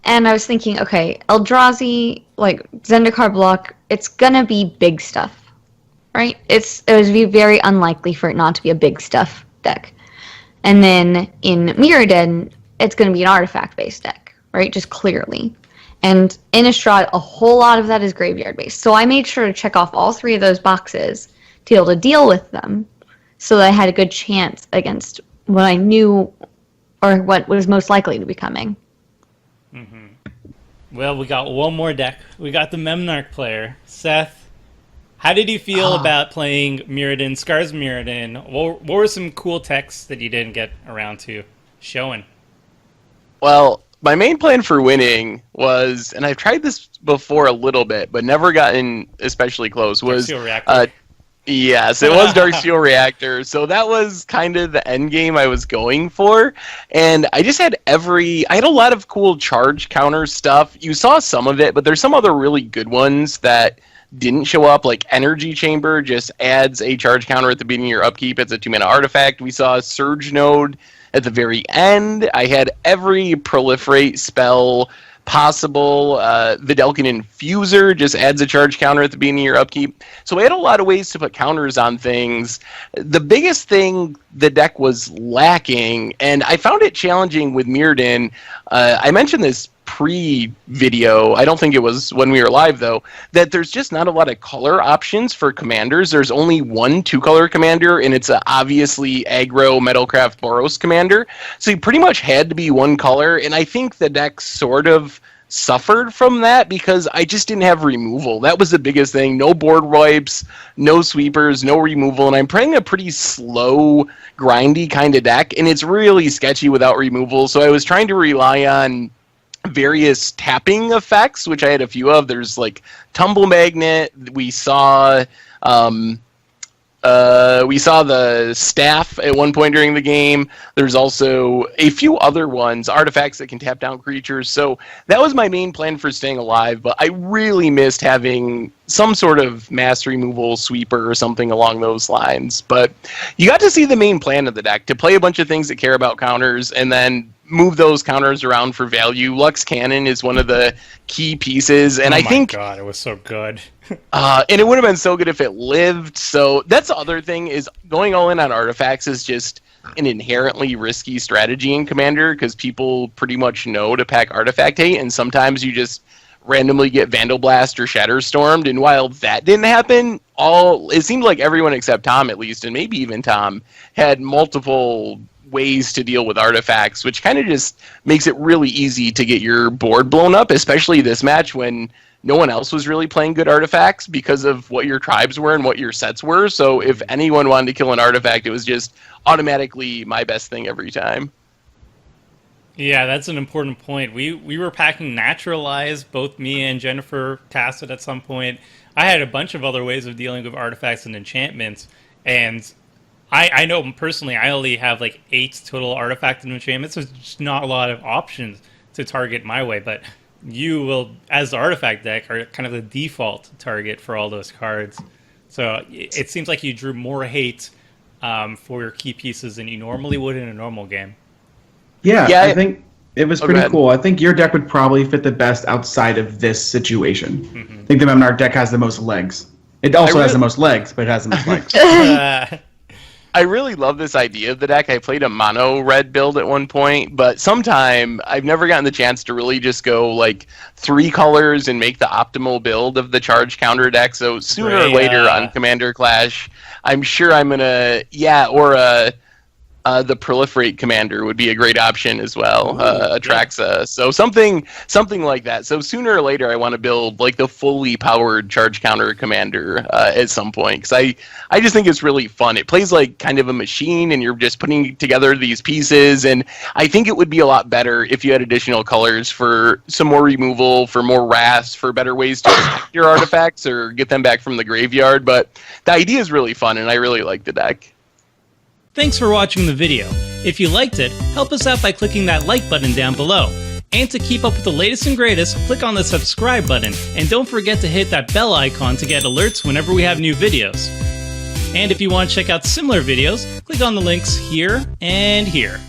and I was thinking, okay, Eldrazi, like Zendikar block, it's gonna be big stuff, right? It would be very unlikely for it not to be a big stuff deck. And then in Mirrodin, it's gonna be an artifact-based deck, right? Just clearly. And Innistrad, a whole lot of that is graveyard-based. So I made sure to check off all 3 of those boxes to be able to deal with them, so that I had a good chance against what I knew or what was most likely to be coming. Mm-hmm. Well, we got one more deck. We got the Memnarch player. Seth, how did you feel about playing Mirrodin, Scars Mirrodin? What were some cool techs that you didn't get around to showing? Well, my main plan for winning was, and I've tried this before a little bit, but never gotten especially close, was yes, it was Darksteel Reactor. So that was kind of the end game I was going for. And I just had I had a lot of cool charge counter stuff. You saw some of it, but there's some other really good ones that didn't show up, like Energy Chamber just adds a charge counter at the beginning of your upkeep. It's a 2-mana artifact. We saw Surge Node at the very end. I had every proliferate spell possible. Videlkin Infuser just adds a charge counter at the beginning of your upkeep. So we had a lot of ways to put counters on things. The biggest thing the deck was lacking, and I found it challenging with Mirrodin, I mentioned this pre-video, I don't think it was when we were live though, that there's just not a lot of color options for commanders. There's only one 2-color commander, and it's a obviously aggro Metalcraft Boros commander. So you pretty much had to be one color, and I think the deck sort of suffered from that because I just didn't have removal. That was the biggest thing. No board wipes, no sweepers, no removal, and I'm playing a pretty slow, grindy kind of deck, and it's really sketchy without removal, so I was trying to rely on various tapping effects, which I had a few of. There's like Tumble Magnet. We saw the staff at one point during the game. There's also a few other ones, artifacts that can tap down creatures. So that was my main plan for staying alive, but I really missed having some sort of mass removal sweeper or something along those lines. But you got to see the main plan of the deck, to play a bunch of things that care about counters and then move those counters around for value. Lux Cannon is one of the key pieces, and I think, God, it was so good. and it would have been so good if it lived. So that's the other thing, is going all in on artifacts is just an inherently risky strategy in Commander, because people pretty much know to pack artifact hate, and sometimes you just randomly get Vandal Blast or Shatterstormed. And while that didn't happen, it seemed like everyone except Tom, at least, and maybe even Tom, had multiple ways to deal with artifacts, which kind of just makes it really easy to get your board blown up, especially this match when no one else was really playing good artifacts because of what your tribes were and what your sets were. So if anyone wanted to kill an artifact, it was just automatically my best thing every time. Yeah, that's an important point. We were packing Naturalize, both me and Jennifer Tassett at some point. I had a bunch of other ways of dealing with artifacts and enchantments, and I know personally, I only have like 8 total artifact and enchantments, so there's just not a lot of options to target my way. But you will, as the artifact deck, are kind of the default target for all those cards. So it seems like you drew more hate for your key pieces than you normally would in a normal game. Yeah, I think it was pretty cool. I think your deck would probably fit the best outside of this situation. I think the Memnarch deck has the most legs. It also has the most legs, but it has the most legs. I really love this idea of the deck. I played a mono red build at one point, but sometime I've never gotten the chance to really just go like 3 colors and make the optimal build of the charge counter deck. So sooner or later on Commander Clash, I'm sure I'm gonna the Proliferate Commander would be a great option as well. Atraxa. So something like that. So sooner or later, I want to build like the fully powered charge counter commander at some point, because I just think it's really fun. It plays like kind of a machine, and you're just putting together these pieces. And I think it would be a lot better if you had additional colors for some more removal, for more wraths, for better ways to attack your artifacts or get them back from the graveyard. But the idea is really fun, and I really like the deck. Thanks for watching the video. If you liked it, help us out by clicking that like button down below. And to keep up with the latest and greatest, click on the subscribe button, and don't forget to hit that bell icon to get alerts whenever we have new videos. And if you want to check out similar videos, click on the links here and here.